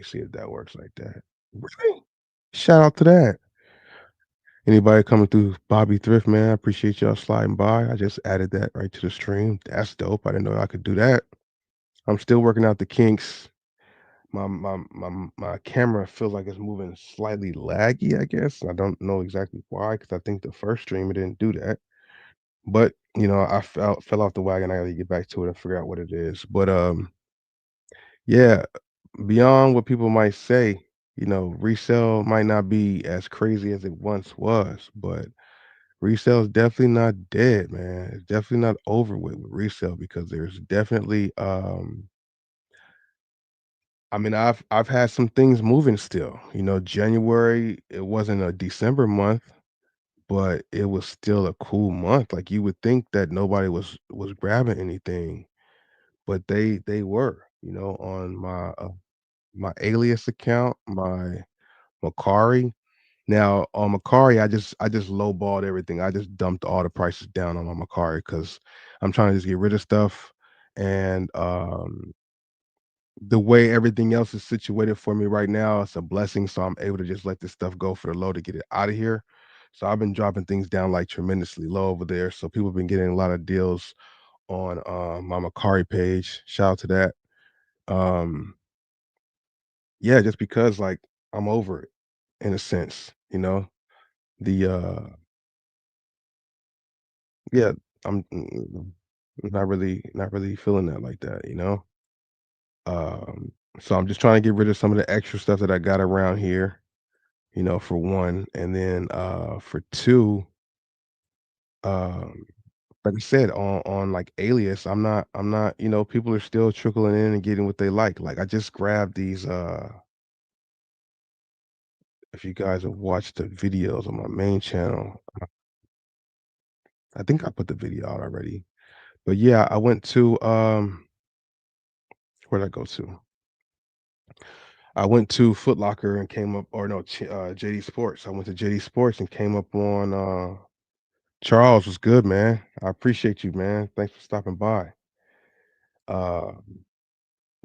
me see if that works like that. Really? Shout out to that. Anybody coming through Bobby Thrift, man, I appreciate y'all sliding by. I just added that right to the stream. That's dope. I didn't know I could do that. I'm still working out the kinks. My camera feels like it's moving slightly laggy, I guess. I don't know exactly why, because I think the first stream it didn't do that. But I fell off the wagon. I gotta get back to it and figure out what it is. But yeah, beyond what people might say, resale might not be as crazy as it once was, but resale is definitely not dead, man. It's definitely not over with resale because there's definitely I mean, I've had some things moving still. January, it wasn't a December month, but it was still a cool month. Like you would think that nobody was grabbing anything, but they were, on my Alias account, my Macari. Now on Macari, I just lowballed everything. I just dumped all the prices down on my Macari because I'm trying to just get rid of stuff. And the way everything else is situated for me right now, it's a blessing. So I'm able to just let this stuff go for the low to get it out of here. So I've been dropping things down like tremendously low over there. So people have been getting a lot of deals on my Macari page. Shout out to that. Um, yeah, just because like I'm over it in a sense. The yeah, I'm not really feeling that like that. So I'm just trying to get rid of some of the extra stuff that I got around here, for one, and then for two, um, like I said, on like Alias, I'm not, people are still trickling in and getting what they like. Like I just grabbed these if you guys have watched the videos on my main channel, I think I put the video out already. But yeah, I went to where'd I go to? I went to Foot Locker and came up or no, JD Sports. I went to JD Sports and came up on Charles was good, man. I appreciate you, man. Thanks for stopping by. Uh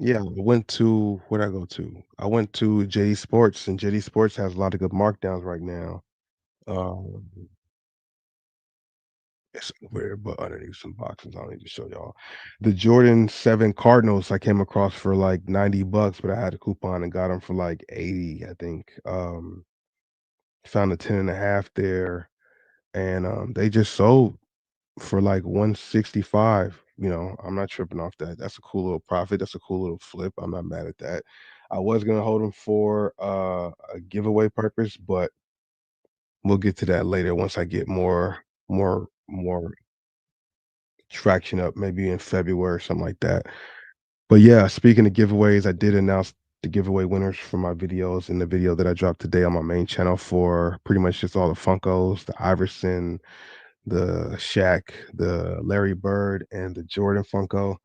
yeah, I went to where'd I go to? I went to JD Sports and JD Sports has a lot of good markdowns right now. Um it's weird, but underneath some boxes. I don't need to show y'all. The Jordan 7 Cardinals I came across for like 90 bucks, but I had a coupon and got them for like 80, I think. Found a 10 and a half there and they just sold for like 165. I'm not tripping off that. That's a cool little profit. That's a cool little flip. I'm not mad at that. I was gonna hold them for a giveaway purpose, but we'll get to that later once I get more traction up, maybe in February or something like that. But yeah, speaking of giveaways, I did announce the giveaway winners for my videos in the video that I dropped today on my main channel for pretty much just all the Funkos, the Iverson, the Shaq, the Larry Bird, and the Jordan Funko.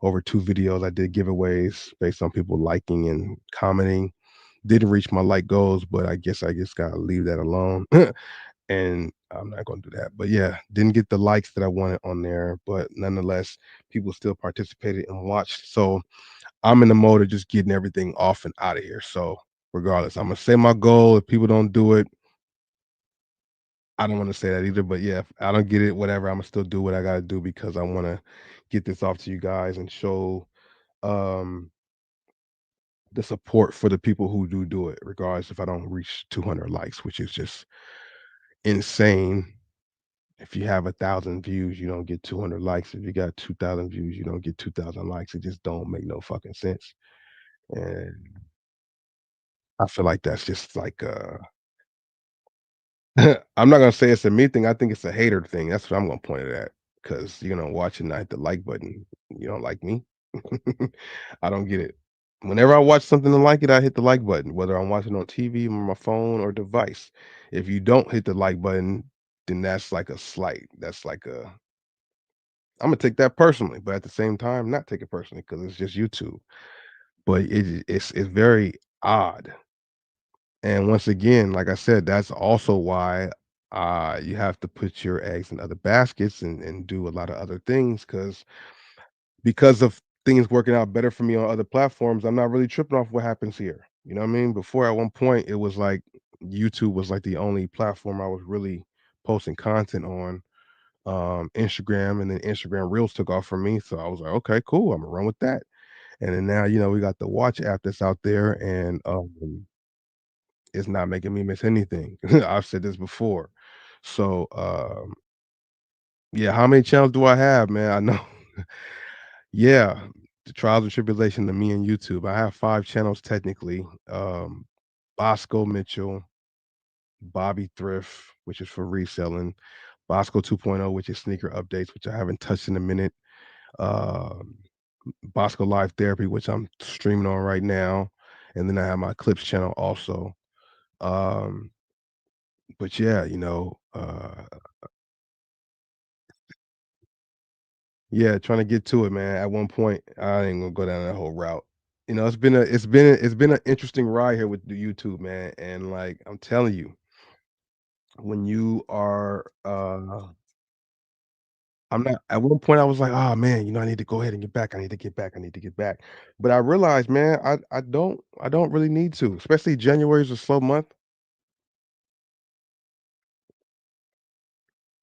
Over 2 videos, I did giveaways based on people liking and commenting. Didn't reach my like goals, but I guess I just gotta leave that alone. And I'm not gonna do that. But yeah, didn't get the likes that I wanted on there, but nonetheless, people still participated and watched. So I'm in the mode of just getting everything off and out of here. So regardless, I'm gonna say my goal. If people don't do it, I don't want to say that either. But yeah, if I don't get it, whatever, I'm gonna still do what I gotta do because I want to get this off to you guys and show um the support for the people who do it, regardless if I don't reach 200 likes, which is just insane. If you have 1,000 views, you don't get 200 likes. If you got 2,000 views, you don't get 2,000 likes. It just don't make no fucking sense. And I feel like that's just like I'm not gonna say it's a me thing. I think it's a hater thing. That's what I'm gonna point it at. Cause watching, I hit the like button. You don't like me? I don't get it. Whenever I watch something and like it, I hit the like button, whether I'm watching on TV, on my phone, or device. If you don't hit the like button, then that's like a slight. That's like a I'm gonna take that personally, but at the same time, not take it personally because it's just YouTube. But it's very odd. And once again, like I said, that's also why you have to put your eggs in other baskets and do a lot of other things because of things working out better for me on other platforms. I'm not really tripping off what happens here. You know what I mean? Before at one point, it was like YouTube was like the only platform I was really posting content on. Instagram, and then Instagram Reels took off for me. So I was like, okay, cool. I'm gonna run with that. And then now, we got the watch app that's out there, and it's not making me miss anything. I've said this before. So yeah, how many channels do I have, man? I know. Yeah, the trials and tribulation of me and YouTube. I have 5 channels technically. Bosco Mitchell, Bobby Thrift, which is for reselling, Bosco 2.0, which is sneaker updates, which I haven't touched in a minute. Um, Bosco Live Therapy, which I'm streaming on right now, and then I have my Clips channel also. Um, but yeah, yeah, trying to get to it, man. At one point, I ain't gonna go down that whole route. It's been an interesting ride here with the YouTube, man. And like I'm telling you, when you are I'm not at one point I was like, oh man, I need to go ahead and get back. I need to get back. I need to get back. But I realized, man, I don't really need to, especially January is a slow month.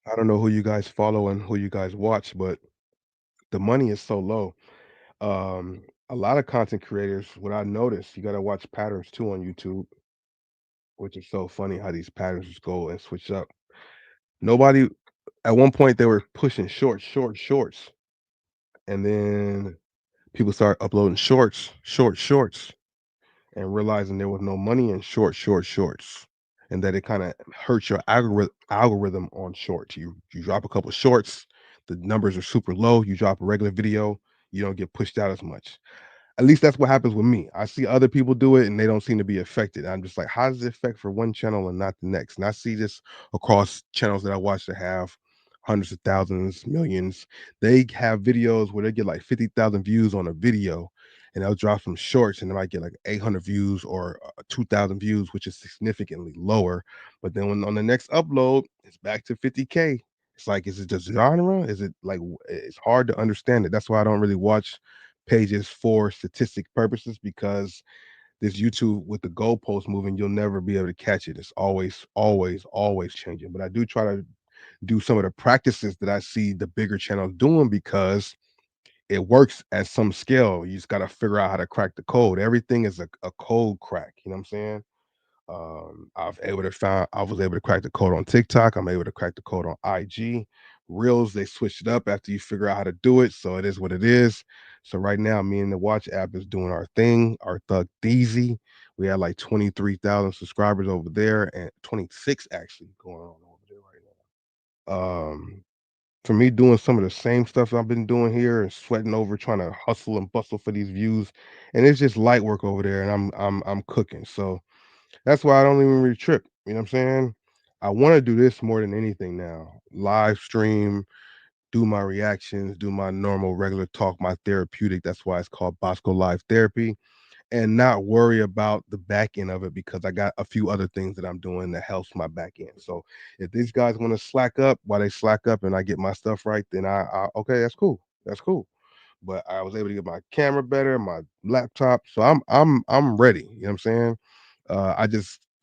I don't know who you guys follow and who you guys watch, but the money is so low. A lot of content creators, what I noticed, you gotta watch patterns too on YouTube, which is so funny how these patterns just go and switch up. Nobody at one point they were pushing shorts, shorts, shorts, and then people started uploading shorts, and realizing there was no money in shorts, and that it kind of hurts your algorithm on shorts. You drop a couple shorts, the numbers are super low. You drop a regular video, you don't get pushed out as much. At least that's what happens with me. I see other people do it and they don't seem to be affected. I'm just like, how does it affect for one channel and not the next? And I see this across channels that I watch that have hundreds of thousands, millions. They have videos where they get like 50,000 views on a video, and they'll drop some shorts and they might get like 800 views or 2,000 views, which is significantly lower. But then when on the next upload, it's back to 50K. It's like, is it just genre? Is it like, it's hard to understand it. That's why I don't really watch pages for statistic purposes, because this YouTube with the goalpost moving, you'll never be able to catch it. It's always, always, always changing. But I do try to do some of the practices that I see the bigger channels doing, because it works at some scale. You just got to figure out how to crack the code. Everything is a code crack. You know what I'm saying? I was able to crack the code on TikTok. I'm able to crack the code on IG. Reels, they switched it up after you figure out how to do it. So it is what it is. So right now, me and the Watch app is doing our thing, our Thug Deezy. We had like 23,000 subscribers over there, and 26 actually going on over there right now. For me doing some of the same stuff I've been doing here and sweating over trying to hustle and bustle for these views. And it's just light work over there, and I'm cooking. So that's why I don't even really trip. You know what I'm saying? I want to do this more than anything now. Live stream, do my reactions, do my normal regular talk, my therapeutic. That's why it's called Bosco Live Therapy, and not worry about the back end of it, because I got a few other things that I'm doing that helps my back end. So if these guys want to slack up, while they slack up and I get my stuff right, then I okay, that's cool. That's cool. But I was able to get my camera better, my laptop. So I'm ready. You know what I'm saying?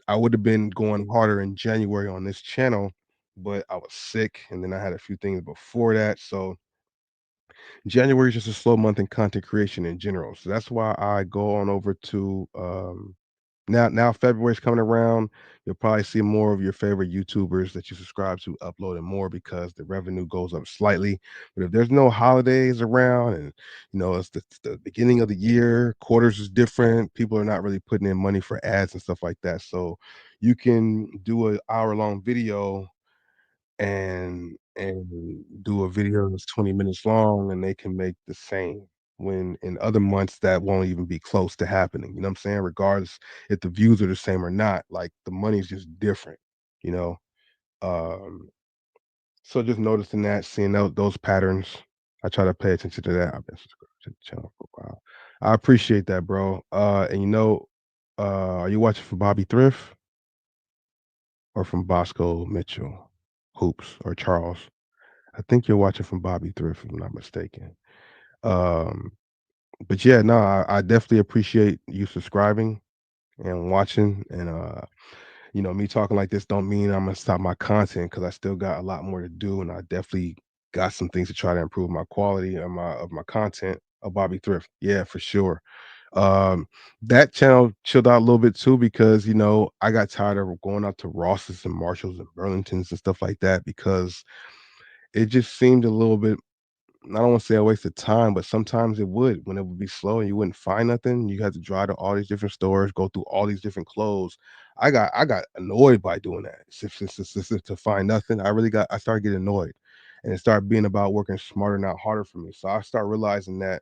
I would have been going harder in January on this channel, but I was sick, and then I had a few things before that. So January is just a slow month in content creation in general. So that's why I go on over to now February's coming around. You'll probably see more of your favorite YouTubers that you subscribe to uploading more, because the revenue goes up slightly. But if there's no holidays around, and it's the beginning of the year, quarters is different. People are not really putting in money for ads and stuff like that. So you can do an hour-long video and do a video that's 20 minutes long, and they can make the same, when in other months that won't even be close to happening. You know what I'm saying? Regardless if the views are the same or not, like the money's just different, you know. Um, so just noticing that, seeing those patterns, I try to pay attention to that. I've been subscribed to the channel for a while. I appreciate that, bro. And are you watching from Bobby Thrift or from Bosco Mitchell Hoops or Charles? I think you're watching from Bobby Thrift, if I'm not mistaken. Um, but yeah, no, I definitely appreciate you subscribing. and watching and me talking like this don't mean I'm gonna stop my content because I still got a lot more to do, and I definitely got some things to try to improve my quality of my content of Bobby Thrift. Yeah, for sure. Um, that channel chilled out a little bit too because I got tired of going out to Ross's and Marshalls and Burlingtons and stuff like that because it just seemed a little bit, I don't want to say a waste of time, but sometimes it would when it would be slow and you wouldn't find nothing. You had to drive to all these different stores, go through all these different clothes. I got annoyed by doing that to find nothing. I started getting annoyed, and it started being about working smarter, not harder for me. So I start realizing that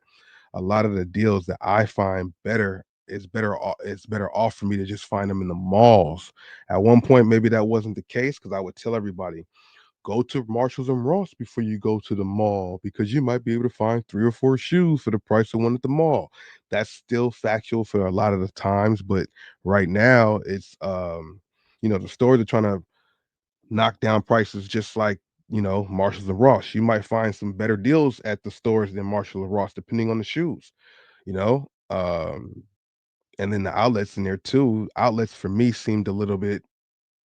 a lot of the deals that I find better it's better off for me to just find them in the malls. At one point, maybe that wasn't the case because I would tell everybody go to Marshalls and Ross before you go to the mall because you might be able to find 3 or 4 shoes for the price of one at the mall. That's still factual for a lot of the times, but right now it's the stores are trying to knock down prices just like, Marshalls and Ross. You might find some better deals at the stores than Marshall and Ross depending on the shoes, you know? And then the outlets in there too. Outlets for me seemed a little bit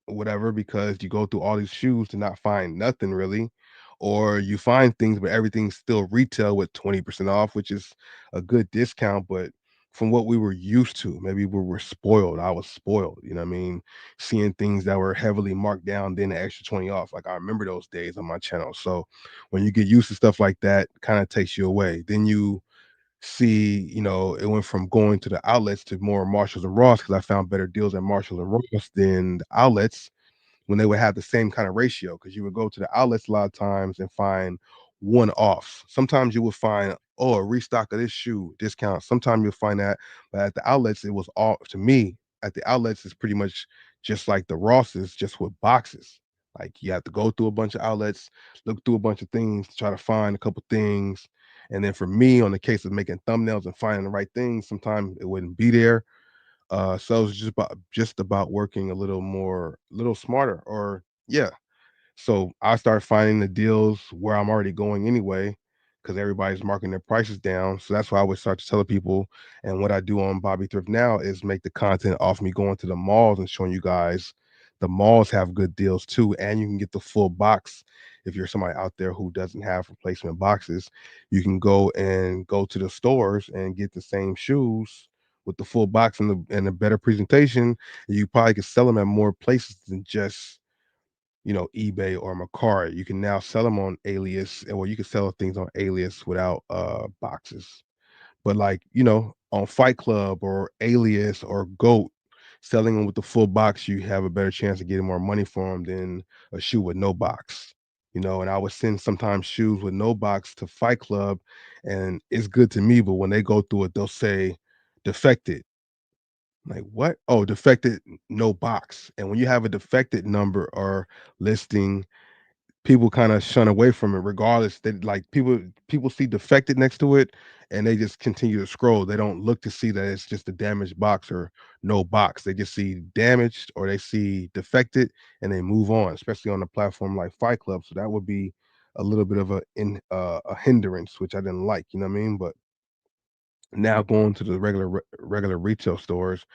whatever because you go through all these shoes to not find nothing really, or you find things but everything's still retail with 20% off, which is a good discount, but from what we were used to, maybe we were spoiled. I was spoiled, you know what I mean? Seeing things that were heavily marked down, then the extra 20 off. Like I remember those days on my channel. So when you get used to stuff like that, kind of takes you away. Then you see, it went from going to the outlets to more Marshalls and Ross because I found better deals at Marshalls and Ross than the outlets when they would have the same kind of ratio because you would go to the outlets a lot of times and find one offs. Sometimes you would find, oh, a restock of this shoe discount. Sometimes you'll find that, but at the outlets, it was all to me. At the outlets, it's pretty much just like the Rosses, just with boxes. Like you have to go through a bunch of outlets, look through a bunch of things to try to find a couple things. And then for me, on the case of making thumbnails and finding the right things, sometimes it wouldn't be there, so it's just about working a little smarter, or yeah. So I start finding the deals where I'm already going anyway, because everybody's marking their prices down. So that's why I would start to tell people. And what I do on Bobby Thrift now is make the content off me going to the malls and showing you guys the malls have good deals too, and you can get the full box. If you're somebody out there who doesn't have replacement boxes, you can go to the stores and get the same shoes with the full box and the better presentation. You probably could sell them at more places than just eBay or Mercari. You can now sell them on Alias, or you can sell things on Alias without boxes. But like, on Fight Club or Alias or Goat, selling them with the full box, you have a better chance of getting more money for them than a shoe with no box. And I would send sometimes shoes with no box to Fight Club, and it's good to me, but when they go through it, they'll say defected. Like, what? Oh, defected, no box. And when you have a defected number or listing, people kinda shun away from it regardless. They like people see defected next to it and they just continue to scroll. They don't look to see that it's just a damaged box or no box. They just see damaged or they see defected and they move on, especially on a platform like Fight Club. So that would be a little bit of a hindrance, which I didn't like, you know what I mean? But now going to the regular retail stores,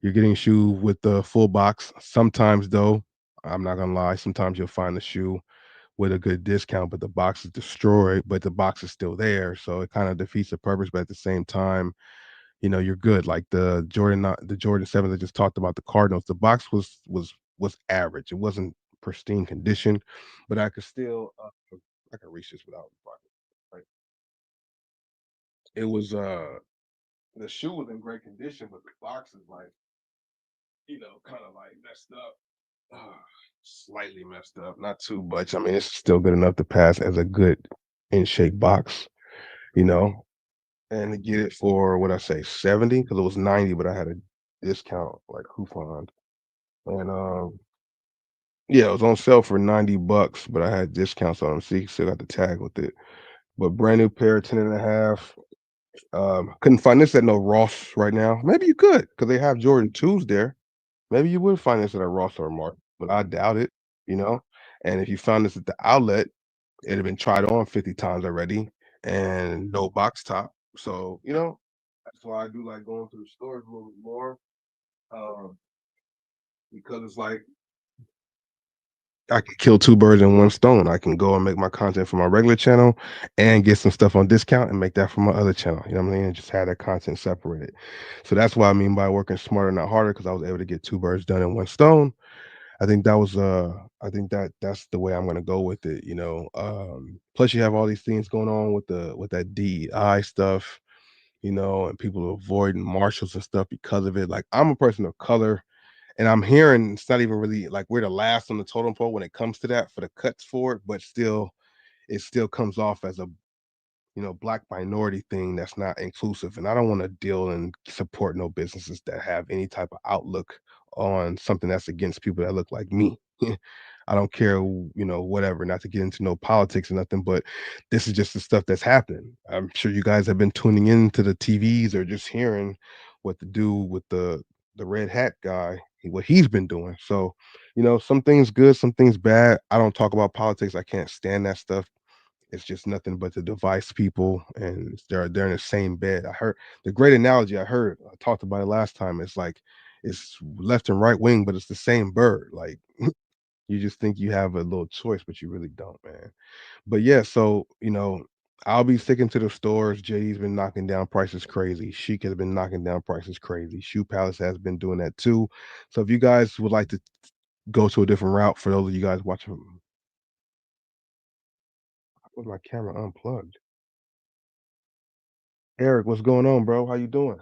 you're getting a shoe with the full box. Sometimes though, I'm not gonna lie, sometimes you'll find the shoe with a good discount, but the box is destroyed, but the box is still there. So it kind of defeats the purpose, but at the same time, you're good. Like the Jordan 7s I just talked about, the Cardinals, the box was average. It wasn't pristine condition, but I can reach this without right. It was the shoe was in great condition, but the box is like, kind of like messed up. Uh, Slightly messed up, not too much. I mean, it's still good enough to pass as a good in shape box, you know, and to get it for what I say 70 because it was 90, but I had a discount like coupon. And yeah, it was on sale for 90 bucks, but I had discounts on them. So you still got the tag with it. But brand new pair, 10 and a half. Couldn't find this at no Ross right now. Maybe you could because they have Jordan 2s there. Maybe you would find this at a Ross or a Mart, but I doubt it, you know? And if you found this at the outlet, it'd have been tried on 50 times already and no box top. So, that's why I do like going to the stores a little bit more. um, because it's like I can kill 2 birds in 1 stone. I can go and make my content for my regular channel and get some stuff on discount and make that for my other channel, you know what I mean? And just have that content separated. So that's what I mean by working smarter, not harder, because I was able to get 2 birds done in 1 stone. I think that was, I think that that's the way I'm gonna go with it, you know? Plus you have all these things going on with that DEI stuff, you know, and people avoiding marshals and stuff because of it. Like, I'm a person of color, and I'm hearing it's not even really like we're the last on the totem pole when it comes to that for the cuts for it, but still, it still comes off as a black minority thing that's not inclusive. And I don't want to deal and support no businesses that have any type of outlook on something that's against people that look like me. I don't care, whatever, not to get into no politics or nothing, but this is just the stuff that's happening. I'm sure you guys have been tuning into the TVs or just hearing what the dude with the red hat guy, what he's been doing. So, some things good, some things bad. I don't talk about politics. I can't stand that stuff. It's just nothing but to devise people, and they're in the same bed. I heard the great analogy I talked about it last time. It's like it's left and right wing, but it's the same bird. Like you just think you have a little choice, but you really don't, man. But yeah, so I'll be sticking to the stores. JD's been knocking down prices crazy. Chic has been knocking down prices crazy. Shoe Palace has been doing that too. So if you guys would like to go to a different route, for those of you guys watching, with my camera unplugged. Eric, what's going on, bro? How you doing?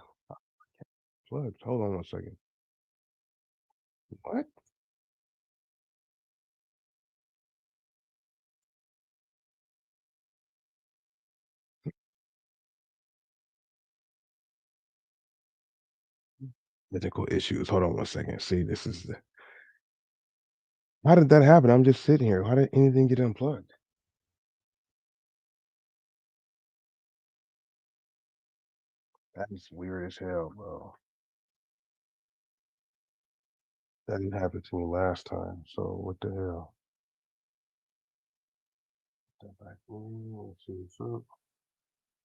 Plugged. Hold on 1 second. What? Technical issues. Hold on 1 second. See, this is the how did that happen? I'm just sitting here. How did anything get unplugged? That is weird as hell, bro. That didn't happen to me last time. So what the hell? Step back. Let's see what's up.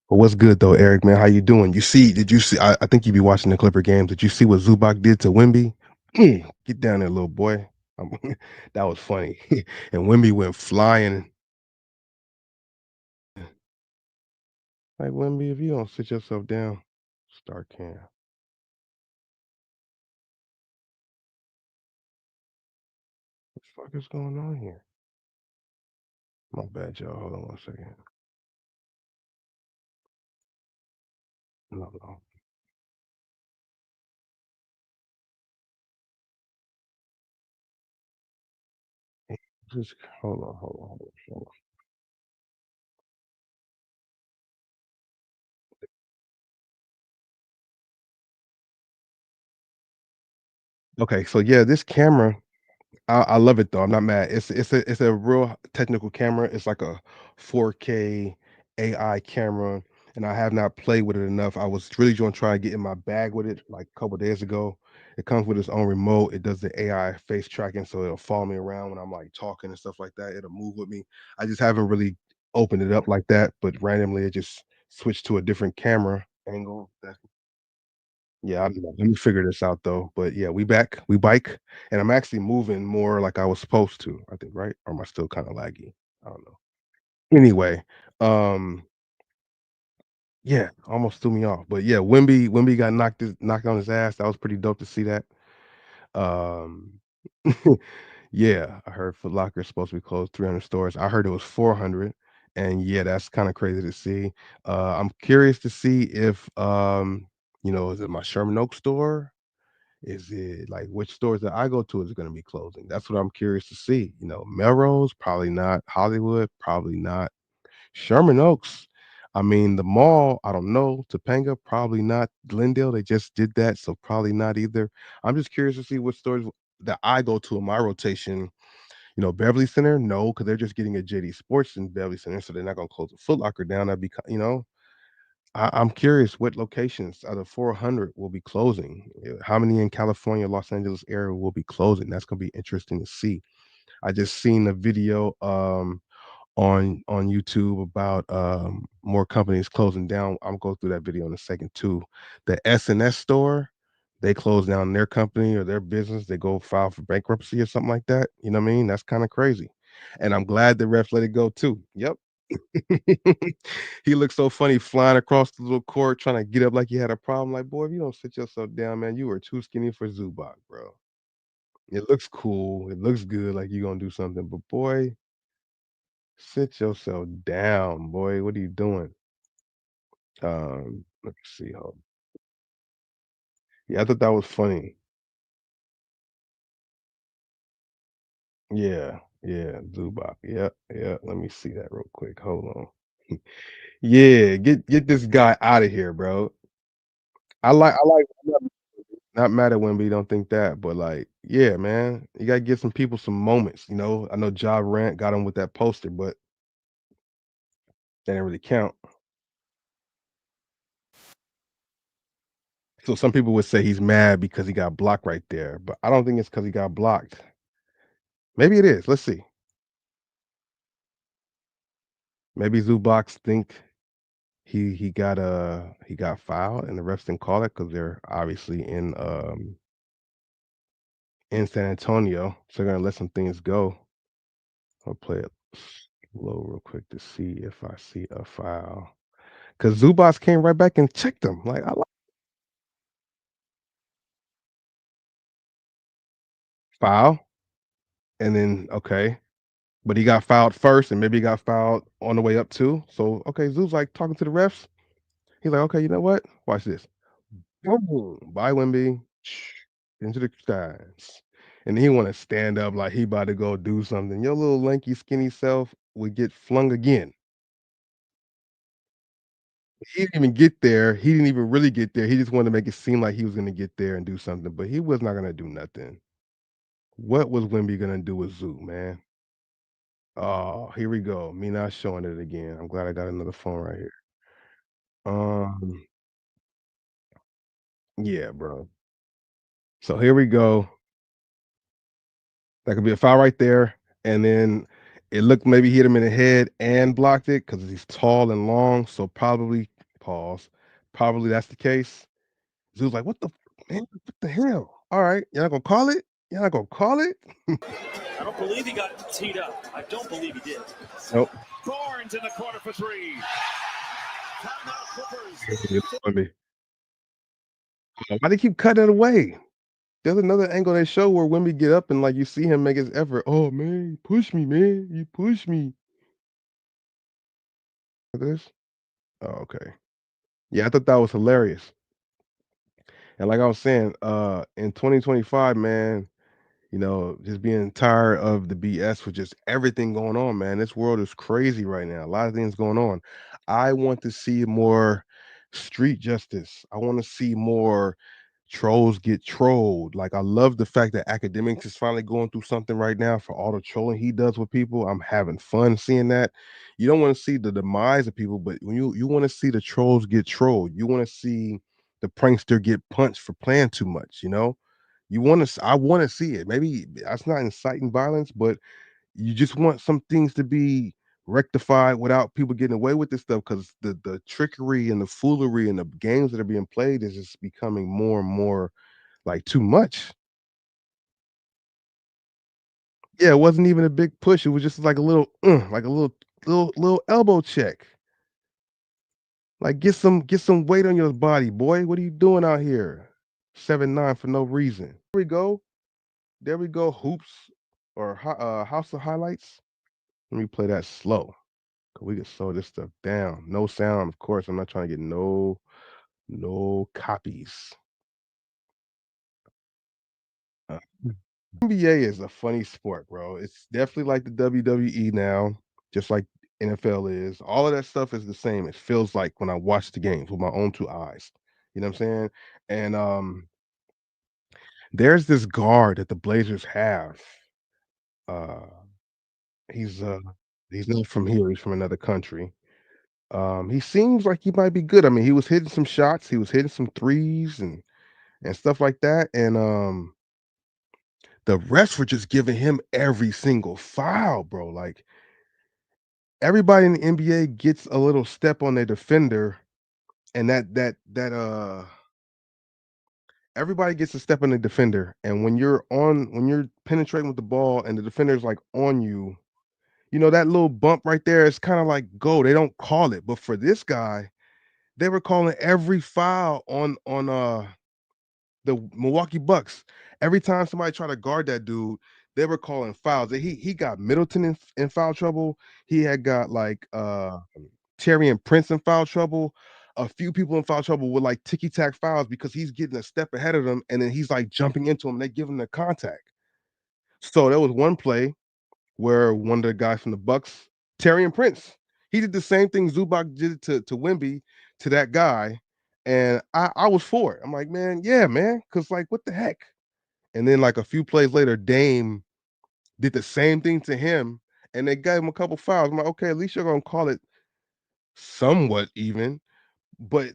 But what's good though, Eric, man? How you doing? Did you see I think you be watching the Clipper games. Did you see what Zubac did to Wimby? Get down there, little boy. Um, that was funny. And Wimby went flying. Like Wimby, if you don't sit yourself down, start cam. What the fuck is going on here? My bad, y'all. Hold on 1 second. No, no. Hey, just hold on. Okay, so yeah, this camera, I love it though. I'm not mad. It's a real technical camera. It's like a 4K AI camera, and I have not played with it enough. I was really going to try and get in my bag with it like a couple days ago. It comes with its own remote. It does the AI face tracking, so it'll follow me around when I'm like talking and stuff like that. It'll move with me. I just haven't really opened it up like that, but randomly it just switched to a different camera angle. Yeah, I don't know. Let me figure this out though. But yeah, we back, we bike, and I'm actually moving more like I was supposed to, I think, right? Or am I still kind of laggy? I don't know. Anyway, um, yeah, almost threw me off. But yeah, Wimby got knocked on his ass. That was pretty dope to see that. Um yeah, I heard Foot Locker is supposed to be closed 300 stores. I heard it was 400. And yeah, that's kind of crazy to see. I'm curious to see if is it my Sherman Oak store? Is it like which stores that I go to is gonna be closing? That's what I'm curious to see. Melrose, probably not. Hollywood, probably not. Sherman Oaks, I mean, the mall, I don't know. Topanga, probably not. Glendale, they just did that, so probably not either. I'm just curious to see what stores that I go to in my rotation. Beverly Center, no, because they're just getting a JD Sports in Beverly Center, so they're not gonna close the Foot Locker down. That'd be, I'm curious what locations out of 400 will be closing. How many in California, Los Angeles area will be closing? That's gonna be interesting to see. I just seen a video on YouTube about more companies closing down. I'm going through that video in a second too. The S&S store, they close down their company or their business, they go file for bankruptcy or something like that, you know what I mean? That's kinda crazy, and I'm glad the refs let it go too. Yep. He looked so funny flying across the little court trying to get up like he had a problem, like, "Boy, if you don't sit yourself down, man, you are too skinny for Zubak, bro. It looks cool, it looks good like you gonna do something, but boy, sit yourself down, boy. What are you doing?" Let me see, hold yeah, I thought that was funny. Yeah, yeah, Zubak. Yep, yeah, let me see that real quick, hold on. Yeah, get this guy out of here, bro. I'm not mad at Wemby, don't think that, but, like, yeah, man, you gotta give some people some moments, you know? I know Ja Morant got him with that poster, but that didn't really count. So some people would say he's mad because he got blocked right there, but I don't think it's because he got blocked. Maybe it is, let's see. Maybe Zubox think he got fouled and the refs didn't call it because 'cause they're obviously in San Antonio, so they're gonna let some things go. I'll play it slow real quick to see if I see a foul. Cause Zubac came right back and checked him, like, I like foul, and then okay, but he got fouled first, and maybe he got fouled on the way up too, so, okay, Zu's, like, talking to the refs. He's like, "Okay, you know what? Watch this. Boom, bye, Wemby. Into the stands." And he wanna stand up like he about to go do something. Your little lanky, skinny self would get flung again. He didn't even get there. He didn't even really get there. He just wanted to make it seem like he was gonna get there and do something, but he was not gonna do nothing. What was Wemby gonna do with Zoo, man? Oh, here we go. Me not showing it again. I'm glad I got another phone right here. Um, yeah, bro. So here we go. That could be a foul right there, and then it looked maybe he hit him in the head and blocked it because he's tall and long, so probably pause. Probably that's the case. Zoo's like, "What the man? What the hell? Alright, you're not gonna call it? You're not gonna call it?" I don't believe he got teed up. I don't believe he did. Nope. Barnes in the corner for three. Timeout Clippers. Why they keep cutting it away? There's another angle they show where Wemby get up and, like, you see him make his effort. "Oh, man, you push me, man. You push me." This? Oh, okay. Yeah, I thought that was hilarious. And like I was saying, in 2025, man, you know, just being tired of the BS with just everything going on, man. This world is crazy right now. A lot of things going on. I want to see more street justice. I want to see more trolls get trolled. Like I love the fact that academics is finally going through something right now for all the trolling he does with people. I'm having fun seeing that. You don't want to see the demise of people, but when you want to see the trolls get trolled, you want to see the prankster get punched for playing too much, you know? You wanna I wanna see it. Maybe that's not inciting violence, but you just want some things to be rectified without people getting away with this stuff because the trickery and the foolery and the games that are being played is just becoming more and more, like, too much. Yeah, it wasn't even a big push, it was just like a little elbow check. Like, get some weight on your body, boy. What are you doing out here? 7'9" for no reason. There we go. There we go, hoops or house of highlights. Let me play that slow. 'Cause we can slow this stuff down. No sound, of course. I'm not trying to get no copies. Uh, NBA is a funny sport, bro. It's definitely like the WWE now, just like NFL is. All of that stuff is the same. It feels like when I watch the games with my own two eyes. You know what I'm saying? And there's this guard that the Blazers have. Uh he's uh he's not from here, he's from another country. He seems like he might be good. I mean, he was hitting some shots, he was hitting some threes and stuff like that. And the refs were just giving him every single foul, bro. Like everybody in the NBA gets a little step on their defender, and that everybody gets to step in the defender, and when you're penetrating with the ball and the defender's, like, on you, that little bump right there is kinda like, go, they don't call it, but for this guy, they were calling every foul on the Milwaukee Bucks. Every time somebody tried to guard that dude, they were calling fouls. He got Middleton in foul trouble. He had got like Terry and Prince in foul trouble. A few people in foul trouble with like ticky tack fouls because he's getting a step ahead of them and then he's like jumping into them. And they give him the contact. So there was one play where one of the guys from the Bucks, Terry and Prince, he did the same thing Zubac did to Wimby, to that guy, and I was for it. I'm like, "Man, yeah, man, because like, what the heck?" And then, like, a few plays later, Dame did the same thing to him, and they gave him a couple fouls. I'm like, "Okay, at least you're gonna call it somewhat even." But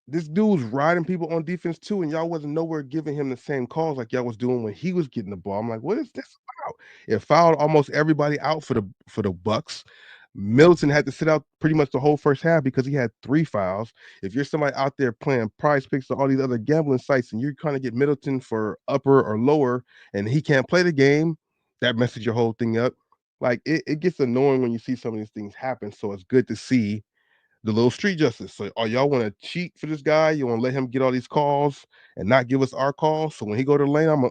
this dude's riding people on defense too, and y'all wasn't nowhere giving him the same calls like y'all was doing when he was getting the ball. I'm like, "What is this about?" It fouled almost everybody out for the Bucks. Middleton had to sit out pretty much the whole first half because he had 3 fouls. If you're somebody out there playing Prize Picks or all these other gambling sites and you're trying to get Middleton for upper or lower and he can't play the game, that messes your whole thing up. Like, it gets annoying when you see some of these things happen, so it's good to see the little street justice. So, oh, y'all want to cheat for this guy? You want to let him get all these calls and not give us our calls? So when he go to the lane, I'm a,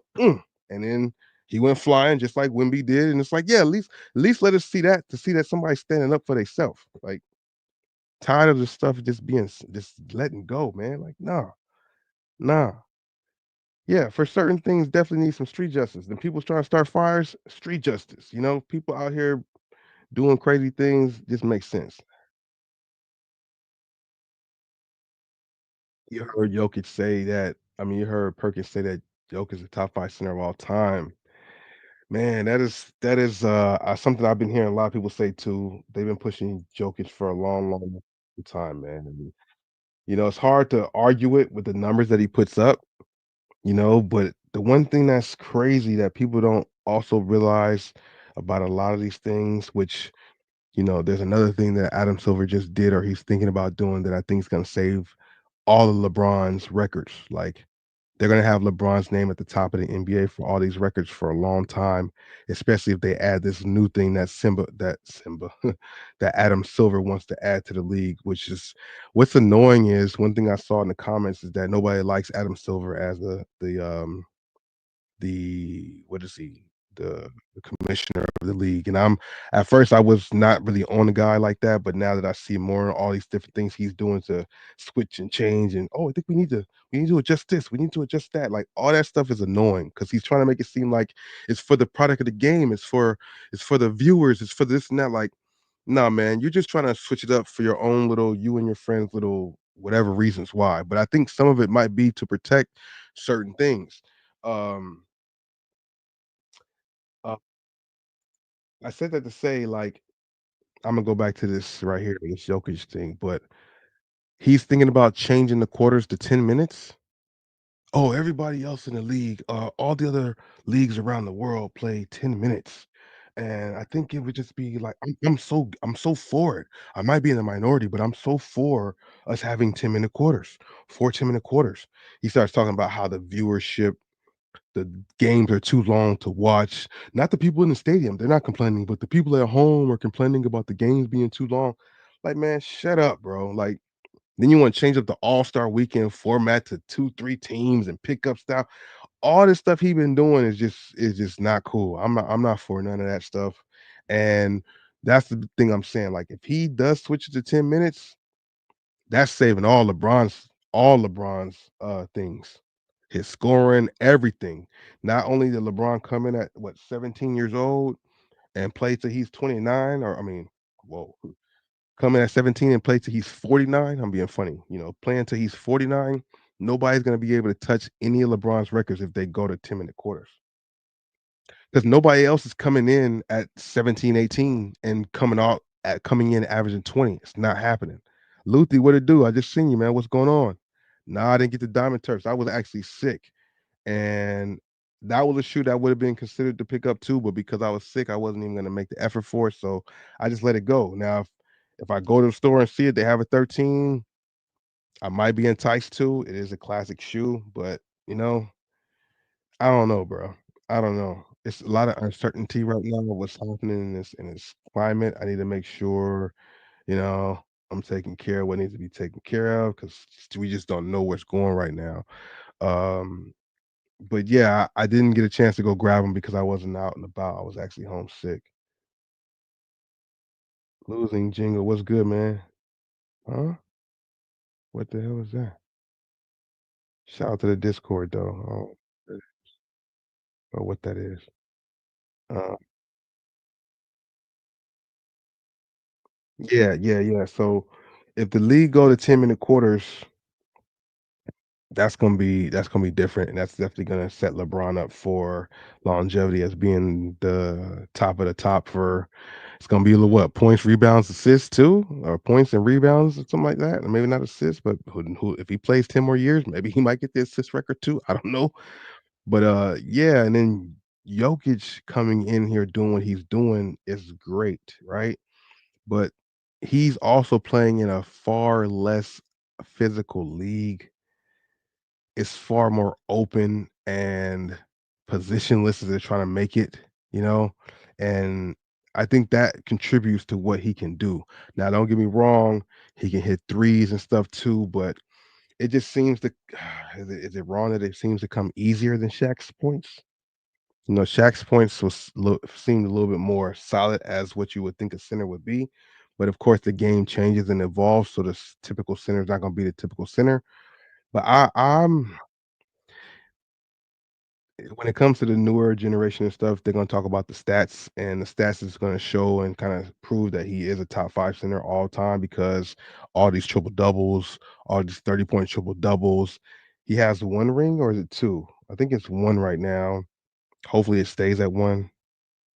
and then he went flying just like Wimby did, and it's like, yeah, at least let us see that to see that somebody's standing up for themselves. Like tired of this stuff just being just letting go, man. Like nah, nah. Yeah, for certain things, definitely need some street justice. And people trying to start fires, street justice. People out here doing crazy things just makes sense. You heard Jokic say that I mean, you heard Perkins say that Jokic is the top 5 center of all time. Man, that is something I've been hearing a lot of people say too. They've been pushing Jokic for a long, long time, man, and, it's hard to argue it with the numbers that he puts up, but the one thing that's crazy that people don't also realize about a lot of these things, which, there's another thing that Adam Silver just did or he's thinking about doing that I think is gonna save all of LeBron's records, like they're gonna have LeBron's name at the top of the NBA for all these records for a long time, especially if they add this new thing that that Adam Silver wants to add to the league, which is what's annoying is one thing I saw in the comments is that nobody likes Adam Silver as the what is he? The commissioner of the league, and I'm at first, I was not really on a guy like that, but now that I see more and all these different things he's doing to switch and change and, "Oh, I think we need to adjust this, we need to adjust that," like, all that stuff is annoying because he's trying to make it seem like it's for the product of the game, it's for the viewers, it's for this and that, like, "Nah, man, you're just trying to switch it up for your own little you and your friends' little whatever reasons why," but I think some of it might be to protect certain things. Um uh, I said that to say, like, Imma go back to this right here, this Jokic thing, but he's thinking about changing the quarters to 10 minutes. Oh, everybody else in the league, all the other leagues around the world play 10 minutes, and I think it would just be like I'm so for it. I might be in the minority, but I'm so for us having 10-minute quarters, 4 10-minute quarters. He starts talking about how the games are too long to watch. Not the people in the stadium, they're not complaining, but the people at home are complaining about the games being too long. Like, man, shut up, bro. Like, then you want to change up the All-Star weekend format to 2, 3 teams and pickup style. All this stuff he been doing is just not cool. I'm not for none of that stuff. And that's the thing I'm saying. Like, if he does switch it to 10 minutes, that's saving all LeBron's things. His scoring, everything. Not only did LeBron come in at what 17 years old and play till he's 29, or I mean, whoa, come in at 17 and play till he's 49. I'm being funny, playing till he's 49. Nobody's gonna be able to touch any of LeBron's records if they go to 10-minute quarters. Because nobody else is coming in at 17, 18, and coming in averaging 20. It's not happening. Luthi, what it do? I just seen you, man. What's going on? Nah, I didn't get the Diamond Turfs. I was actually sick. And that was a shoe that would have been considered to pick up too, but because I was sick, I wasn't even gonna make the effort for it. So I just let it go. Now, if I go to the store and see it, they have a 13, I might be enticed to. It is a classic shoe, but you know, I don't know, bro. I don't know. It's a lot of uncertainty right now with what's happening in this climate. I need to make sure, you know, I'm taking care of what needs to be taken care of because we just don't know what's going right now. Um, but yeah, I didn't get a chance to go grab them because I wasn't out and about. I was actually homesick. Losing Jingle, what's good, man? Huh? What the hell is that? Shout out to the Discord though. I don't know what that is. Uh, yeah, yeah, yeah. So if the league go to 10-minute quarters, that's gonna be different, and that's definitely gonna set LeBron up for longevity as being the top of the top for it's gonna be a little what points, rebounds, assists too, or points and rebounds or something like that. Maybe not assists, but who if he plays 10 more years, maybe he might get the assist record too. I don't know. But yeah, and then Jokic coming in here doing what he's doing is great, right? But he's also playing in a far less physical league. It's far more open and positionless as they're trying to make it, you know? And I think that contributes to what he can do. Now, don't get me wrong, he can hit threes and stuff too, but it just seems to is it wrong that it seems to come easier than Shaq's points? You know, Shaq's points seemed a little bit more solid as what you would think a center would be. But of course, the game changes and evolves, so the typical center is not going to be the typical center. But I'm when it comes to the newer generation and stuff, they're going to talk about the stats, and the stats is going to show and kind of prove that he is a top five center all time because all these triple doubles, all these 30-point triple doubles. He has one ring, or is it two? I think it's one right now. Hopefully, it stays at one.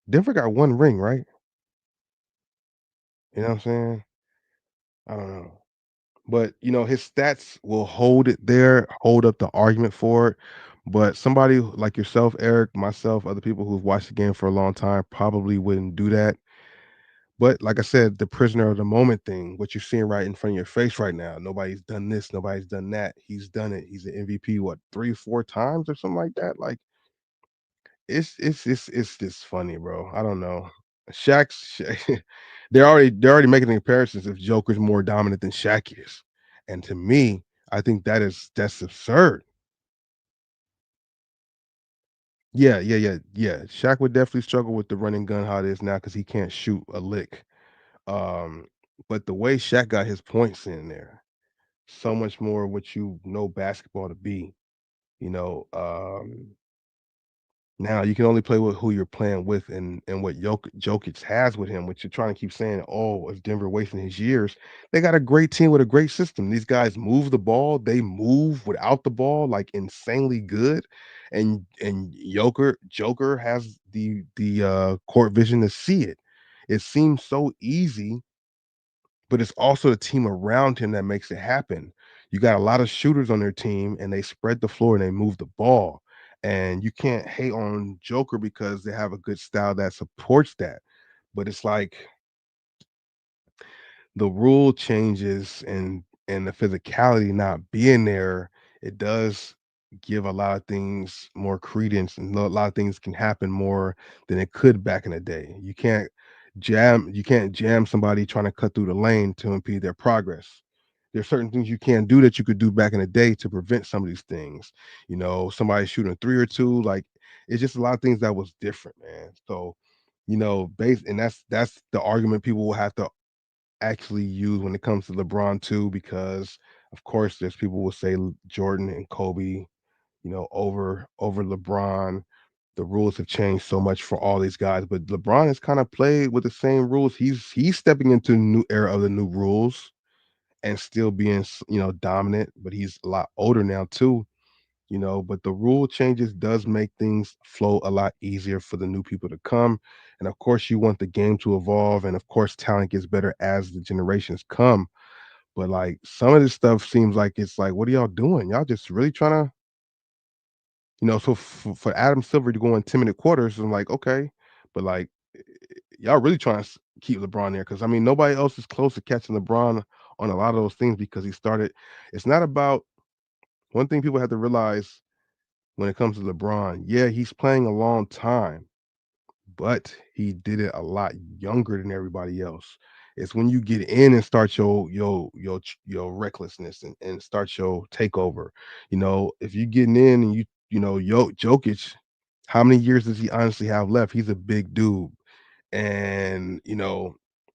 Denver got one ring, right? You know what I'm saying? I don't know. But, you know, his stats will hold it there, hold up the argument for it. But somebody like yourself, Eric, myself, other people who've watched the game for a long time probably wouldn't do that. But like I said, the prisoner of the moment thing, what you're seeing right in front of your face right now, nobody's done this, nobody's done that. He's done it. He's an MVP, what, 3, 4 times or something like that? Like it's just funny, bro. I don't know. Shaq's they're already making the comparisons if Joker's more dominant than Shaq is. And to me, I think that's absurd. Yeah, yeah, yeah, yeah. Shaq would definitely struggle with the running gun how it is now because he can't shoot a lick. Um, but the way Shaq got his points in there, so much more what you know basketball to be, you know. Now you can only play with who you're playing with and what Jokic has with him, which you're trying to keep saying, "Oh, is Denver wasting his years?" They got a great team with a great system. These guys move the ball, they move without the ball like insanely good. And Joker has the court vision to see it. It seems so easy, but it's also the team around him that makes it happen. You got a lot of shooters on their team and they spread the floor and they move the ball. And you can't hate on Joker because they have a good style that supports that. But it's like the rule changes and the physicality not being there, it does give a lot of things more credence and a lot of things can happen more than it could back in the day. You can't jam somebody trying to cut through the lane to impede their progress. There's certain things you can't do that you could do back in the day to prevent some of these things. You know, somebody shooting a three or two, like it's just a lot of things that was different, man. So, you know, base and that's the argument people will have to actually use when it comes to LeBron too, because of course there's people will say Jordan and Kobe, you know, over LeBron. The rules have changed so much for all these guys, but LeBron has kind of played with the same rules. He's stepping into a new era of the new rules and still being you know dominant, but he's a lot older now too, you know, but the rule changes does make things flow a lot easier for the new people to come. And of course, you want the game to evolve, and of course, talent gets better as the generations come. But like some of this stuff seems like it's like, what are y'all doing? Y'all just really trying to, you know, so for Adam Silver to go in 10-minute quarters, I'm like, okay, but like y'all really trying to keep LeBron there because I mean nobody else is close to catching LeBron on a lot of those things because he started. It's not about one thing people have to realize when it comes to LeBron. Yeah, he's playing a long time, but he did it a lot younger than everybody else. It's when you get in and start your recklessness and start your takeover. If you getting in and Jokic, how many years does he honestly have left? He's a big dude. And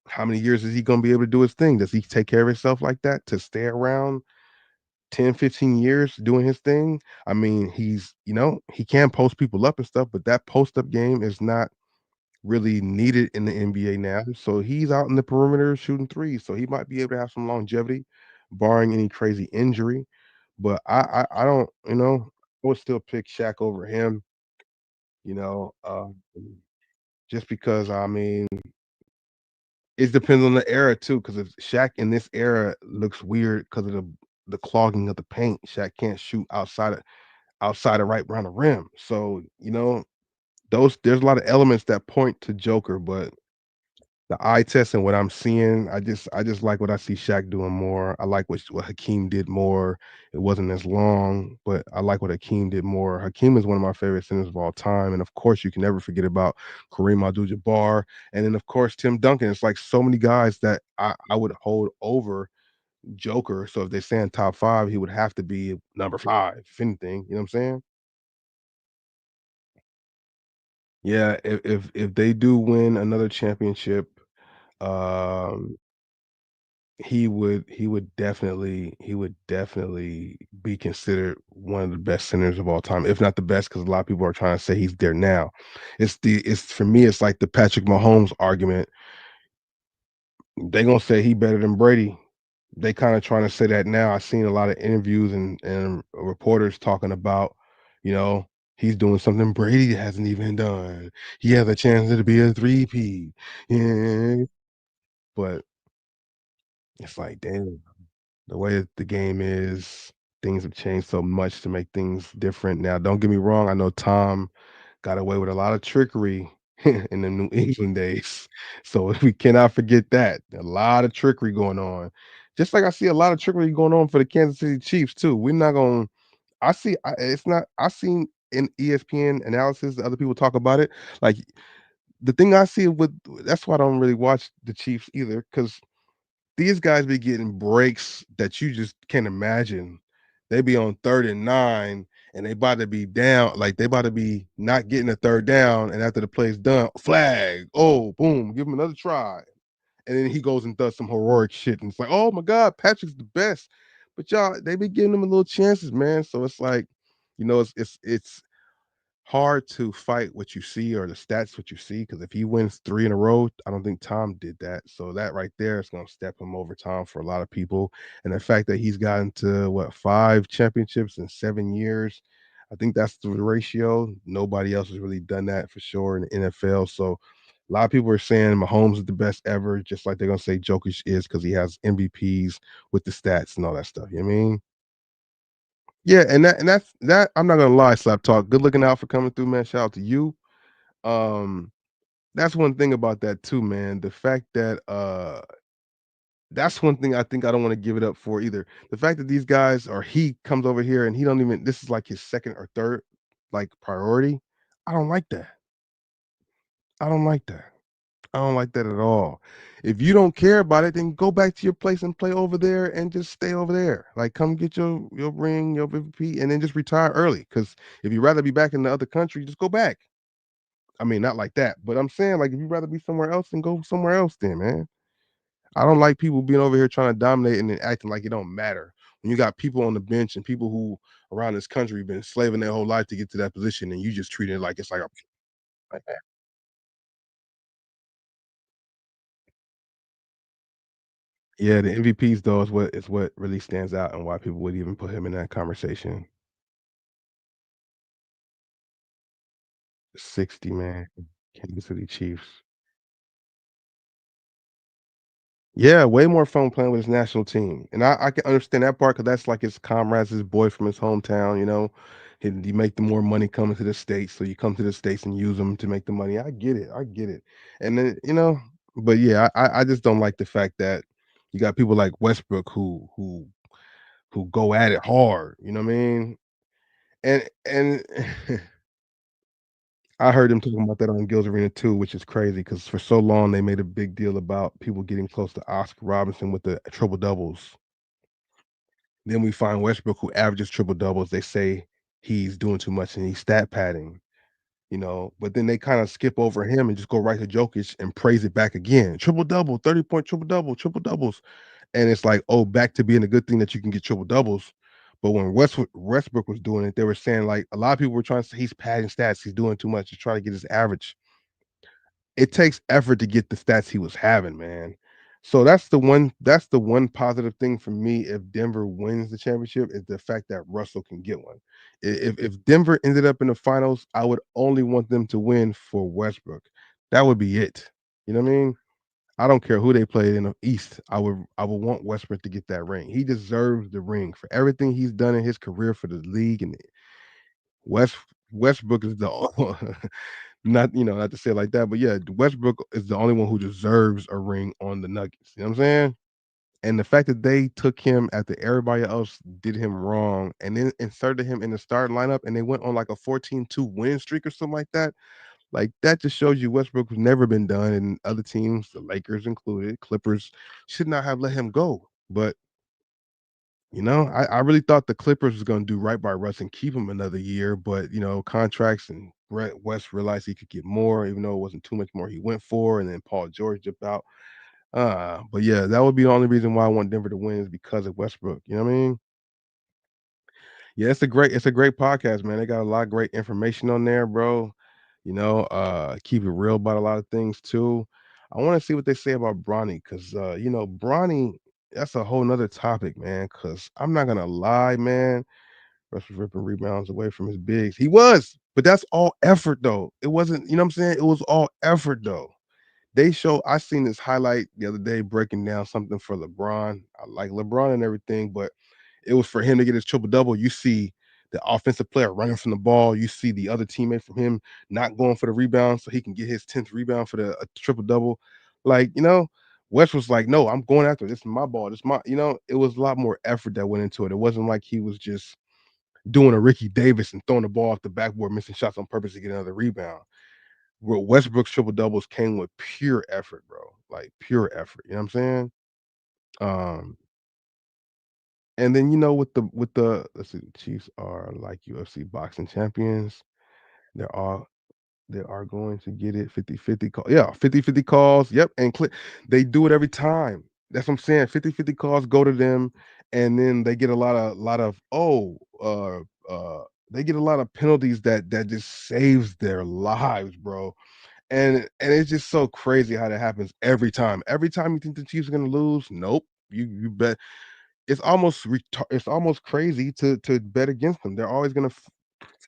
how many years is he gonna be able to do his thing? Does he take care of himself like that to stay around 10, 15 years doing his thing? I mean, he can post people up and stuff, but that post up game is not really needed in the NBA now. So he's out in the perimeter shooting threes. So he might be able to have some longevity, barring any crazy injury. But I don't, I would still pick Shaq over him, you know, uh, just because I mean it depends on the era too. Because if Shaq in this era looks weird because of the clogging of the paint. Shaq can't shoot outside of right around the rim. So, there's a lot of elements that point to Joker, but the eye test and what I'm seeing, I just like what I see Shaq doing more. I like what Hakeem did more. It wasn't as long, but I like what Hakeem did more. Hakeem is one of my favorite centers of all time, and of course, you can never forget about Kareem Abdul-Jabbar, and then of course Tim Duncan. It's like so many guys that I would hold over Joker. So if they say in top five, he would have to be number five, if anything. You know what I'm saying? Yeah, if they do win another championship, um he would definitely be considered one of the best centers of all time, if not the best, because a lot of people are trying to say he's there now. It's for me, it's like the Patrick Mahomes argument. They gonna say he better than Brady. They kind of trying to say that now. I've seen a lot of interviews and reporters talking about, you know, he's doing something Brady hasn't even done. He has a chance to be a 3P. Yeah. But it's like, damn. The way that the game is, things have changed so much to make things different now. Don't get me wrong, I know Tom got away with a lot of trickery in the New England days, so we cannot forget that. A lot of trickery going on. Just like I see a lot of trickery going on for the Kansas City Chiefs too. We're not gonna it's not I seen in ESPN analysis, other people talk about it. Like the thing I see with that's why I don't really watch the Chiefs either, because these guys be getting breaks that you just can't imagine. They be on 3rd and 9, and they about to be down, like, they about to be not getting a 3rd down, and after the play's done, flag, oh, boom, give him another try, and then he goes and does some heroic shit, and it's like, "Oh my god, Patrick's the best." But y'all, they be giving him a little chances, man, so it's like, it's hard to fight what you see or the stats what you see, because if he wins 3 in a row, I don't think Tom did that. So that right there is gonna step him over Tom for a lot of people. And the fact that he's gotten to what 5 championships in 7 years, I think that's the ratio. Nobody else has really done that for sure in the NFL. So a lot of people are saying Mahomes is the best ever, just like they're gonna say Jokic is because he has MVPs with the stats and all that stuff. You know what I mean? Yeah, and that's I'm not gonna lie, Slap Talk. Good looking out for coming through, man. Shout out to you. Um, that's one thing about that too, man. The fact that that's one thing I think I don't want to give it up for either. The fact that these guys or he comes over here and he don't even this is like his second or third like priority. I don't like that. I don't like that. I don't like that at all. If you don't care about it, then go back to your place and play over there and just stay over there. Like come get your ring, your MVP, and then just retire early. Because if you'd rather be back in the other country, just go back. I mean, not like that, but I'm saying like if you'd rather be somewhere else, then go somewhere else then, man. I don't like people being over here trying to dominate and then acting like it don't matter. When you got people on the bench and people who around this country been slaving their whole life to get to that position, and you just treat it like it's like a like that. Yeah, the MVPs though is what really stands out and why people would even put him in that conversation. 60, man. Kansas City Chiefs. Yeah, way more fun playing with his national team, and I can understand that part because that's like his comrades, his boy from his hometown, and you make the more money coming to the States, so you come to the States and use them to make the money. I get it, and then, but yeah, I just don't like the fact that you got people like Westbrook who go at it hard, you know what I mean? And I heard them talking about that on Gil's Arena too, which is crazy because for so long they made a big deal about people getting close to Oscar Robinson with the triple doubles. Then we find Westbrook who averages triple doubles. They say he's doing too much and he's stat padding, but then they kind of skip over him and just go right to Jokic and praise it back again. Triple double, 30-point triple double, triple doubles. And it's like, oh, back to being a good thing that you can get triple doubles. But when Westbrook was doing it, they were saying like a lot of people were trying to say he's padding stats, he's doing too much to try to get his average. It takes effort to get the stats he was having, man. So that's the one positive thing for me if Denver wins the championship is the fact that Russell can get one. If Denver ended up in the finals, I would only want them to win for Westbrook. That would be it. You know what I mean? I don't care who they played in the East. I would want Westbrook to get that ring. He deserves the ring for everything he's done in his career for the league and West Westbrook is the not to say it like that, but yeah, Westbrook is the only one who deserves a ring on the Nuggets. You know what I'm saying? And the fact that they took him after everybody else did him wrong and then inserted him in the starting lineup and they went on like a 14-2 win streak or something like that just shows you Westbrook has never been done and other teams, the Lakers included, Clippers, should not have let him go. But I really thought the Clippers was gonna do right by Russ and keep him another year, but contracts and Brett West realized he could get more, even though it wasn't too much more he went for, and then Paul George dipped out. But yeah, that would be the only reason why I want Denver to win is because of Westbrook. You know what I mean? Yeah, it's a great podcast, man. They got a lot of great information on there, bro. Keep it real about a lot of things too. I want to see what they say about Bronny because Bronny, that's a whole nother topic, man. Cause I'm not gonna lie, man. Russ was ripping rebounds away from his bigs. He was, but that's all effort though. It wasn't, you know what I'm saying? It was all effort though. I seen this highlight the other day breaking down something for LeBron. I like LeBron and everything, but it was for him to get his triple double. You see the offensive player running from the ball. You see the other teammate from him not going for the rebound so he can get his 10th rebound for the triple double. Like, West was like, no, I'm going after it. This is my ball. This is my, it was a lot more effort that went into it. It wasn't like he was just doing a Ricky Davis and throwing the ball off the backboard, missing shots on purpose to get another rebound. Where Westbrook's triple doubles came with pure effort, bro. Like pure effort. You know what I'm saying? Um, and then with the let's see, the Chiefs are like UFC boxing champions. They're all they are going to get it 50-50 call. Yeah, 50-50 calls. Yep. And they do it every time. That's what I'm saying. 50-50 calls go to them, and then they get they get a lot of penalties that just saves their lives, bro. And it's just so crazy how that happens every time. Every time you think the Chiefs are gonna lose, nope. You bet it's almost crazy to bet against them. They're always gonna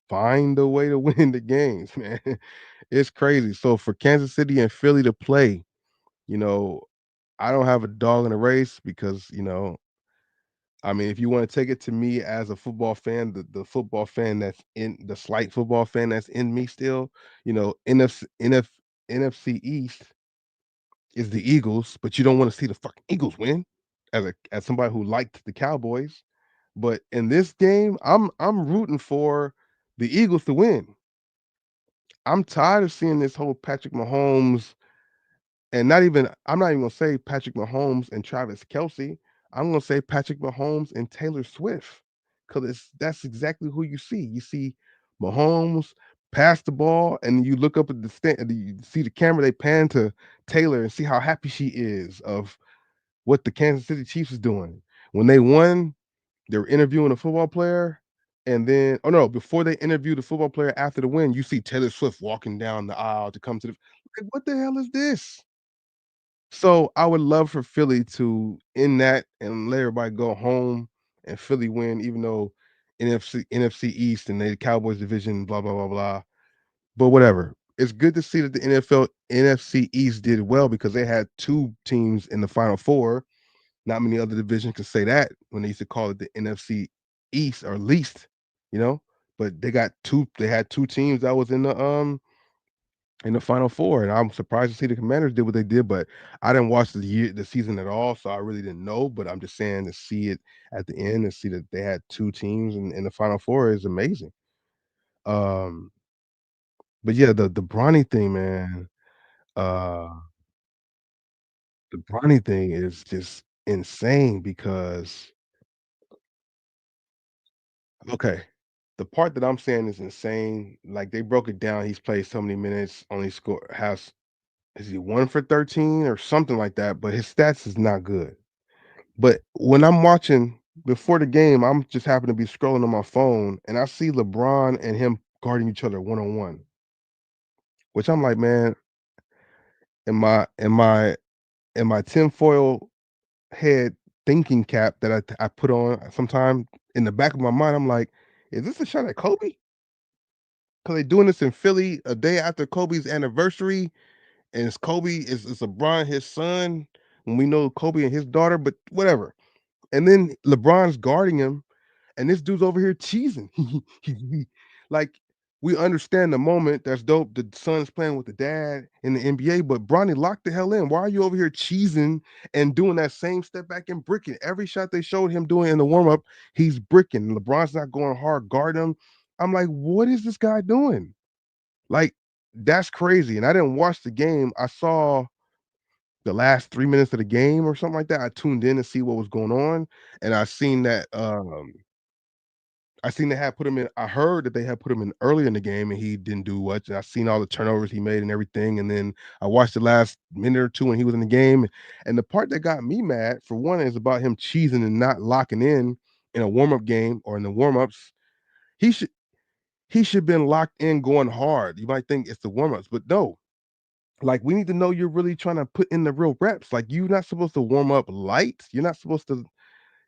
find a way to win the games, man. It's crazy. So for Kansas City and Philly to play, you know, I don't have a dog in the race because, I mean, if you want to take it to me as a football fan, the football fan that's in the slight football fan that's in me still, NFC East is the Eagles, but you don't want to see the fucking Eagles win as somebody who liked the Cowboys. But in this game, I'm rooting for the Eagles to win. I'm tired of seeing this whole Patrick Mahomes and I'm not even gonna say Patrick Mahomes and Travis Kelsey. I'm gonna say Patrick Mahomes and Taylor Swift. Cause that's exactly who you see. You see Mahomes pass the ball, and you look up at the stand, you see the camera, they pan to Taylor and see how happy she is of what the Kansas City Chiefs is doing. When they won, they were interviewing a football player, and then oh no, before they interview the football player after the win, you see Taylor Swift walking down the aisle to come to the like, what the hell is this? So I would love for Philly to end that and let everybody go home and Philly win, even though NFC East and the Cowboys division, blah blah blah blah. But whatever. It's good to see that the NFL NFC East did well because they had two teams in the Final Four. Not many other divisions can say that when they used to call it the NFC East or least, you know. But they had two teams that was in the Final Four, and I'm surprised to see the Commanders did what they did, but I didn't watch the season at all, so I really didn't know. But I'm just saying to see it at the end and see that they had two teams in the Final Four is amazing. Um, but yeah, the Bronny thing, man, uh, the Bronny thing is just insane because okay, the part that I'm saying is insane, like, they broke it down, he's played so many minutes, only score has is he 1 for 13 or something like that, but his stats is not good. But when I'm watching before the game, I'm just happen to be scrolling on my phone, and I see LeBron and him guarding each other one-on-one, which I'm like, "Man, in my tinfoil head thinking cap that I put on sometime in the back of my mind, I'm like, "Is this a shot at Kobe? 'Cause they doing this in Philly a day after Kobe's anniversary, and it's Kobe is LeBron his son, when we know Kobe and his daughter, but whatever." And then LeBron's guarding him, and this dude's over here cheesing. Like, we understand the moment, that's dope, the son's playing with the dad in the NBA, but Bronny, lock the hell in. Why are you over here cheesing and doing that same step back and bricking? Every shot they showed him doing in the warm-up, he's bricking. LeBron's not going hard, guard him. I'm like, "What is this guy doing?" Like, that's crazy, and I didn't watch the game. I saw the last 3 minutes of the game or something like that. I tuned in to see what was going on, and I seen they had put him in. I heard that they had put him in early in the game, and he didn't do much, and I seen all the turnovers he made and everything, and then I watched the last minute or 2 when he was in the game, and the part that got me mad, for one, is about him cheesing and not locking in a warm-up game or in the warm-ups. He should he should been locked in going hard. You might think it's the warm-ups, but no. Like, we need to know you're really trying to put in the real reps. Like, you're not supposed to warm up light. You're not supposed to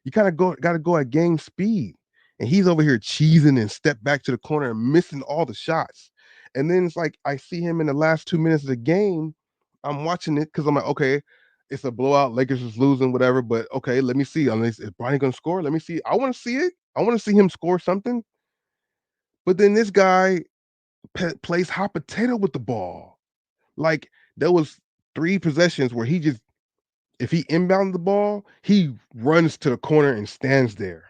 you kinda gotta go at game speed. And he's over here cheesing and step back to the corner and missing all the shots. And then it's like I see him in the last 2 minutes of the game. I'm watching it because I'm like, okay, it's a blowout. Lakers is losing, whatever. But okay, let me see. Unless is Bronny gonna score? Let me see. I want to see it. I want to see him score something. But then this guy plays hot potato with the ball. Like, there was 3 possessions where he just if he inbounded the ball, he runs to the corner and stands there.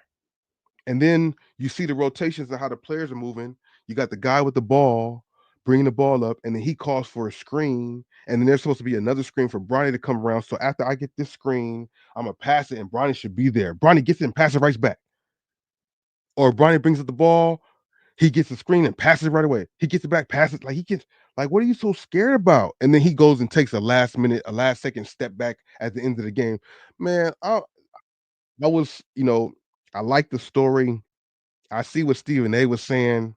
And then you see the rotations of how the players are moving. You got the guy with the ball bringing the ball up, and then he calls for a screen, and then there's supposed to be another screen for Bronny to come around. So after I get this screen, I'm gonna pass it, and Bronny should be there. Bronny gets it and passes it right back. Or Bronny brings up the ball, he gets the screen and passes it right away. He gets it back, passes like he gets like, what are you so scared about? And then he goes and takes a last minute, a last second step back at the end of the game. Man, I was, I like the story. I see what Stephen A was saying.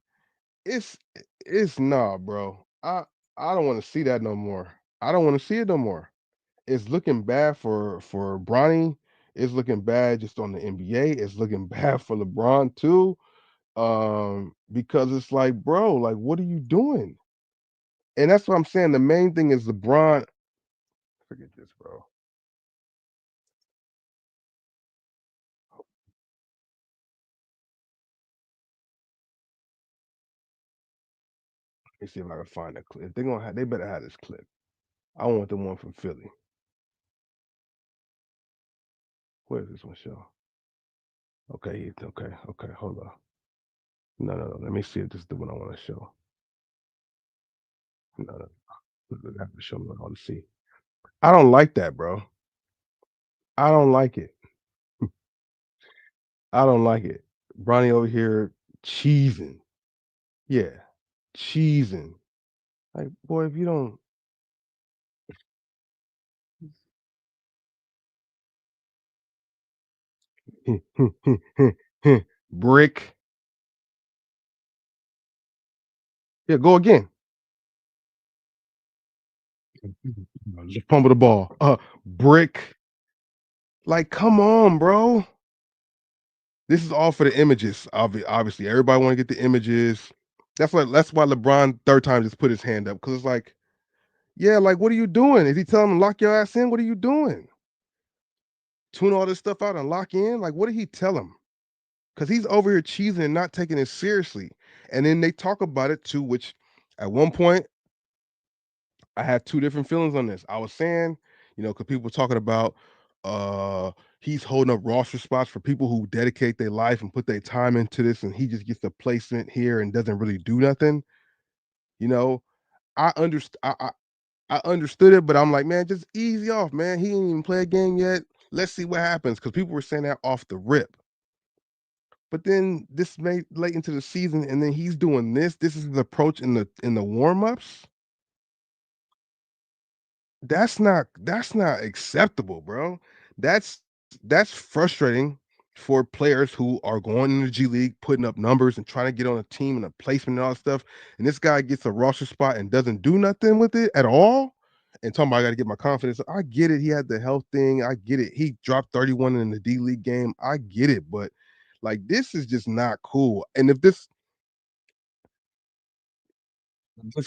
It's it's nah, bro. I don't want to see that no more. I don't want to see it no more. It's looking bad for Bronny. It's looking bad just on the NBA. It's looking bad for LeBron too. Because it's like, bro, like, what are you doing? And that's what I'm saying. The main thing is LeBron. Forget this, bro. Let me see if I can find a clip. If they're gonna have, they better have this clip. I want the one from Philly. Where is this one show? Okay, okay, okay. Hold on. No, no, no. Let me see if this is the one I want to show. No, no. They have to show me what I want to see. I don't like that, bro. I don't like it. I don't like it. Bronny over here cheesing. Yeah, cheesing. Like, boy, if you don't brick. Yeah, go again. Just fumble the ball. Brick. Like, come on, bro. This is all for the images. Obviously, everybody want to get the images. That's why LeBron third time just put his hand up because it's like, yeah, like, what are you doing? Is he telling him lock your ass in? What are you doing? Tune all this stuff out and lock in? Like, what did he tell him? Because he's over here cheesing and not taking it seriously. And then they talk about it too, which at one point I had two different feelings on this. I was saying, because people were talking about he's holding up roster spots for people who dedicate their life and put their time into this, and he just gets a placement here and doesn't really do nothing. You know, I understand. I understood it, but I'm like, man, just easy off, man. He didn't even play a game yet. Let's see what happens because people were saying that off the rip. But then this made late into the season, and then he's doing this. This is his approach in the warm ups. That's not acceptable, bro. That's that's frustrating for players who are going in the G League, putting up numbers and trying to get on a team and a placement and all that stuff. And this guy gets a roster spot and doesn't do nothing with it at all. And talking about I got to get my confidence. I get it. He had the health thing. I get it. He dropped 31 in the D League game. I get it, but like this is just not cool. And if this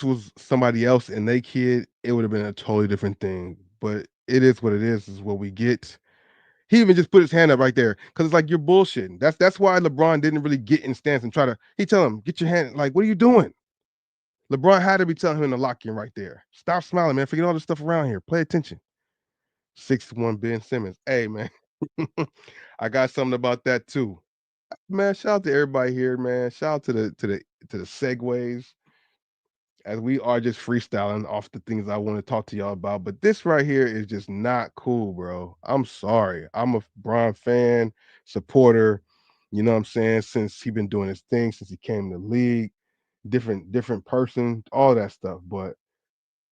was somebody else and they kid, it would have been a totally different thing. But it is what it is what we get. He even just put his hand up right there because it's like you're bullshitting. That's why LeBron didn't really get in stance and try to. He tell him, "Get your hand." Like, what are you doing? LeBron had to be telling him to lock in right there. Stop smiling, man. Forget all this stuff around here. Pay attention. 6'1" Ben Simmons. Hey, man. I got something about that too. Man, shout out to everybody here, man. Shout out to the segues as we are just freestyling off the things I want to talk to y'all about. But this right here is just not cool, bro. I'm sorry. I'm a Bron fan, supporter. You know what I'm saying? Since he been doing his thing, since he came to the league, different person, all that stuff. But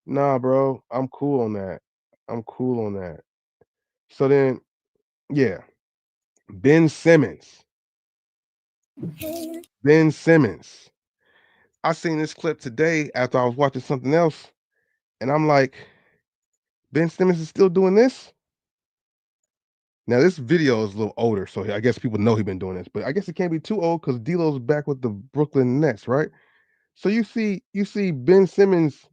nah, bro, I'm cool on that. I'm cool on that. So then, yeah, Ben Simmons. Ben Simmons. I seen this clip today after I was watching something else, and I'm like, Ben Simmons is still doing this? Now this video is a little older, so I guess people know he's been doing this, but I guess it can't be too old because D'Lo's back with the Brooklyn Nets, right? So you see Ben Simmons.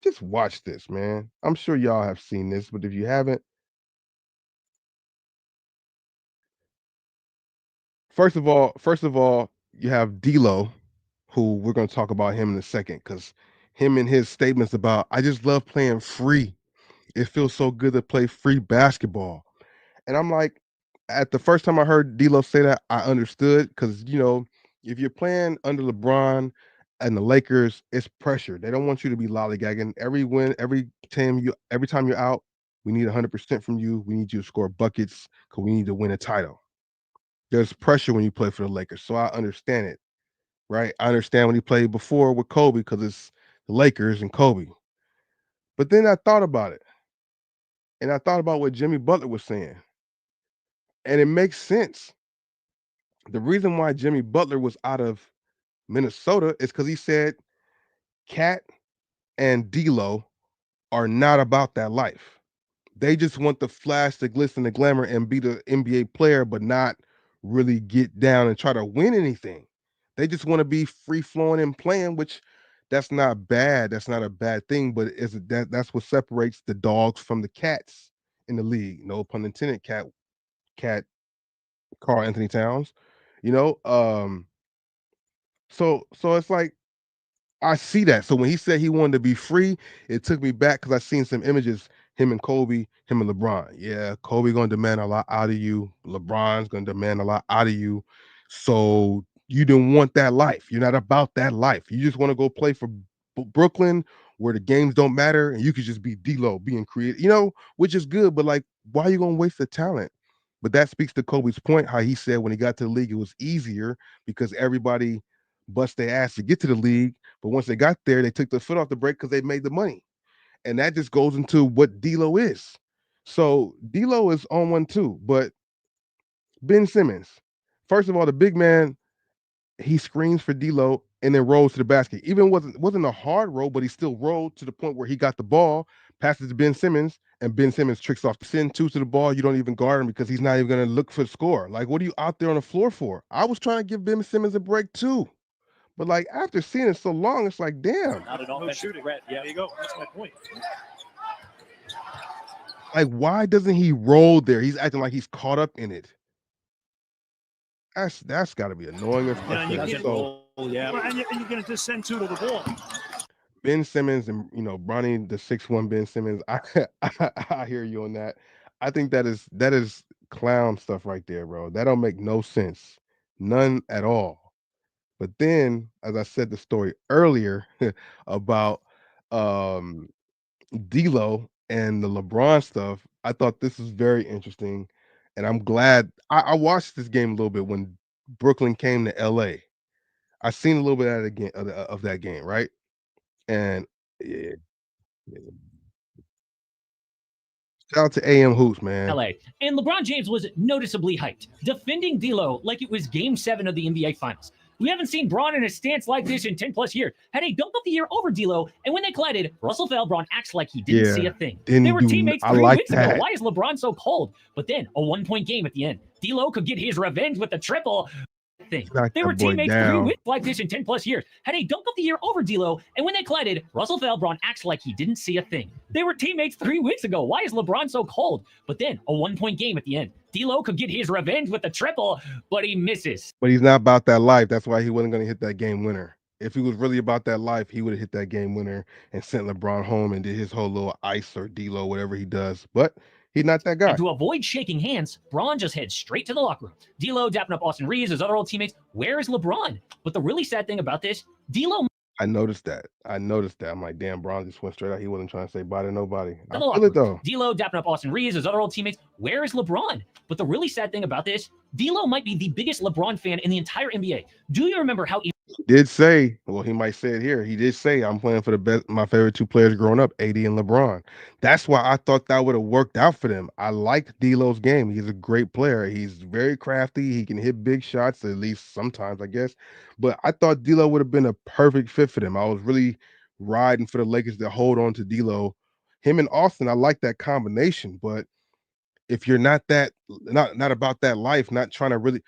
Just watch this, man. I'm sure y'all have seen this, but if you haven't, first of all, you have D'Lo, who we're going to talk about him in a second, because him and his statements about I just love playing free. It feels so good to play free basketball. And I'm like, at the first time I heard D'Lo say that, I understood because if you're playing under LeBron and the Lakers, it's pressure. They don't want you to be lollygagging. Every time you're out, we need 100% from you. We need you to score buckets because we need to win a title. There's pressure when you play for the Lakers, so I understand it, right? I understand when he played before with Kobe because it's the Lakers and Kobe. But then I thought about it, and I thought about what Jimmy Butler was saying, and it makes sense. The reason why Jimmy Butler was out of Minnesota is because he said Cat and D'Lo are not about that life. They just want the flash, the glitz, and the glamour, and be the NBA player, but not really get down and try to win anything. They just want to be free flowing and playing, which that's not bad. That's not a bad thing, but that's what separates the dogs from the cats in the league. No pun intended. Cat, Carl Anthony Towns. You know, so it's like I see that. So when he said he wanted to be free, it took me back because I seen some images, him and Kobe, him and LeBron. Yeah, Kobe gonna demand a lot out of you. LeBron's gonna demand a lot out of you. So you didn't want that life. You're not about that life. You just want to go play for Brooklyn where the games don't matter and you could just be D'Lo being creative, which is good, but like, why are you gonna waste the talent? But that speaks to Kobe's point, how he said when he got to the league, it was easier because everybody bust their ass to get to the league, but once they got there, they took the foot off the brake because they made the money. And that just goes into what D'Lo is. So D'Lo is on one too, but Ben Simmons, first of all, the big man, he screams for D'Lo and then rolls to the basket. Even wasn't a hard roll, but he still rolled to the point where he got the ball, passes to Ben Simmons, and Ben Simmons tricks off. Send two to the ball. You don't even guard him because he's not even going to look for the score. Like, what are you out there on the floor for? I was trying to give Ben Simmons a break too. But like after seeing it so long, it's like, damn. Not an offensive threat. Yeah, there you go. That's my point. Like, why doesn't he roll there? He's acting like he's caught up in it. That's got to be annoying as fuck. Yeah, and you're going to just send two to the ball. Ben Simmons and Bronny the 6'1" Ben Simmons. I hear you on that. I think that is clown stuff right there, bro. That don't make no sense. None at all. But then, as I said the story earlier about um D'Lo and the LeBron stuff, I thought this was very interesting, and I'm glad I watched this game a little bit when Brooklyn came to LA. I seen a little bit of that game of that game, right? And yeah, yeah. Shout out to AM Hoops, man. LA. And LeBron James was noticeably hyped, defending D'Lo like it was Game 7 of the NBA Finals. We haven't seen Braun in a stance like this in 10 plus years. Had a dunk of the year over D'Lo, and when they collided, Russell fell. Braun acts like he didn't see a thing. They were teammates 3 weeks ago. Why is LeBron so cold? But then a 1-point game at the end. D'Lo could get his revenge with a triple. Thing. They were teammates 3 weeks like this in 10 plus years. Had a dunk of the year over D'Lo, and when they collided, Russell fell. Braun acts like he didn't see a thing. They were teammates 3 weeks ago. Why is LeBron so cold? But then a 1-point game at the end. D'Lo could get his revenge with a triple, but he misses. But he's not about that life. That's why he wasn't going to hit that game winner. If he was really about that life, he would have hit that game winner and sent LeBron home and did his whole little ice or D'Lo, whatever he does. But he's not that guy. And to avoid shaking hands, Braun just heads straight to the locker room. D'Lo dapping up Austin Reeves, his other old teammates. Where is LeBron? But the really sad thing about this, D'Lo. I noticed that. I'm like, damn, Braun just went straight out. He wasn't trying to say bye to nobody. I feel it though. D'Lo dapping up Austin Reeves, his other old teammates. Where is LeBron? But the really sad thing about this, D'Lo might be the biggest LeBron fan in the entire NBA. Do you remember how he did say, well, he might say it here. He did say, I'm playing for the best, my favorite two players growing up, AD and LeBron. That's why I thought that would have worked out for them. I liked D'Lo's game. He's a great player. He's very crafty. He can hit big shots, at least sometimes, I guess. But I thought D'Lo would have been a perfect fit for them. I was really riding for the Lakers to hold on to D'Lo. Him and Austin, I like that combination. But if you're not about that life, not trying to really,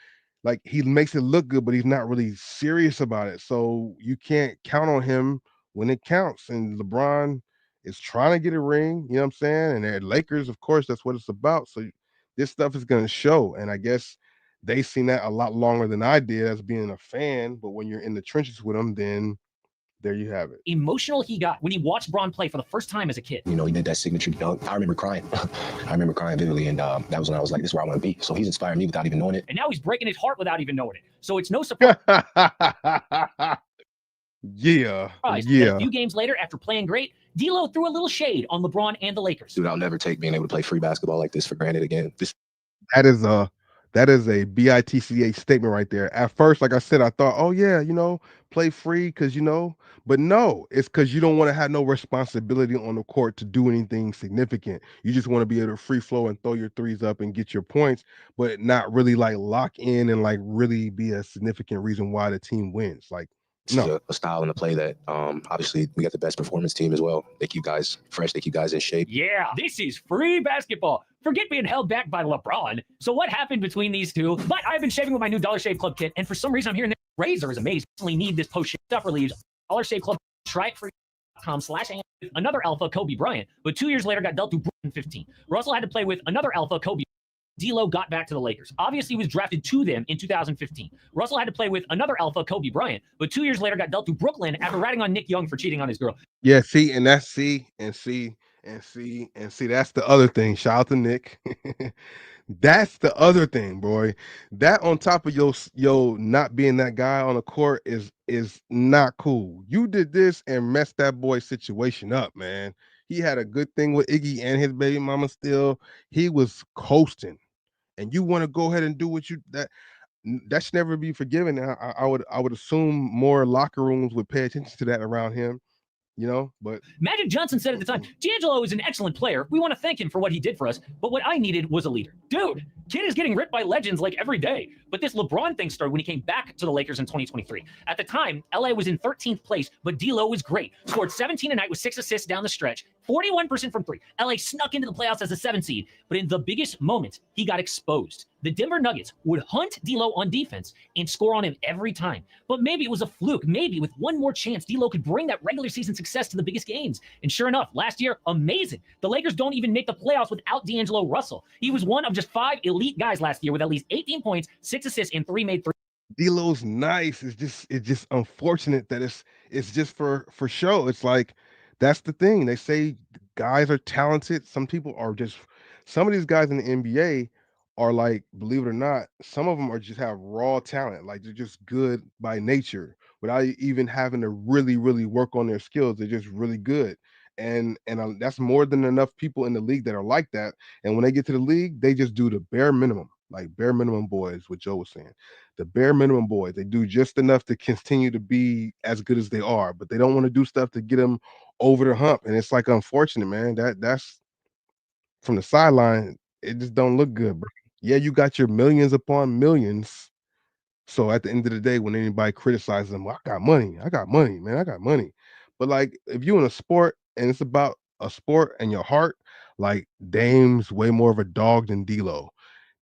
like, he makes it look good, but he's not really serious about it. So you can't count on him when it counts. And LeBron is trying to get a ring, you know what I'm saying? And they're Lakers, of course, that's what it's about. So this stuff is gonna show. And I guess they seen that a lot longer than I did as being a fan. But when you're in the trenches with them, then there you have it. Emotional he got when he watched Braun play for the first time as a kid. You know, he did that signature dunk. I remember crying. I remember crying vividly, and that was when I was like, this is where I want to be. So he's inspired me without even knowing it. And now he's breaking his heart without even knowing it. So it's no surprise. Yeah. A few games later, after playing great, D'Lo threw a little shade on LeBron and the Lakers. Dude, I'll never take being able to play free basketball like this for granted again. That is a BITCH statement right there. At first, like I said, I thought, oh yeah, play free because but no, it's because you don't want to have no responsibility on the court to do anything significant. You just want to be able to free flow and throw your threes up and get your points, but not really like lock in and like really be a significant reason why the team wins. Like, no. A style and a play that obviously we got the best performance team as well. They keep guys fresh, they keep guys in shape. Yeah, this is free basketball. Forget being held back by LeBron. So what happened between these two? But I've been shaving with my new Dollar Shave Club kit, and for some reason I'm hearing that Razor is amazing. I need this post-shave stuff relieves. Dollar Shave Club, try it free.com/. Another alpha, Kobe Bryant, but 2 years later got dealt to Brooklyn 15. Russell had to play with another alpha, Kobe. D'Lo got back to the Lakers. Obviously, he was drafted to them in 2015. Russell had to play with another alpha, Kobe Bryant, but 2 years later got dealt to Brooklyn after ratting on Nick Young for cheating on his girl. Yeah, see, and that's that's the other thing. Shout out to Nick. That's the other thing, boy. That on top of your not being that guy on the court is not cool. You did this and messed that boy's situation up, man. He had a good thing with Iggy and his baby mama still. He was coasting. And you want to go ahead and do what that should never be forgiven. I would assume more locker rooms would pay attention to that around him, but Magic Johnson said at the time, D'Angelo is an excellent player. We want to thank him for what he did for us, but what I needed was a leader. Dude, kid is getting ripped by legends like every day. But this LeBron thing started when he came back to the Lakers in 2023. At the time, LA was in 13th place, but D'Lo was great. Scored 17 a night with 6 assists down the stretch, 41% from three. LA snuck into the playoffs as a 7 seed, but in the biggest moment, he got exposed. The Denver Nuggets would hunt D'Lo on defense and score on him every time. But maybe it was a fluke. Maybe with one more chance, D'Lo could bring that regular season success to the biggest games. And sure enough, last year, amazing. The Lakers don't even make the playoffs without D'Angelo Russell. He was one of just 5 elite guys last year with at least 18 points, 6 assists, and 3 made threes. D'Lo's nice. It's just unfortunate that it's just for show. It's like that's the thing. They say guys are talented. Some of these guys in the NBA are like, believe it or not, some of them are just have raw talent. Like they're just good by nature without even having to really, really work on their skills. They're just really good. And that's more than enough people in the league that are like that. And when they get to the league, they just do the bare minimum, like bare minimum boys, what Joe was saying. The bare minimum boys, they do just enough to continue to be as good as they are, but they don't want to do stuff to get them over the hump. And it's like unfortunate, man. That's from the sideline, it just don't look good, bro. Yeah, you got your millions upon millions. So at the end of the day, when anybody criticizes them, well, I got money, man, I got money. But like, if you in a sport and it's about a sport and your heart, like Dame's way more of a dog than D'Lo.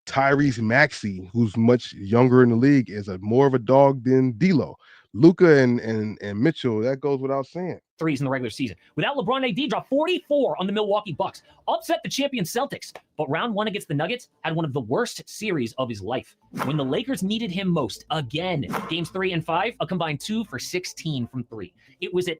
Tyrese Maxey, who's much younger in the league, is a more of a dog than D'Lo. Luca and Mitchell, that goes without saying. Threes in the regular season. Without LeBron, AD dropped 44 on the Milwaukee Bucks, upset the champion Celtics. But round one against the Nuggets had one of the worst series of his life. When the Lakers needed him most, again, games 3 and 5, a combined 2 for 16 from 3. It was at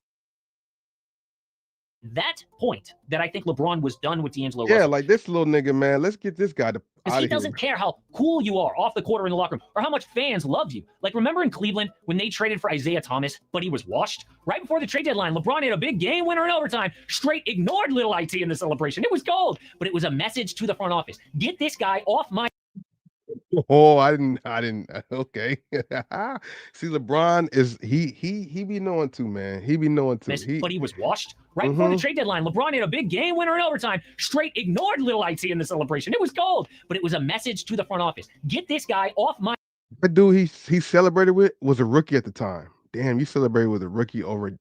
that point that I think LeBron was done with D'Angelo Russell. Yeah, like this little nigga, man. Let's get this guy to Because out he of here. doesn't care how cool you are off the court or in the locker room, or how much fans love you. Like, remember in Cleveland when they traded for Isaiah Thomas, but he was washed? Right before the trade deadline, LeBron had a big game winner in overtime, straight ignored little IT in the celebration. It was gold, but it was a message to the front office. Get this guy off my Oh, I didn't. Okay. See, LeBron is he be knowing too, man. He be knowing too. but he was washed. Right before the trade deadline, LeBron had a big game winner in overtime, straight ignored little IT in the celebration. It was gold, but it was a message to the front office. Get this guy off my That dude he celebrated with was a rookie at the time. Damn, you celebrated with a rookie over IT.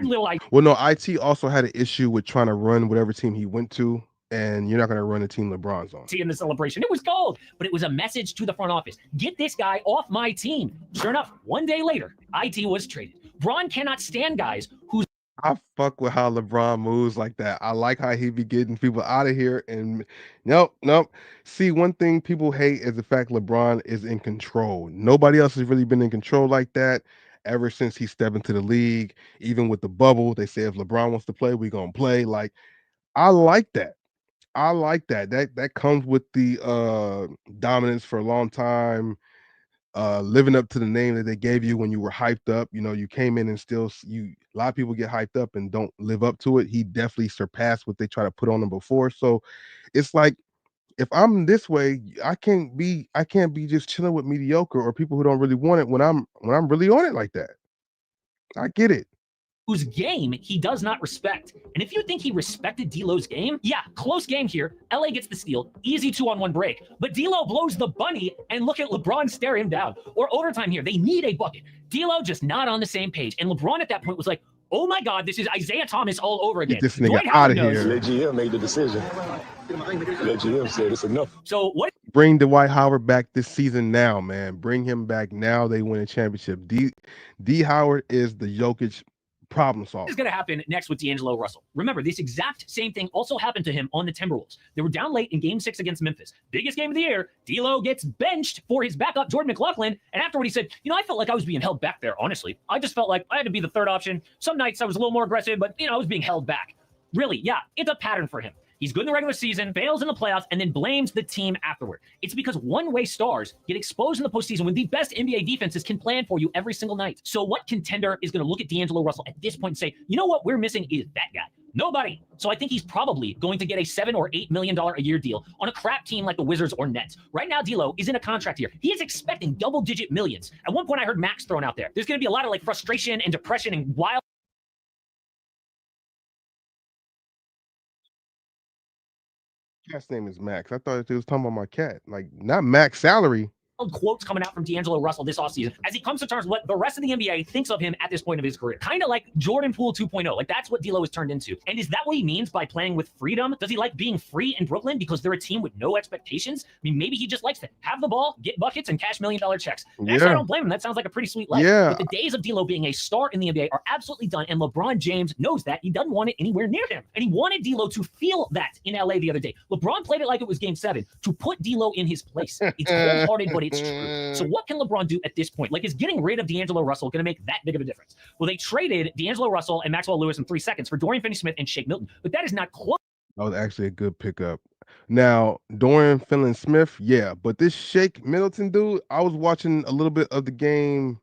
little IT. Well, no, IT also had an issue with trying to run whatever team he went to, and you're not going to run the team LeBron's on. In the celebration. It was gold, but it was a message to the front office. Get this guy off my team. Sure enough, one day later, IT was traded. Braun cannot stand guys whose I fuck with how LeBron moves like that. I like how he be getting people out of here. And nope. See, one thing people hate is the fact LeBron is in control. Nobody else has really been in control like that ever since he stepped into the league. Even with the bubble, they say if LeBron wants to play, we gonna play. Like, I like that. I like that. That comes with the dominance for a long time. Living up to the name that they gave you when you were hyped up. You know, you came in and still a lot of people get hyped up and don't live up to it. He definitely surpassed what they try to put on him before. So it's like, if I'm this way, I can't be just chilling with mediocre or people who don't really want it when I'm really on it like that. I get it. whose game he does not respect. And if you think he respected D'Lo's game, yeah, close game here. LA gets the steal, easy 2-on-1 break. But D'Lo blows the bunny, and look at LeBron stare him down. Or overtime here, they need a bucket. D'Lo just not on the same page. And LeBron at that point was like, oh my God, this is Isaiah Thomas all over again. Get this nigga out of here. The GM made the decision. The GM said it's enough. So what Bring Dwight Howard back this season now, man. Bring him back now. They win a championship. D Howard is the Jokic problem solver. is going to happen next with D'Angelo Russell? Remember, this exact same thing also happened to him on the Timberwolves. They were down late in Game 6 against Memphis. Biggest game of the year. D'Lo gets benched for his backup, Jordan McLaughlin. And afterward, he said, I felt like I was being held back there, honestly. I just felt like I had to be the third option. Some nights I was a little more aggressive, but, I was being held back. Really, yeah, it's a pattern for him. He's good in the regular season, fails in the playoffs, and then blames the team afterward. It's because one-way stars get exposed in the postseason when the best NBA defenses can plan for you every single night. So what contender is going to look at D'Angelo Russell at this point and say, you know what we're missing is that guy? Nobody. So I think he's probably going to get a $7 or $8 million a year deal on a crap team like the Wizards or Nets. Right now, D'Lo is in a contract year. He is expecting double-digit millions. At one point, I heard Max thrown out there. There's going to be a lot of frustration and depression and wild. Cat's name is Max. I thought he was talking about my cat. Like, not Max salary. Quotes coming out from D'Angelo Russell this offseason as he comes to terms with what the rest of the NBA thinks of him at this point of his career. Kind of like Jordan Poole 2.0. Like, that's what D'Lo has turned into. And is that what he means by playing with freedom? Does he like being free in Brooklyn because they're a team with no expectations? I mean, maybe he just likes to have the ball, get buckets, and cash $1 million checks. Actually, I don't blame him. That sounds like a pretty sweet life. Yeah. But the days of D'Lo being a star in the NBA are absolutely done, and LeBron James knows that. He doesn't want it anywhere near him. And he wanted D'Lo to feel that in LA the other day. LeBron played it like it was Game 7 to put D'Lo in his place. It's cold-hearted, but it's true. So what can LeBron do at this point? Like, is getting rid of D'Angelo Russell going to make that big of a difference? Well, they traded D'Angelo Russell and Maxwell Lewis in 3 seconds for Dorian Finney-Smith and Shake Milton, but that is not close. That was actually a good pickup. Now, Dorian Finney-Smith, yeah, but this Shake Middleton dude, I was watching a little bit of the game.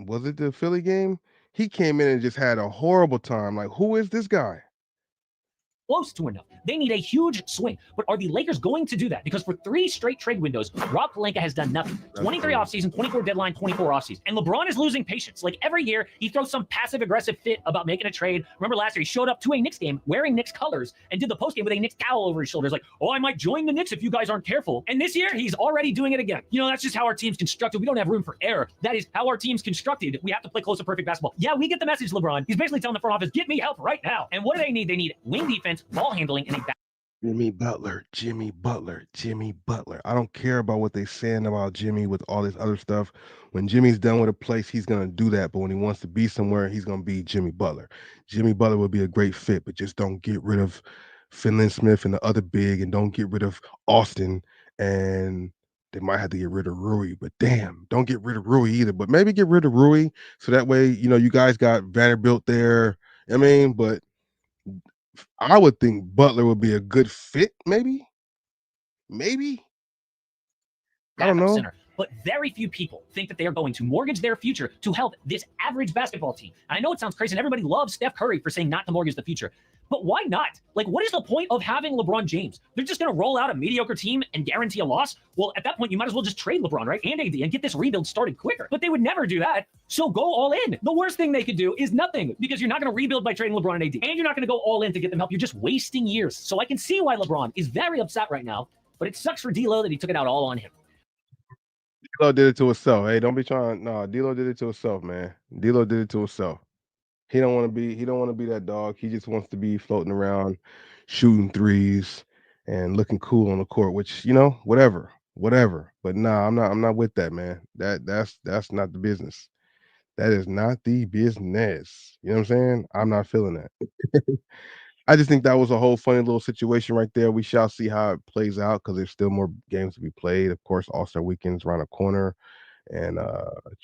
Was it the Philly game? He came in and just had a horrible time. Like, who is this guy? Close to enough. They need a huge swing. But are the Lakers going to do that? Because for 3 straight trade windows, Rob Pelinka has done nothing. 23 offseason, 24 deadline, 24 offseason. And LeBron is losing patience. Like every year, he throws some passive aggressive fit about making a trade. Remember last year, he showed up to a Knicks game wearing Knicks colors and did the postgame with a Knicks towel over his shoulders. Like, oh, I might join the Knicks if you guys aren't careful. And this year, he's already doing it again. You know, that's just how our team's constructed. We don't have room for error. That is how our team's constructed. We have to play close to perfect basketball. Yeah, we get the message, LeBron. He's basically telling the front office, get me help right now. And what do they need? They need wing defense, ball handling, and a Jimmy Butler, Jimmy Butler, Jimmy Butler. I don't care about what they're saying about Jimmy with all this other stuff. When Jimmy's done with a place, he's gonna do that. But when he wants to be somewhere, he's gonna be Jimmy Butler. Jimmy Butler would be a great fit, but just don't get rid of Finland Smith and the other big, and don't get rid of Austin. And they might have to get rid of Rui, but damn, don't get rid of Rui either. But maybe get rid of Rui so that way, you know, you guys got Vanderbilt there. I mean, but I would think Butler would be a good fit, maybe. Maybe. I don't know. center. But very few people think that they are going to mortgage their future to help this average basketball team. And I know it sounds crazy, and everybody loves Steph Curry for saying not to mortgage the future. But why not? Like, what is the point of having LeBron James? They're just going to roll out a mediocre team and guarantee a loss? Well, at that point, you might as well just trade LeBron, right? And AD and get this rebuild started quicker. But they would never do that. So go all in. The worst thing they could do is nothing, because you're not going to rebuild by trading LeBron and AD. And you're not going to go all in to get them help. You're just wasting years. So I can see why LeBron is very upset right now. But it sucks for D'Lo that he took it out all on him. D'Lo did it to himself. Hey, don't be trying. No, D'Lo did it to himself, man. D'Lo did it to himself. He don't want to be. He don't want to be that dog. He just wants to be floating around, shooting threes, and looking cool on the court. Which, you know, whatever. But nah, I'm not with that, man. That's not the business. That is not the business. You know what I'm saying? I'm not feeling that. I just think that was a whole funny little situation right there. We shall see how it plays out because there's still more games to be played. Of course, All-Star weekend's around the corner, and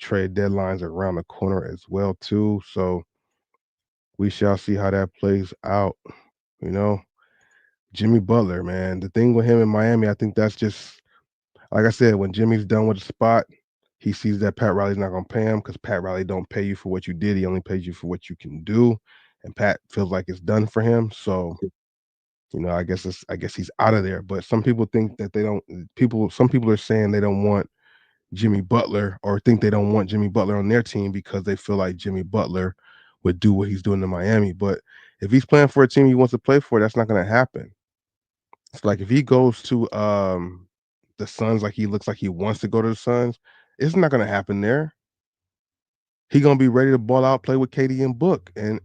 trade deadlines are around the corner as well too. So we shall see how that plays out. You know, Jimmy Butler, man. The thing with him in Miami, I think that's just like I said. When Jimmy's done with the spot, he sees that Pat Riley's not gonna pay him because Pat Riley don't pay you for what you did. He only pays you for what you can do, and Pat feels like it's done for him. So you know, I guess he's out of there. But some people think that they don't some people are saying they don't want Jimmy Butler or think they don't want Jimmy Butler on their team because they feel like Jimmy Butler would do what he's doing in Miami. But if he's playing for a team he wants to play for, that's not gonna happen. It's like if he goes to the Suns like he looks like he wants to go to the Suns, it's not gonna happen there. He gonna be ready to ball out, play with KD and Book, and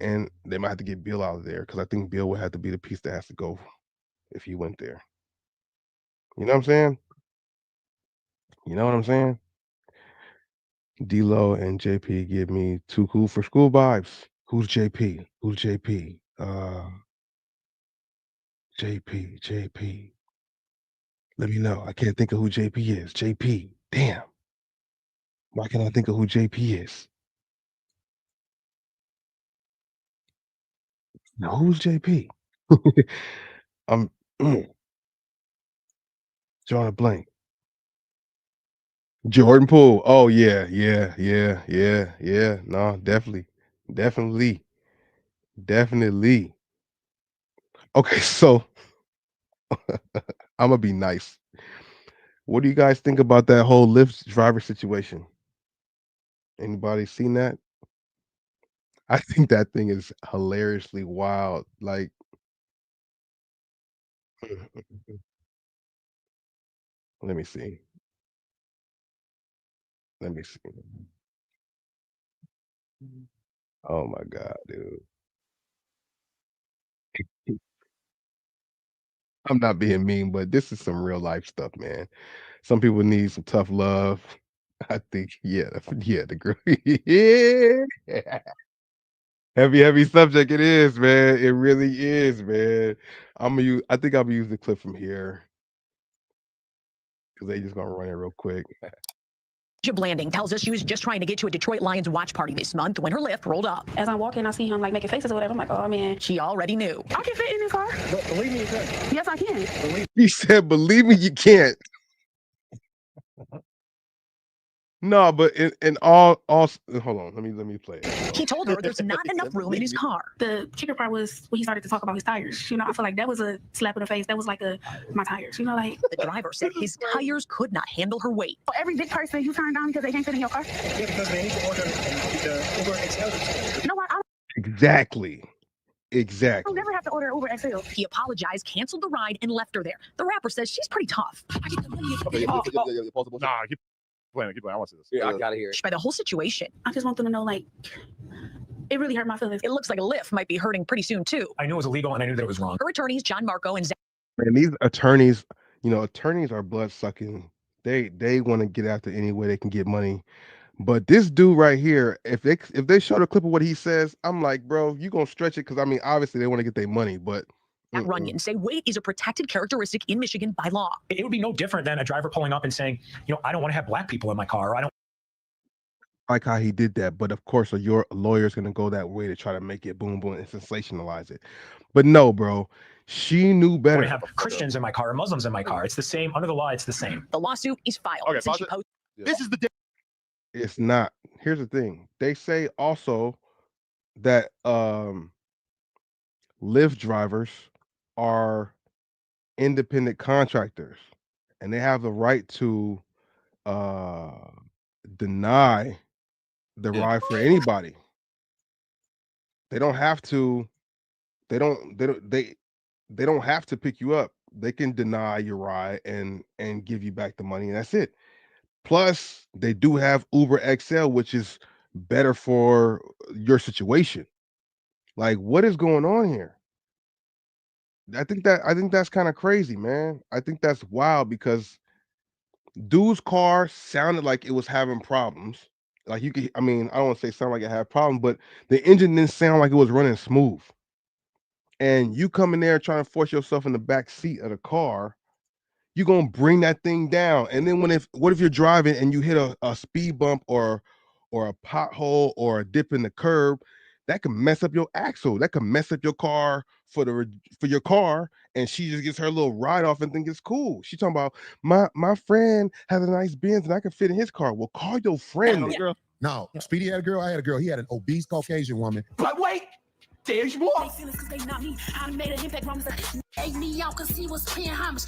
they might have to get Bill out of there because I think Bill would have to be the piece that has to go if he went there. You know what I'm saying? You know what I'm saying? D-Lo and JP give me too cool for school vibes. Who's JP? Who's JP? JP. Let me know. I can't think of who JP is. JP. Damn. Why can't I think of who JP is? Now who's JP? I'm drawing a blank. Jordan Poole. Oh yeah. No, definitely. Okay, so I'm gonna be nice. What do you guys think about that whole Lyft driver situation? Anybody seen that? I think that thing is hilariously wild. Like, let me see. Let me see. Oh my god, dude. I'm not being mean, but this is some real life stuff, man. Some people need some tough love. I think, yeah, yeah, the girl. Yeah. Heavy subject it is, man. It really is, man. I think I'll be using the clip from here because they just gonna run it real quick. Asia Blanding tells us she was just trying to get to a Detroit Lions watch party this month when her Lift rolled up. As I'm walking, I see him like making faces or whatever. I'm like, oh man. She already knew. I can fit in this car. But believe me, you can. Yes, I can. He said, "Believe me, you can't." No, but in all, hold on, let me play it. He told her there's not enough room in his car. The kicker part was when he started to talk about his tires. You know, I feel like that was a slap in the face. That was like my tires. You know, like The driver said his tires could not handle her weight. every big person you turn down because they can't fit in your car. Yeah, because they need to order the Uber XL. No, I Exactly. don't never have to order Uber XL. He apologized, canceled the ride, and left her there. The rapper says she's pretty tough. Nah, keep playing. I want to see this. Yeah, I gotta hear it. By the whole situation, I just want them to know, like, it really hurt my feelings. it looks like a Lyft might be hurting pretty soon too. I knew it was illegal and I knew that it was wrong. Her attorneys, John Marco and Zach Man, these attorneys, attorneys are blood sucking. They want to get after any way they can get money. But this dude right here, if they show the clip of what he says, I'm like, bro, you gonna stretch it? Because I mean, obviously they want to get their money, but Runyon say weight is a protected characteristic in Michigan by law. It would be no different than a driver pulling up and saying, I don't want to have black people in my car. Or I don't like how he did that. But of course, your lawyer's gonna go that way to try to make it boom boom and sensationalize it. But no, bro, she knew want better. to have Christians in my car or Muslims in my car. It's the same. Under the law, it's the same. The lawsuit is filed. Okay, since pause she it. posted This is the It's not. Here's the thing. They say also that Lyft drivers are independent contractors and they have the right to deny the ride for anybody. They don't have to they don't have to pick you up. They can deny your ride and give you back the money, and that's it. Plus, they do have Uber XL, which is better for your situation. Like, what is going on here? I think that's kind of crazy, man. I think that's wild because dude's car sounded like it was having problems. Like I don't want to say sound like it had problems, but the engine didn't sound like it was running smooth. And you come in there trying to force yourself in the back seat of the car, you're gonna bring that thing down. And then what if you're driving and you hit a speed bump or a pothole or a dip in the curb? That can mess up your axle. That can mess up your car for your car. And she just gets her little ride off and think it's cool. She's talking about my friend has a nice Benz and I can fit in his car. Well, call your friend. then. girl. No, Speedy had a girl. I had a girl. He had an obese Caucasian woman. But wait, there's more. They not me. I made an impact from egg me out because he was paying homage.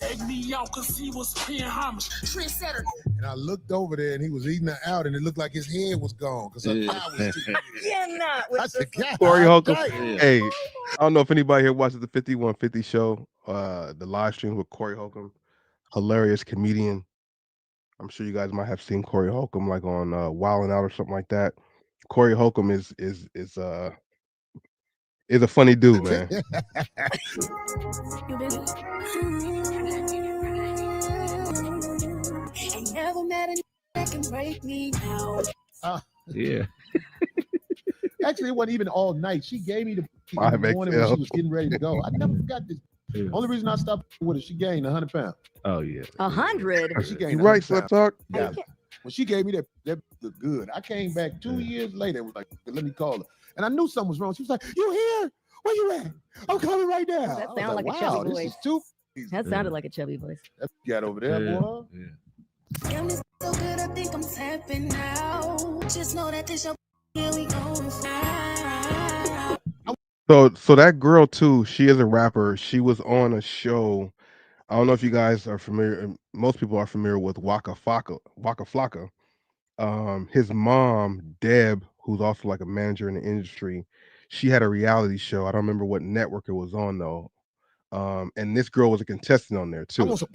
Egg me out because he was paying homage. Trendsetter. And I looked over there and he was eating her out and it looked like his head was gone because her thigh was too big. I said, God, Corey Holcomb. damn. Hey, I don't know if anybody here watches the 5150 show, the live stream with Corey Holcomb, hilarious comedian. I'm sure you guys might have seen Corey Holcomb like on Wildin' Out or something like that. Corey Holcomb is a funny dude, man. You busy? Ain't never met a that can break me now. Yeah. Actually, it wasn't even all night. She gave me the in the morning when she was getting ready to go. I never forgot this. Yeah. Only reason I stopped with her, she gained 100 pounds. Oh yeah. 100. She gained You 100 right, Slip pounds. Talk? Yeah. When she gave me that looked good. I came back 2 years later and was like, let me call her. And I knew something was wrong. She was like, you here? Where you at? I'm coming right now. That I was sound like a wow, chubby this voice. is too easy. That sounded like a chubby voice. That got over there, Yeah. boy. Yeah. Damn, it's so good, I think I'm tapping now. Just know that this your here we going fly. So that girl too, she is a rapper. She was on a show. I don't know if you guys are familiar. Most people are familiar with Waka Flocka. His mom, Deb, who's also like a manager in the industry, she had a reality show. I don't remember what network it was on though. And this girl was a contestant on there I too. want some.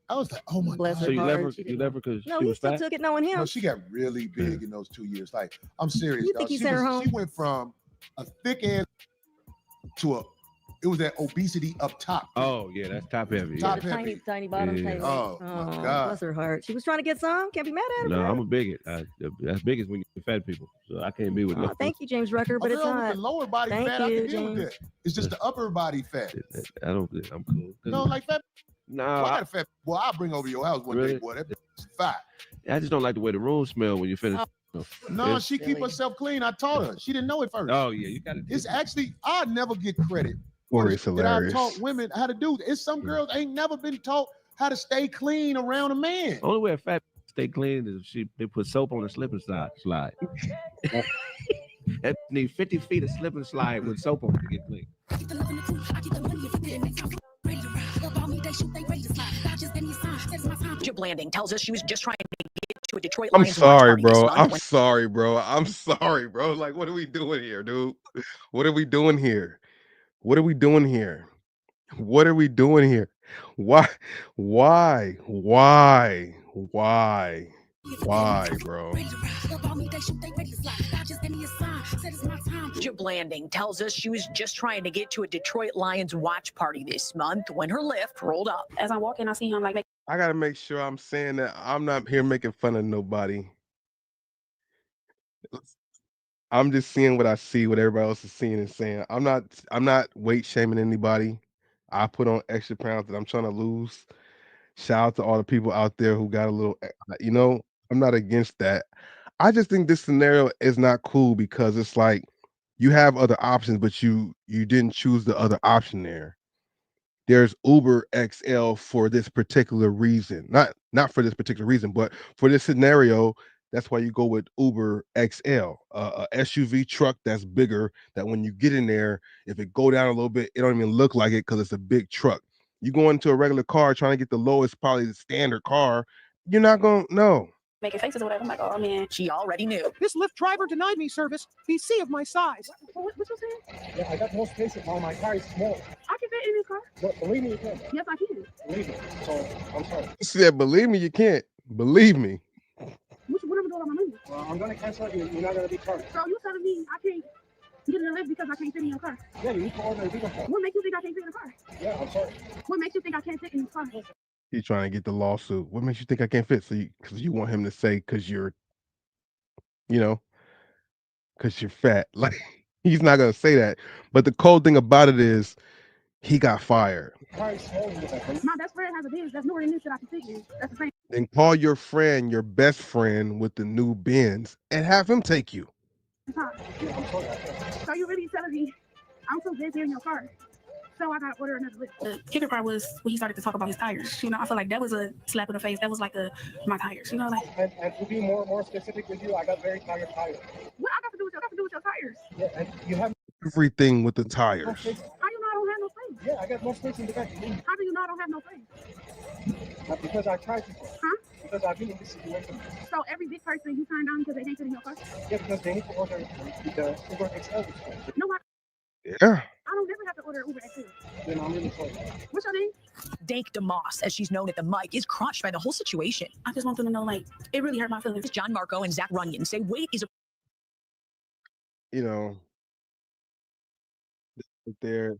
I was like, oh my Bless God. her So you heart. left her? She You didn't- left her because No, she he was still fat. took it knowing him. No, she got really big in those 2 years. Like, I'm serious. You dog. think he She sent her was- home? She went from a thick ass to it was that obesity up top. Oh yeah, that's top heavy. Top The tiny, heavy. tiny bottom. Yeah. Tiny Oh, waist. my God. Bless her heart. She was trying to get some. Can't be mad at her. No, for I'm it. a bigot. That's biggest when you fat people. So I can't be with no. Thank you, James Rucker, but A it's girl not. with the lower body Thank fat, I you, can deal with James. that. It's just the upper body fat. I don't. I'm cool. No, like fat No, Boy, I got a fat boy. I'll bring over your house one day, Really? boy. That bitch is fire. I just don't like the way the room smell when you finish. No, Yeah. she keep herself clean. I taught her. She didn't know it first. Oh yeah, you got it. It's actually, I never get credit for Corey the is shit that I've hilarious. taught women how to do. It's some girls ain't never been taught how to stay clean around a man. Only way a fat stay clean is if they put soap on the slip and slide. That need 50 feet of slip and slide with soap on it to get clean. Chip Landing tells us she was just trying to get to a Detroit I'm Lions watch sorry, party this bro. month I'm when sorry, bro. I'm sorry, bro. Like, what are we doing here, dude? What are we doing here? What are we doing here? What are we doing here? Why, bro? Chip Landing tells us she was just trying to get to a Detroit Lions watch party this month when her lift rolled up. As I walk in, I see him like I gotta make sure I'm saying that I'm not here making fun of nobody. I'm just seeing what I see, what everybody else is seeing and saying. I'm not weight shaming anybody. I put on extra pounds that I'm trying to lose. Shout out to all the people out there who got a little, I'm not against that. I just think this scenario is not cool because it's like you have other options, but you didn't choose the other option there. There's Uber XL for this particular reason. Not for this particular reason, but for this scenario, that's why you go with Uber XL, a SUV truck that's bigger, that when you get in there, if it go down a little bit, it don't even look like it because it's a big truck. You go into a regular car trying to get the lowest, probably the standard car, you're not going to know. making faces or whatever. I'm like, oh man. She already knew. This Lyft driver denied me service. He's C of my size. What you saying? Yeah, I got no space in my car is small. I can fit in this car. But believe me, you can. Yes, I can. Believe me. So I'm sorry. She said, believe me, you can't. Believe me. What am I doing on my money? Well, I'm gonna cancel it. You're not gonna be charged. So you telling me I can't get in the Lyft because I can't fit in your car? Yeah, you need to order a bigger car. What makes you think I can't fit in the car? Yeah, I'm sorry. What makes you think I can't fit in the car? He's trying to get the lawsuit. What makes you think I can't fit? So because you want him to say because you're fat. Like, he's not gonna say that. But the cold thing about it is he got fired. My best friend has a Benz that's newer than this that I can fit in. That's the same. Then call your friend, your best friend with the new Benz, and have him take you. car. So you really telling me I'm so busy in your car? So I gotta order another Lyft. The kicker part was when he started to talk about his tires. You know, I feel like that was a slap in the face. That was like my tires. You know, like. And to be more specific with you, I got very tired tires. What I got to do with your tires? Yeah, and you have Everything with the tires. How you know I don't have no space? Yeah, I got no space in the back. How do you know I don't have no space? Because I tried to. Huh? Because I've been in this situation. So every big person you turn down because they can't fit in your car? Yeah, because they need to order the Uber XL. No, Yeah. I don't never have to order Uber XL. Then I'm really sorry. What's your name? Dank DeMoss, as she's known at the mic, is crushed by the whole situation. I just want them to know, like, it really hurt my feelings. John Marco and Zach Runyon say weight is a There.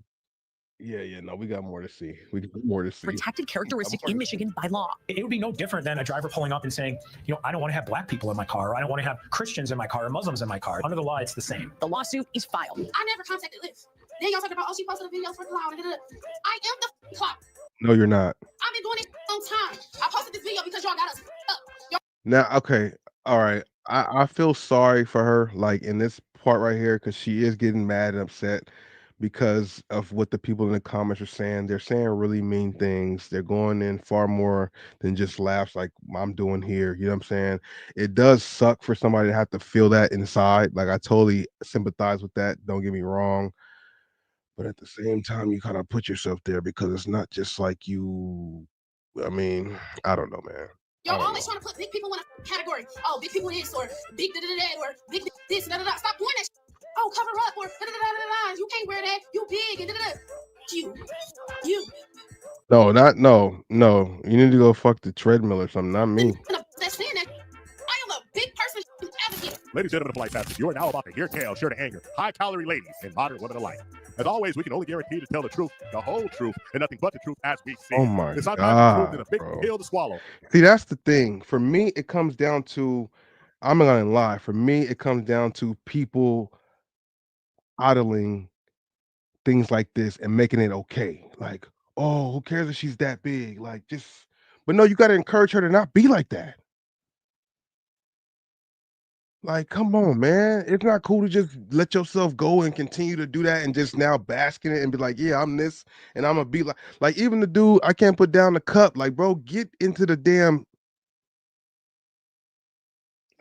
Yeah, no, we got more to see. We got more to see. protected characteristic in Michigan by law. It would be no different than a driver pulling up and saying, I don't want to have black people in my car, or I don't want to have Christians in my car, or Muslims in my car. Under the law, it's the same. The lawsuit is filed. I never contacted Lyft. Then y'all talking about, she posted a video for Cloud. I am the clock. No, you're not. I've been doing it a long time. I posted this video because y'all got us up. Now, okay, all right. I feel sorry for her, like in this part right here, because she is getting mad and upset because of what the people in the comments are saying. They're saying really mean things. They're going in far more than just laughs like I'm doing here. You know what I'm saying? It does suck for somebody to have to feel that inside. Like, I totally sympathize with that. Don't get me wrong. But at the same time, you kind of put yourself there because it's not just like you. I mean, I don't know, man. Y'all always trying to put big people in a category. Oh, big people this, or big da-da-da-da, or big this, da-da-da. Stop doing that. Oh, cover up, or da-da-da-da-da. You can't wear that. You big, and da-da-da. You. No. You need to go fuck the treadmill or something, not me. That's saying that I am a big person advocate. Ladies and gentlemen of Flight Passengers, you are now about to hear tales sure to anger high-calorie ladies and modern women alike. As always, we can only guarantee to tell the truth, the whole truth, and nothing but the truth as we see. Oh my It's sometimes God, the truth is a big bro. pill to swallow. See, that's the thing. For me, it comes down to, I'm not gonna lie. For me, it comes down to people idling things like this and making it okay. Like, oh, who cares if she's that big? Like, just, but no, you got to encourage her to not be like that. Like, come on, man. It's not cool to just let yourself go and continue to do that and just now bask in it and be like, yeah, I'm this and I'm gonna be like even the dude, I can't put down the cup. Like, bro, get into the damn.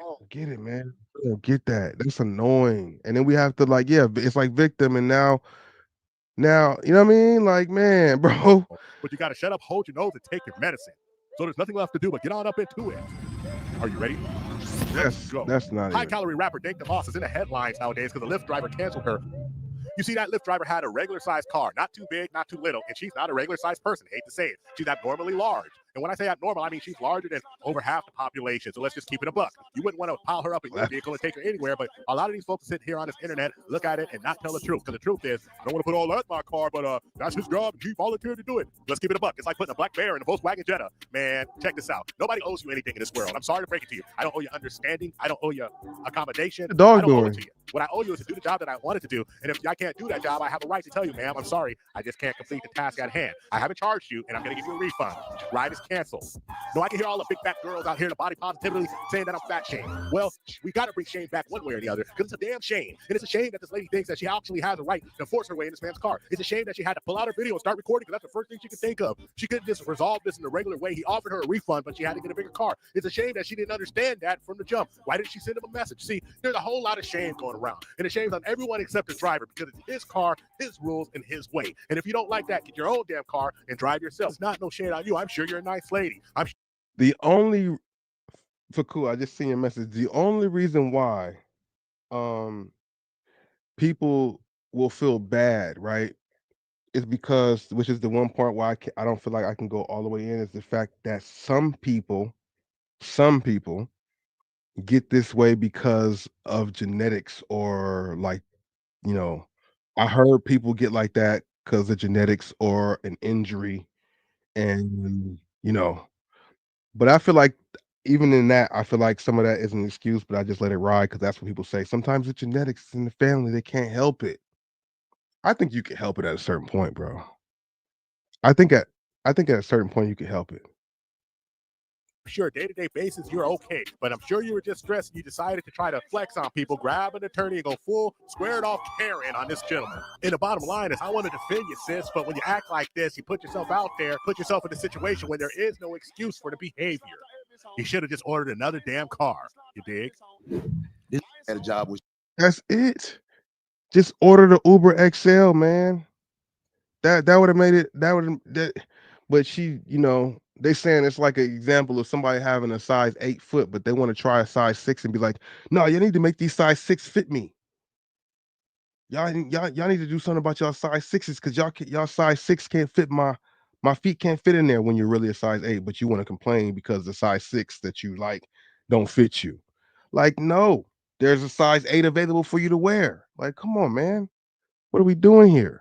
Oh, get it, man. I don't get that. That's annoying. And then we have to like, yeah, it's like victim, and now, you know what I mean? Like, man, bro. But you got to shut up, hold your nose, and take your medicine. So there's nothing left to do but get on up into it. Are you ready? That's not High even. calorie rapper Dake DeVos is in the headlines nowadays because the Lyft driver canceled her. You see, that Lyft driver had a regular sized car, not too big, not too little, and she's not a regular sized person. Hate to say it. She's abnormally large. And when I say abnormal, I mean she's larger than over half the population. So let's just keep it a buck. You wouldn't want to pile her up in your vehicle and take her anywhere, but a lot of these folks sit here on this internet, look at it, and not tell the truth. Because the truth is, I don't want to put all that in my car, but that's his job, and he volunteered to do it. Let's keep it a buck. It's like putting a black bear in a Volkswagen Jetta. Man, check this out. Nobody owes you anything in this world. I'm sorry to break it to you. I don't owe you understanding. I don't owe you accommodation. The dog I don't owe doing. it to you. What I owe you is to do the job that I wanted to do. And if I can't do that job, I have a right to tell you, ma'am, I'm sorry. I just can't complete the task at hand. I haven't charged you, and I'm going to give you a refund. Ride is canceled. No, I can hear all the big fat girls out here, the body positivity, saying that I'm fat shamed. Well, we got to bring shame back one way or the other because it's a damn shame. And it's a shame that this lady thinks that she actually has a right to force her way in this man's car. It's a shame that she had to pull out her video and start recording because that's the first thing she could think of. She couldn't just resolve this in the regular way. He offered her a refund, but she had to get a bigger car. It's a shame that she didn't understand that from the jump. Why didn't she send him a message? See, there's a whole lot of shame going around. And the shame's on everyone except the driver because it's his car, his rules, and his way. And if you don't like that, get your own damn car and drive yourself. It's not no shade on you. I'm sure you're a nice lady. The only for cool, I just seen your message. The only reason why people will feel bad, right? Is because, which is the one part why I don't feel like I can go all the way in, is the fact that some people get this way because of genetics, or like, you know, I heard people get like that because of genetics or an injury, and but I feel like even in that, I feel like some of that is an excuse, but I just let it ride because that's what people say. Sometimes it's genetics, it's in the family, they can't help it. I think you can help it at a certain point, bro. I think at a certain point you can help it. Sure, day-to-day basis, you're okay. But I'm sure you were just stressed and you decided to try to flex on people, grab an attorney and go full squared off Karen on this gentleman. And the bottom line is, I want to defend you, sis, but when you act like this, you put yourself out there, put yourself in a situation when there is no excuse for the behavior. You should have just ordered another damn car. You dig? This had a job with. That's it. Just order the Uber XL, man. That would have made it. But she, they saying it's like an example of somebody having a size 8 foot, but they want to try a size 6 and be like, no, you need to make these size 6 fit me. Y'all need to do something about y'all size 6s because y'all size 6 can't fit my feet can't fit in there when you're really a size 8, but you want to complain because the size 6 that you like don't fit you. Like, no, there's a size 8 available for you to wear. Like, come on, man. What are we doing here?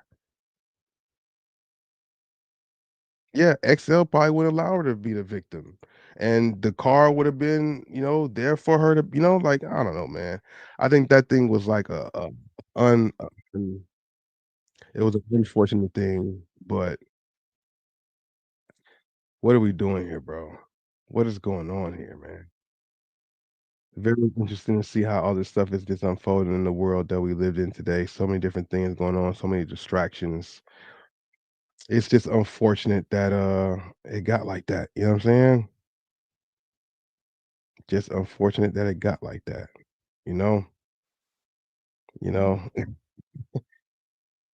Yeah, XL probably would allow her to be the victim. And the car would have been, there for her to, like, I don't know, man. I think that thing was like it was an unfortunate thing, but what are we doing here, bro? What is going on here, man? Very interesting to see how all this stuff is just unfolding in the world that we lived in today. So many different things going on, so many distractions. It's just unfortunate that it got like that. You know what I'm saying? Just unfortunate that it got like that. You know? You know?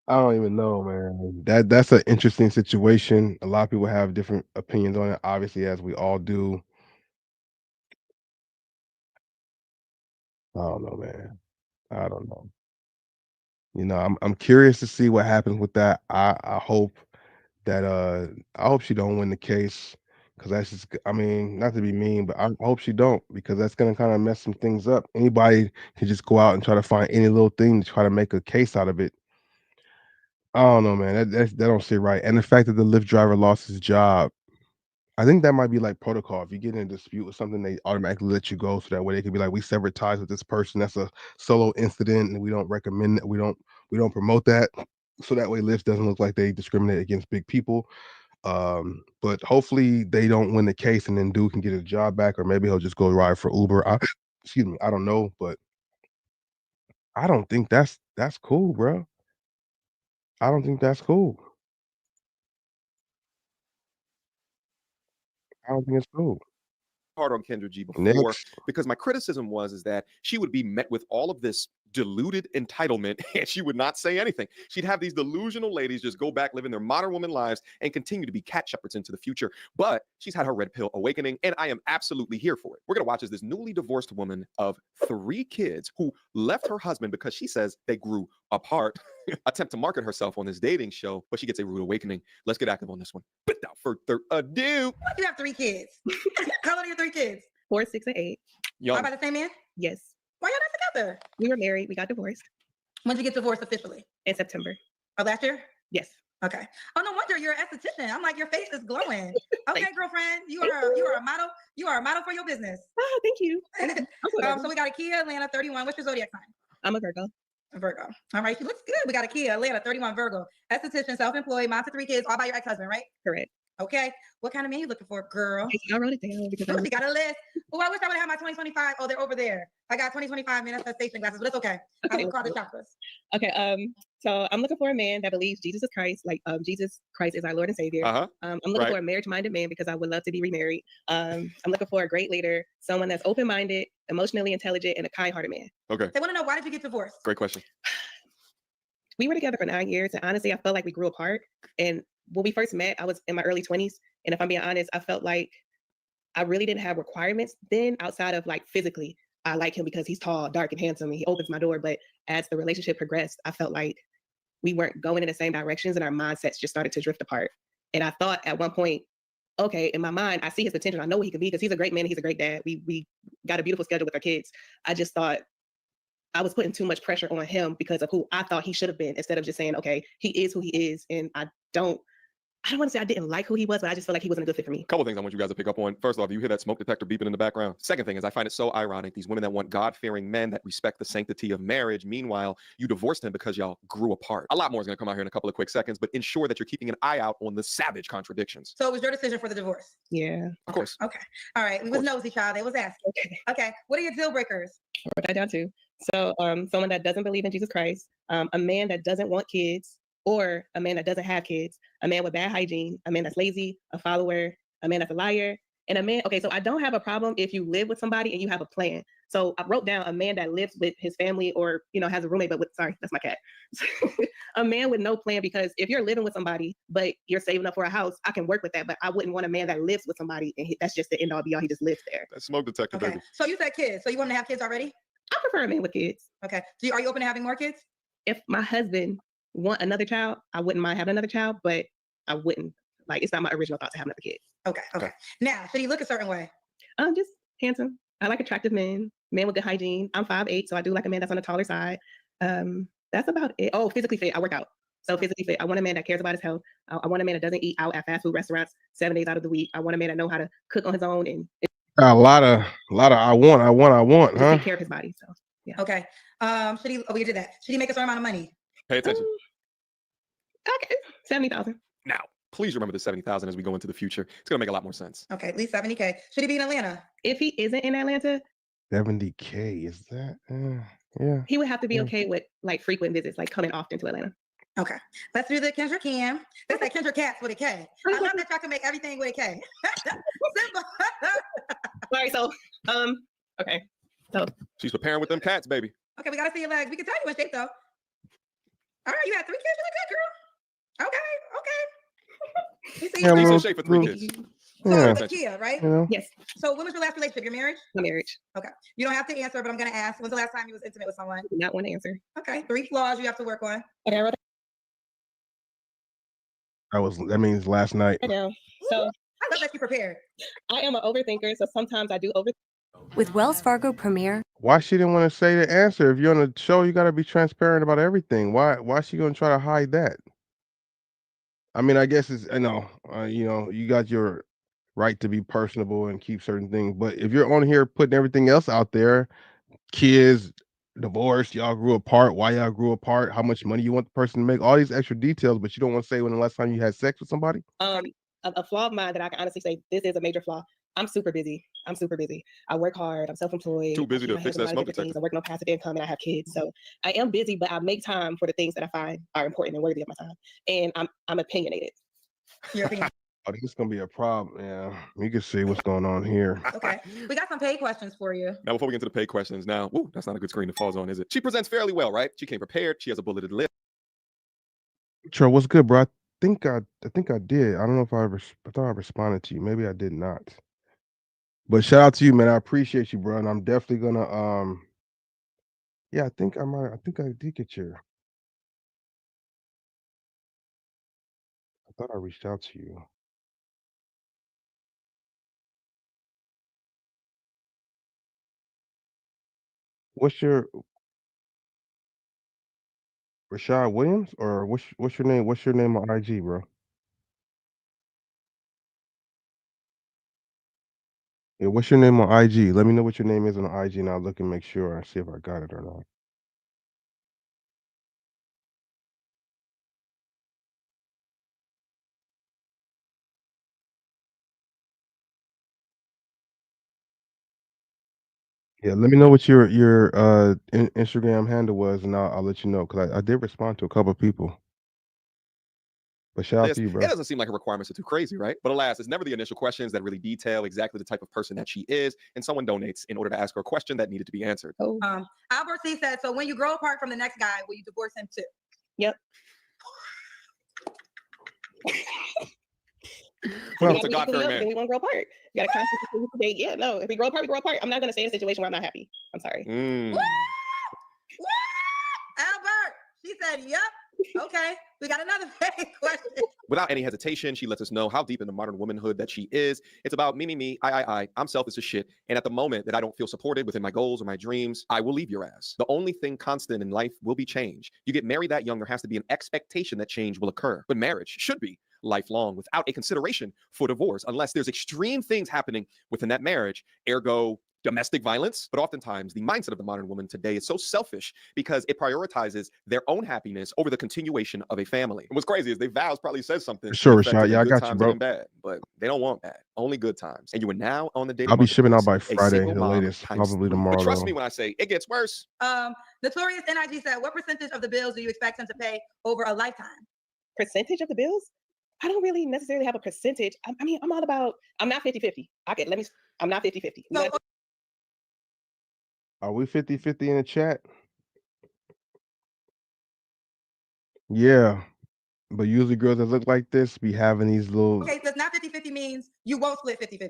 I don't even know, man. That's an interesting situation. A lot of people have different opinions on it, obviously, as we all do. I don't know, man. I don't know. I'm curious to see what happens with that. I hope that I hope she don't win the case, because that's just, I mean, not to be mean, but I hope she don't, because that's gonna kind of mess some things up. Anybody can just go out and try to find any little thing to try to make a case out of it. I don't know, man. That don't sit right. And the fact that the Lyft driver lost his job, I think that might be like protocol. If you get in a dispute with something, they automatically let you go, so that way they can be like, we severed ties with this person. That's a solo incident, and we don't recommend that. We don't promote that. so that way Lyft doesn't look like they discriminate against big people. But hopefully they don't win the case, and then dude can get his job back, or maybe he'll just go ride for Uber. Excuse me, I don't know, but I don't think that's cool, bro. I don't think that's cool. I don't think it's cool. hard on Kendra G before Next. because my criticism is that she would be met with all of this deluded entitlement and she would not say anything. She'd have these delusional ladies just go back living their modern woman lives and continue to be cat shepherds into the future. But she's had her red pill awakening and I am absolutely here for it. We're going to watch as this newly divorced woman of 3 kids who left her husband because she says they grew apart attempt to market herself on this dating show, but she gets a rude awakening. Let's get active on this one. Without further ado. You have 3 kids. How old are your 3 kids? 4, 6, and 8. Young. All by the same man? Yes. Why y'all not together? We were married. We got divorced. When did you get divorced officially? In September. Of last year? Yes. Okay. Oh, no wonder you're an esthetician. I'm like, your face is glowing. Okay, girlfriend, you are a model. You are a model for your business. Oh, thank you. So we got a Kia Atlanta 31. What's your zodiac sign? I'm a Virgo. A Virgo. All right, she looks good. We got a Kia Atlanta 31 Virgo. Esthetician, self-employed, mom to 3 kids, all by your ex-husband, right? Correct. Okay. What kind of man you looking for, girl? I wrote it down because She got a list. Oh, I wish I would have my 2025. Oh, they're over there. I got 2025 manifestation glasses, but it's okay. I will call the chakras. Okay. So I'm looking for a man that believes Jesus is Christ, like Jesus Christ is our Lord and Savior. I'm looking for a marriage-minded man because I would love to be remarried. I'm looking for a great leader, someone that's open-minded, emotionally intelligent, and a kind-hearted man. Okay. They want to know, why did you get divorced? Great question. We were together for 9 years, and honestly, I felt like we grew apart. And when we first met, I was in my early 20s, and if I'm being honest, I felt like I really didn't have requirements then outside of like physically. I like him because he's tall, dark, and handsome, and he opens my door. But as the relationship progressed, I felt like we weren't going in the same directions, and our mindsets just started to drift apart. And I thought at one point, okay, in my mind, I see his potential. I know what he could be because he's a great man. And he's a great dad. We got a beautiful schedule with our kids. I just thought I was putting too much pressure on him because of who I thought he should have been, instead of just saying, okay, he is who he is. And I don't want to say I didn't like who he was, but I just felt like he wasn't a good fit for me. A couple of things I want you guys to pick up on. First off, you hear that smoke detector beeping in the background. Second thing is I find it so ironic. These women that want God-fearing men that respect the sanctity of marriage. Meanwhile, you divorced him because y'all grew apart. A lot more is going to come out here in a couple of quick seconds, but ensure that you're keeping an eye out on the savage contradictions. So it was your decision for the divorce? Yeah. Of course. Okay. All right. We was nosy, child. They was asking. Okay. What are your deal breakers? I wrote that down too. So someone that doesn't believe in Jesus Christ, a man that doesn't want kids, or a man that doesn't have kids, a man with bad hygiene, a man that's lazy, a follower, a man that's a liar, and a man. Okay, so I don't have a problem if you live with somebody and you have a plan. So I wrote down a man that lives with his family, or has a roommate, but sorry, that's my cat. A man with no plan, because if you're living with somebody but you're saving up for a house, I can work with that. But I wouldn't want a man that lives with somebody and that's just the end all be all. He just lives there. That smoke detector, Okay. baby. So you said kids. So you want to have kids already? I prefer a man with kids. Okay. So are you open to having more kids? If my husband want another child, I wouldn't mind having another child, but I wouldn't, like, it's not my original thought to have another kid. Okay. Now, should he look a certain way? Just handsome. I like attractive men with good hygiene. I'm 5'8", so I do like a man that's on the taller side. That's about it. Oh, physically fit. I work out. So physically fit. I want a man that cares about his health. I want a man that doesn't eat out at fast food restaurants 7 days out of the week. I want a man that know how to cook on his own and A lot of I want, huh? take care of his body. So yeah. Okay. Should he? Oh, we did that. Should he make a certain amount of money? Pay attention. Okay, 70,000. Now, please remember the 70,000 as we go into the future. It's going to make a lot more sense. Okay, at least 70K. Should he be in Atlanta? If he isn't in Atlanta, 70K, is that? Yeah. he would have to be okay with like frequent visits, like coming often to Atlanta. Okay. Let's do the Kendra Cam. That's like Kendra Cats with a K. I love that y'all can make everything with a K. Simple. Sorry. So, okay. So she's preparing with them cats, baby. Okay, we gotta see your legs. We can tell you in shape though. All right, you had 3 kids. You look good, girl. Okay. We see Yeah, you. Decent shape for 3 kids. So Yeah. with Kia, right? Yes. So when was your last relationship? Your marriage? My marriage. Okay. You don't have to answer, but I'm gonna ask. When's the last time you was intimate with someone? Not one answer. Okay. 3 flaws you have to work on. Okay, I wrote That means last night. it down. So I love that you prepared. I am an overthinker, so sometimes I do over. With Wells Fargo Premier. Why she didn't want to say the answer? If you're on a show, you got to be transparent about everything. Why she gonna try to hide that? I mean, I guess it's you got your right to be personable and keep certain things, but if you're on here putting everything else out there, kids, divorced, y'all grew apart, why y'all grew apart, how much money you want the person to make, all these extra details, but you don't want to say when the last time you had sex with somebody? A flaw of mine that I can honestly say this is a major flaw. I'm super busy. I work hard. I'm self-employed. Too busy I keep to my fix hands in a that lot of smoke different things. detector. I work no passive income and I have kids. So I am busy, but I make time for the things that I find are important and worthy of my time. And I'm opinionated. Your opinion. Oh, this is gonna be a problem. Yeah, you can see what's going on here. Okay. We got some paid questions for you. Now, before we get into the paid questions, now, ooh, that's not a good screen to pause on, is it? She presents fairly well, right? She came prepared. She has a bulleted list. Tro, what's good, bro? I think I did. I don't know if I thought I responded to you. Maybe I did not. But shout out to you, man. I appreciate you, bro. And I'm definitely gonna yeah, I think I did get your. I thought I reached out to you. What's your Rashad Williams or what's your name? What's your name on IG, bro? Yeah, what's your name on IG? Let me know what your name is on IG, and I'll look and make sure and see if I got it or not. Yeah, let me know what your Instagram handle was, and I'll let you know because I did respond to a couple of people. But shout out to you, It bro. doesn't seem like her requirements are too crazy, right? But alas, it's never the initial questions that really detail exactly the type of person that she is, and someone donates in order to ask her a question that needed to be answered. Albert C said, so when you grow apart from the next guy, will you divorce him too? Yep. Well, We it's a gotta be equally God-fearing yoked, man. then we won't grow apart. You gotta constantly date. Yeah, no. If we grow apart, we grow apart. I'm not gonna stay in a situation where I'm not happy. I'm sorry. Albert, she said, yep. Okay, we got another paid question. Without any hesitation, she lets us know how deep in the modern womanhood that she is. It's about me, I. I'm selfish as shit. And at the moment that I don't feel supported within my goals or my dreams, I will leave your ass. The only thing constant in life will be change. You get married that young, there has to be an expectation that change will occur. But marriage should be lifelong without a consideration for divorce, unless there's extreme things happening within that marriage, ergo domestic violence. But oftentimes the mindset of the modern woman today is so selfish because it prioritizes their own happiness over the continuation of a family. And what's crazy is they vows probably says something. For sure, to the effect Rashad. of Yeah, I good got you, times bro. and bad, but they don't want bad, only good times. And you are now on the dating I'll be shipping out by marketplace, a Friday, single the mom latest, times probably 3. tomorrow. But trust though. me when I say it gets worse. Notorious NIG said, what percentage of the bills do you expect him to pay over a lifetime? Percentage of the bills? I don't really necessarily have a percentage. I mean, I'm all about, I'm not 50-50. I'm not 50-50. So, Are we 50-50 in the chat? Yeah, but usually girls that look like this be having these little. okay, because not 50-50 means you won't split 50-50.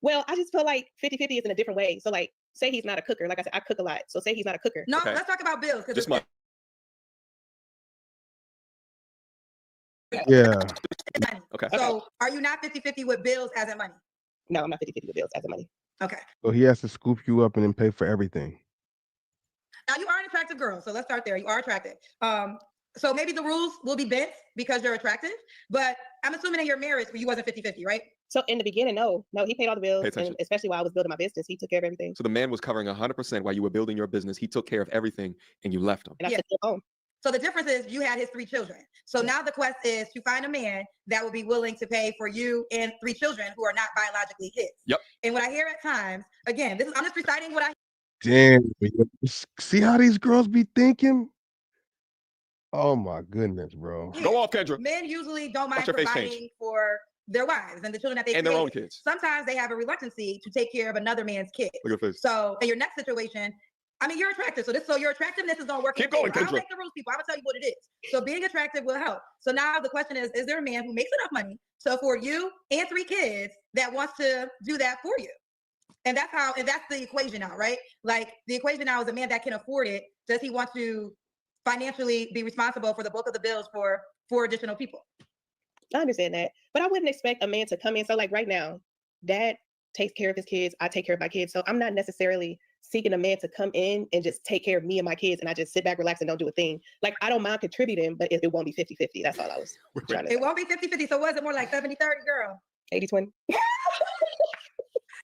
Well, I just feel like 50-50 is in a different way. So like, say he's not a cooker. Like I said, I cook a lot. So say he's not a cooker. No, let's talk about bills. Just money. Yeah. Okay. So are you not 50-50 with bills as in money? No, I'm not 50-50 with bills as in money. Okay. So he has to scoop you up and then pay for everything. Now you are an attractive girl, so let's start there. You are attractive. So maybe the rules will be bent because you're attractive, but I'm assuming in your marriage you wasn't 50-50, right? So in the beginning, no, he paid all the bills, Pay attention. and especially while I was building my business, he took care of everything. So the man was covering 100% while you were building your business. He took care of everything and you left him. And I took him home. So the difference is you had his 3 children. So now the quest is to find a man that will be willing to pay for you and 3 children who are not biologically his. Yep. And what I hear at times, again, I'm just reciting what I Damn. See how these girls be thinking? Oh my goodness, bro. Go off, Kendra. Men usually don't mind Watch your face providing change. for their wives and the children that they And their own create. kids. Sometimes they have a reluctancy to take care of another man's kid. Look at her face. So in your next situation, I mean, you're attractive. So your attractiveness is gonna work. Keep in your going, favor. I Kendra. don't make the rules, people. I'm gonna tell you what it is. So being attractive will help. So now the question is there a man who makes enough money to afford you and 3 kids that wants to do that for you? And that's the equation now, right? Like the equation now is a man that can afford it. Does he want to financially be responsible for the bulk of the bills for 4 additional people? I understand that, but I wouldn't expect a man to come in. So like right now, dad takes care of his kids. I take care of my kids. So I'm not necessarily seeking a man to come in and just take care of me and my kids and I just sit back, relax, and don't do a thing. Like I don't mind contributing, but it won't be 50-50. That's all I was trying to say. It won't be 50-50. So was it more like 70-30, girl? 80-20.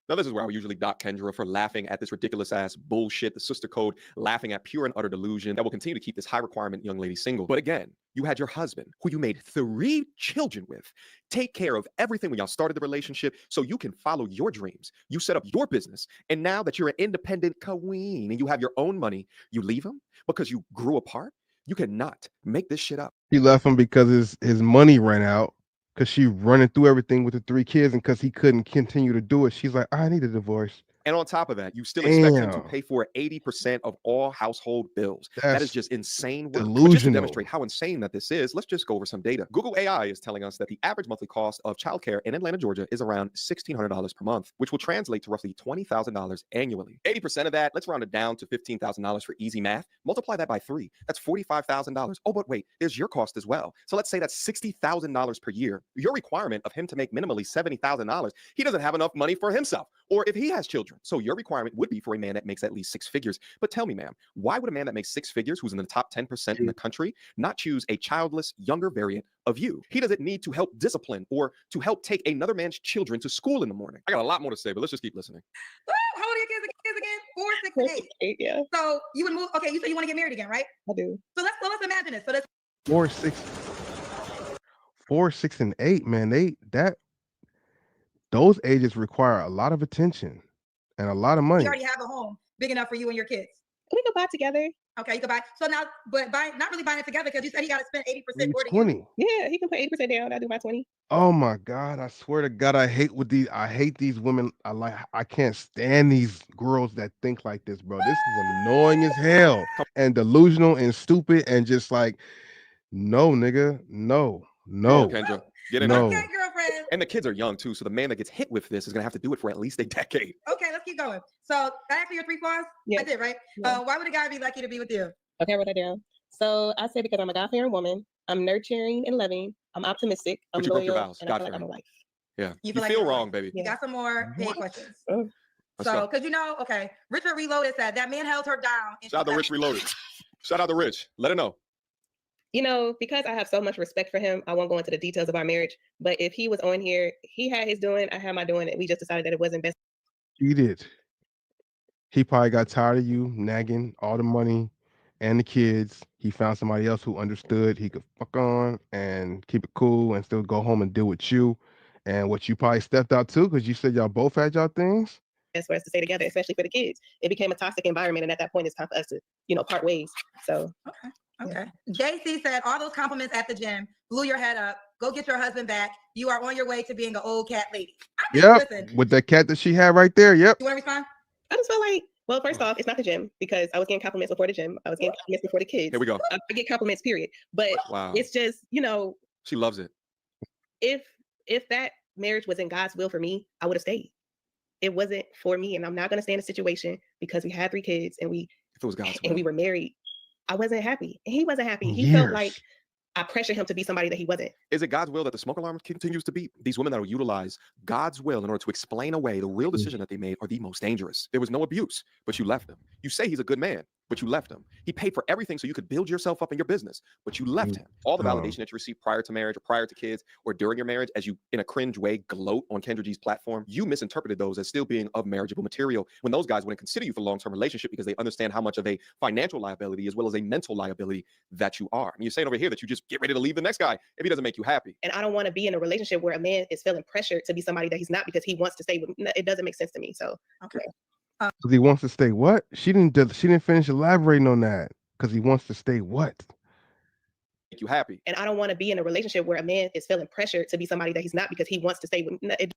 Now, this is where I would usually dock Kendra for laughing at this ridiculous ass bullshit, the sister code, laughing at pure and utter delusion that will continue to keep this high requirement young lady single. But again, you had your husband, who you made 3 children with, take care of everything when y'all started the relationship so you can follow your dreams. You set up your business. And now that you're an independent queen and you have your own money, you leave him because you grew apart? You cannot make this shit up. He left him because his money ran out. Because she running through everything with the 3 kids, and because he couldn't continue to do it, she's like, I need a divorce. And on top of that, you still expect him to Damn. pay for 80% of all household bills. That That's is just insane work. But just to delusional. demonstrate how insane that this is, let's just go over some data. Google AI is telling us that the average monthly cost of childcare in Atlanta, Georgia is around $1,600 per month, which will translate to roughly $20,000 annually. 80% of that, let's round it down to $15,000 for easy math. Multiply that by 3. That's $45,000. Oh, but wait, there's your cost as well. So let's say that's $60,000 per year. Your requirement of him to make minimally $70,000, he doesn't have enough money for himself, or if he has children. So your requirement would be for a man that makes at least 6 figures. But tell me, ma'am, why would a man that makes 6 figures, who's in the top 10% in the country, not choose a childless, younger variant of you? He doesn't need to help discipline or to help take another man's children to school in the morning. I got a lot more to say, but let's just keep listening. Woo! How old are your kids again? 4, 6, and 8. 8, yeah. So you would move. Okay, you said you want to get married again, right? I do. So let's imagine this. So that's 4, 6, and 8, man. Those ages require a lot of attention and a lot of money. you already have a home big enough for you and your kids. We can buy together. Okay, you can buy. So now, but not really buying it together because you said he got to spend 80% more than 20. you. Yeah, he can put 80% down. I do my 20. Oh my God! I swear to God, I hate these women. I can't stand these girls that think like this, bro. This is annoying as hell and delusional and stupid and just like, no, nigga, no. Kendra, get in No. there. Okay, girlfriend. And the kids are young too, so the man that gets hit with this is gonna have to do it for at least a decade. Okay, let's keep going. So I asked you your 3 flaws. Yeah. I did, right? Yeah. Why would a guy be lucky to be with you? Okay, I wrote that down. So I say because I'm a God-fearing woman, I'm nurturing and loving, I'm optimistic, I'm But you broke loyal, your vows, and I feel like I'm God-fearing. a wife. Yeah. You You feel like feel you're wrong, right. baby. You got some more paid questions. Oh. Let's So, go. because okay, Richard Reloaded said that man held her down. And Shout out to Rich Reloaded. Shout out to Rich. Let her know. You know, because I have so much respect for him, I won't go into the details of our marriage. But if he was on here, he had his doing, I had my doing, and we just decided that it wasn't best. He did. He probably got tired of you nagging all the money and the kids. He found somebody else who understood he could fuck on and keep it cool and still go home and deal with you. And what you probably stepped out too, because you said y'all both had y'all things. Best for us to stay together, especially for the kids. It became a toxic environment, and at that point, it's time for us to, part ways. So Okay. JC said all those compliments at the gym blew your head up. Go get your husband back. You are on your way to being an old cat lady. I mean, Yep. listen, With that cat that she had right there. Yep. you want to respond? I just feel like, well, first off, it's not the gym because I was getting compliments before the gym. I was getting compliments before the kids. Here we go. I get compliments, period. But Wow. it's just, She loves it. if that marriage was in God's will for me, I would have stayed. It wasn't for me, and I'm not going to stay in a situation because we had 3 kids and If it was God's we will. were married. I wasn't happy, and he wasn't happy. He felt Years. like I pressured him to be somebody that he wasn't. Is it God's will that the smoke alarm continues to beep? These women that will utilize God's will in order to explain away the real decision that they made are the most dangerous. There was no abuse, but you left him. You say he's a good man, but you left him. He paid for everything so you could build yourself up in your business, but you left him. All the validation that you received prior to marriage or prior to kids or during your marriage, as you in a cringe way gloat on Kendra G's platform, you misinterpreted those as still being of marriageable material when those guys wouldn't consider you for long-term relationship because they understand how much of a financial liability as well as a mental liability that you are. And you're saying over here that you just get ready to leave the next guy if he doesn't make you happy. And I don't want to be in a relationship where a man is feeling pressured to be somebody that he's not because he wants to stay with. It doesn't make sense to me. So Okay. Because he wants to stay what? She didn't finish elaborating on that. Because he wants to stay what? Make you happy. And I don't want to be in a relationship where a man is feeling pressured to be somebody that he's not because he wants to stay with. It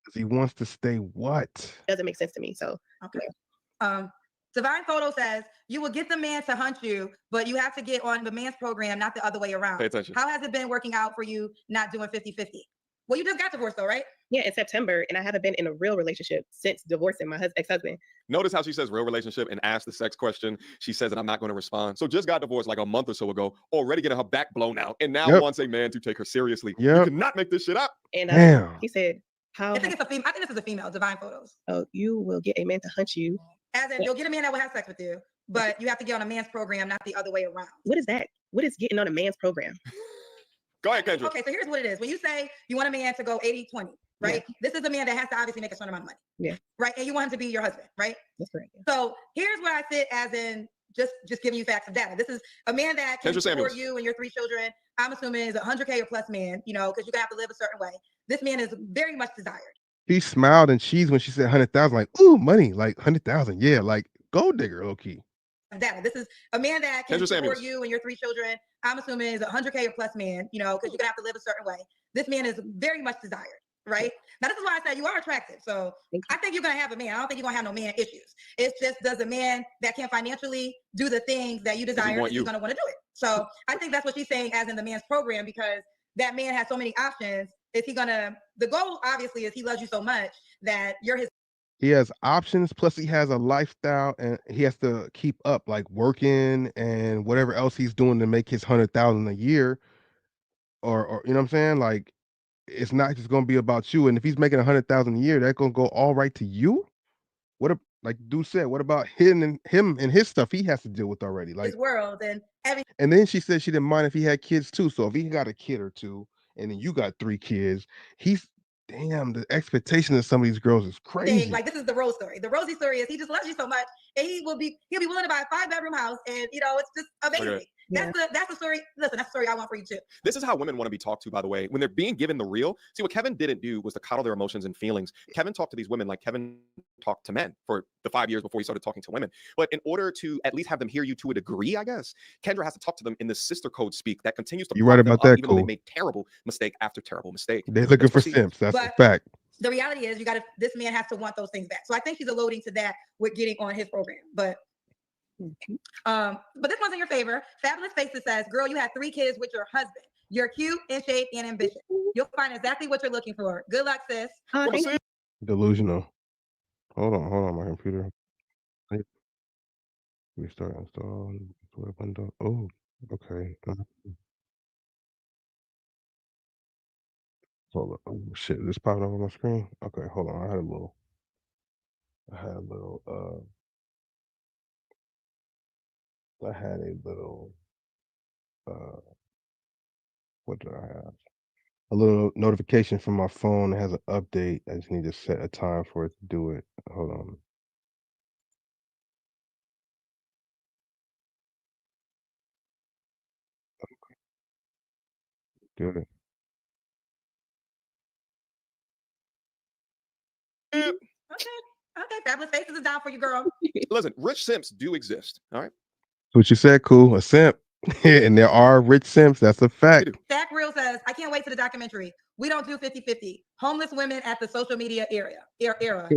Because he wants to stay what? doesn't make sense to me. So Okay. Divine Photo says you will get the man to hunt you, but you have to get on the man's program, not the other way around. Pay attention. How has it been working out for you not doing 50-50? Well, you just got divorced though, right? yeah, in September, and I haven't been in a real relationship since divorcing my ex-husband. Notice how she says real relationship and asks the sex question. She says that I'm not going to respond. So just got divorced like a month or so ago, already getting her back blown out, and now Yep. wants a man to take her seriously. You Yep. cannot make this shit up. And Damn. he said, "How? I think it's a female. I think this is a female. Divine Photos. Oh, you will get a man to hunt you." As in, you'll get a man that will have sex with you, but you have to get on a man's program, not the other way around. What is that? What is getting on a man's program? Go ahead, Kendra. Okay, so here's what it is. When you say you want a man to go 80-20, right? This is a man that has to obviously make a certain amount of money. Yeah. Right. And you want him to be your husband, right? That's correct. So here's where I sit as in just giving you facts and data. This is a man that can Kendra support Samuels. you and your 3 children. I'm assuming is a 100K or plus man, you know, because you're gonna have to live a certain way. This man is very much desired. She smiled and cheesed when she said 100,000. Like, ooh, money, like 100,000. Yeah, like gold digger, low key. Data. This is a man that can Kendra support Samuels. you and your 3 children. I'm assuming is a 100K or plus man, you know, because you're gonna have to live a certain way. This man is very much desired, right? Now, this is why I said you are attractive. So I think you're gonna have a man. I don't think you're gonna have no man issues. It's just, does a man that can financially do the things that you desire want is you. gonna want to do it. So I think that's what she's saying, as in the man's program, because that man has so many options. Is he gonna? The goal obviously is he loves you so much that you're his. He has options, plus he has a lifestyle, and he has to keep up, like working and whatever else he's doing to make his 100,000 a year, or you know what I'm saying? Like, it's not just gonna be about you. And if he's making 100,000 a year, that's gonna go all right to you. What like Dude said, what about him and his stuff he has to deal with already? Like, His world and everything. and then she said she didn't mind if he had kids too. So if he got a kid or two, and then you got 3 kids, damn, the expectation of some of these girls is crazy. Like, this is the Rose story. The Rosie story is he just loves you so much, and he'll be willing to buy a 5-bedroom house, and you know, it's just amazing. Okay. That's the story. Listen, that's the story I want for you too. This is how women want to be talked to, by the way, when they're being given the real. See, what Kevin didn't do was to coddle their emotions and feelings. Kevin talked to these women like Kevin talked to men for the 5 years before he started talking to women. But in order to at least have them hear you to a degree, I guess, Kendra has to talk to them in the sister code speak that continues to You're right prop them about up, that, even though they Cool. made terrible mistake after terrible mistake. They're looking Let's for proceed. simps. That's a But- fact. The reality is, this man has to want those things back. So I think she's alluding to that with getting on his program. But this one's in your favor. Fabulous Faces says, "Girl, you had 3 kids with your husband. You're cute, in shape, and ambitious. You'll find exactly what you're looking for. Good luck, sis." Delusional. Hold on, my computer. Restart install. Web window. Oh, okay. Hold on. Oh, shit, this popped up on my screen. Okay, hold on. I had a little. I had a little. What did I have? A little notification from my phone that has an update. I just need to set a time for it to do it. Hold on. Good. Okay. Fabulous Faces is down for you, girl. Listen, rich simps do exist. All right. What you said, Cool. A simp. And there are rich simps. That's a fact. Zach Real says, "I can't wait for the documentary. We don't do 50-50. Homeless women at the social media era."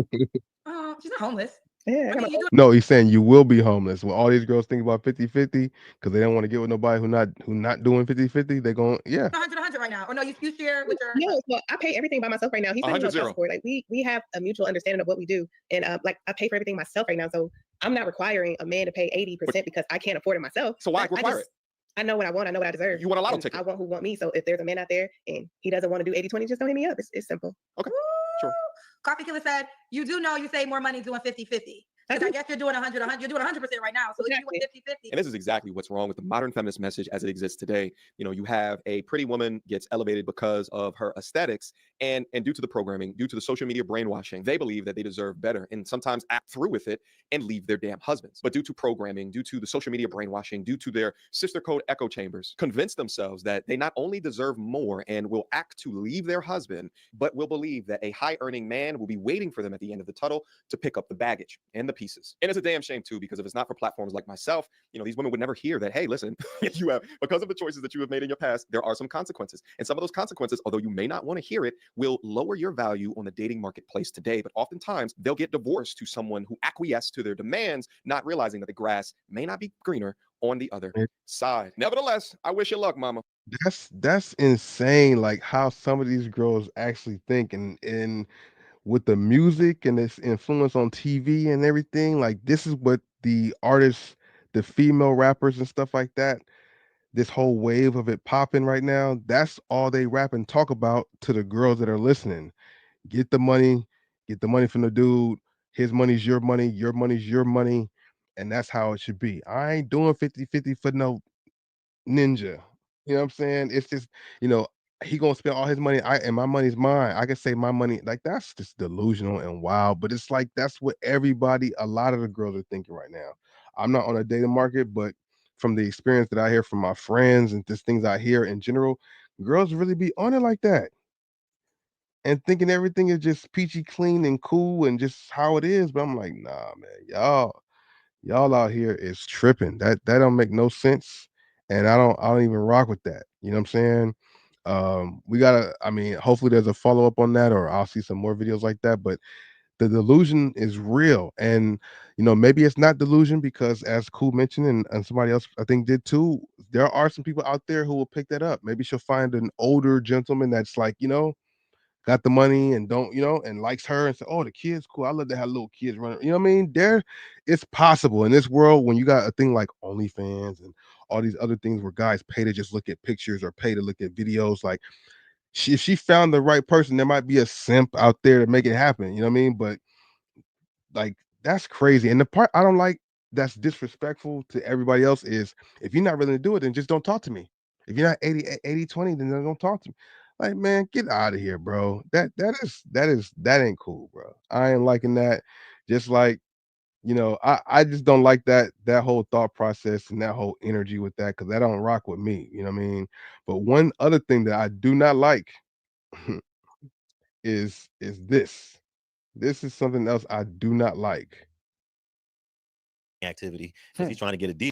Oh, she's not homeless. Yeah. I mean, you do No, he's saying you will be homeless. When all these girls think about 50-50 because they don't want to get with nobody who not doing 50-50, they're going, yeah. 100 right now. Or no, you share with your. No, well, I pay everything by myself right now. He's not even on 100-0. child support. Like we have a mutual understanding of what we do, and like I pay for everything myself right now. So I'm not requiring a man to pay 80% because I can't afford it myself. So why I require it? I know what I want. I know what I deserve. You want a lotto and ticket. I want who want me. So if there's a man out there and he doesn't want to do 80-20, just don't hit me up. It's simple. Okay. Sure. Coffee Killer said, "You do know you save more money doing 50-50. Because I guess you're doing 100. You're doing 100% right now. So if you went 50-50. And this is exactly what's wrong with the modern feminist message as it exists today. You know, you have a pretty woman gets elevated because of her aesthetics, and due to the programming, due to the social media brainwashing, they believe that they deserve better and sometimes act through with it and leave their damn husbands. But due to programming, due to the social media brainwashing, due to their sister code echo chambers, convince themselves that they not only deserve more and will act to leave their husband, but will believe that a high-earning man will be waiting for them at the end of the tunnel to pick up the baggage and the pieces. And it's a damn shame too, because if it's not for platforms like myself, you know, these women would never hear that, hey, listen, you have, because of the choices that you have made in your past, there are some consequences. And some of those consequences, although you may not want to hear it, will lower your value on the dating marketplace today. But oftentimes they'll get divorced to someone who acquiesced to their demands, not realizing that the grass may not be greener on the other side. Nevertheless, I wish you luck, mama. That's insane. Like how some of these girls actually think, and with the music and its influence on TV and everything, like this is what the artists, the female rappers and stuff like that, this whole wave of it popping right now, that's all they rap and talk about to the girls that are listening. Get the money from the dude. His money's your money's your money. And that's how it should be. I ain't doing 50-50 for no ninja. You know what I'm saying? It's just, you know, he gonna spend all his money, and my money's mine. I can say my money, like that's just delusional and wild. But it's like that's what a lot of the girls are thinking right now. I'm not on a dating market, but from the experience that I hear from my friends and just things I hear in general, girls really be on it like that and thinking everything is just peachy clean and cool and just how it is. But I'm like, nah, man, y'all out here is tripping. That don't make no sense. And I don't even rock with that. You know what I'm saying? We gotta, I mean, hopefully there's a follow-up on that, or I'll see some more videos like that. But the delusion is real. And maybe it's not delusion because as Cool mentioned, and somebody else I think did too, there are some people out there who will pick that up. Maybe she'll find an older gentleman that's like, got the money and don't, and likes her and say, oh, the kid's cool. I love to have little kids running. You know what I mean? It's possible in this world when you got a thing like OnlyFans and all these other things where guys pay to just look at pictures or pay to look at videos. Like, if she found the right person, there might be a simp out there to make it happen. You know what I mean? But like, that's crazy. And the part I don't like that's disrespectful to everybody else is if you're not willing to do it, then just don't talk to me. If you're not 80-20, then don't talk to me. Like, man, get out of here, bro. That ain't cool, bro. I ain't liking that. Just like, I just don't like that whole thought process and that whole energy with that, because that don't rock with me. You know what I mean? But one other thing that I do not like is this. This is something else I do not like. Activity. If he's trying to get a deal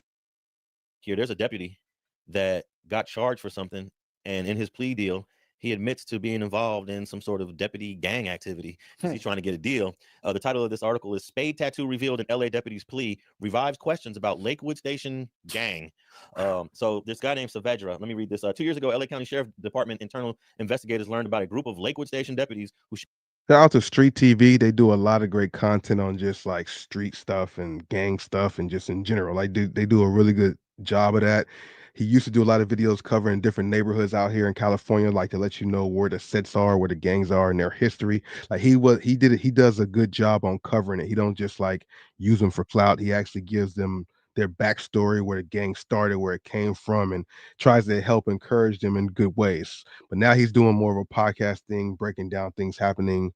here, there's a deputy that got charged for something, and in his plea deal, he admits to being involved in some sort of deputy gang activity. He's trying to get a deal. The title of this article is "Spade Tattoo Revealed in LA Deputy's Plea Revives Questions About Lakewood Station Gang." So this guy named Saavedra, let me read this. 2 years ago, LA County Sheriff Department internal investigators learned about a group of Lakewood Station deputies who Shout out to Street TV. They do a lot of great content on just like street stuff and gang stuff and just in general. Like, they do a really good job of that. He used to do a lot of videos covering different neighborhoods out here in California, like to let you know where the sets are, where the gangs are, and their history. Like, he does a good job on covering it. He don't just like use them for clout. He actually gives them their backstory, where the gang started, where it came from, and tries to help encourage them in good ways. But now he's doing more of a podcast thing, breaking down things happening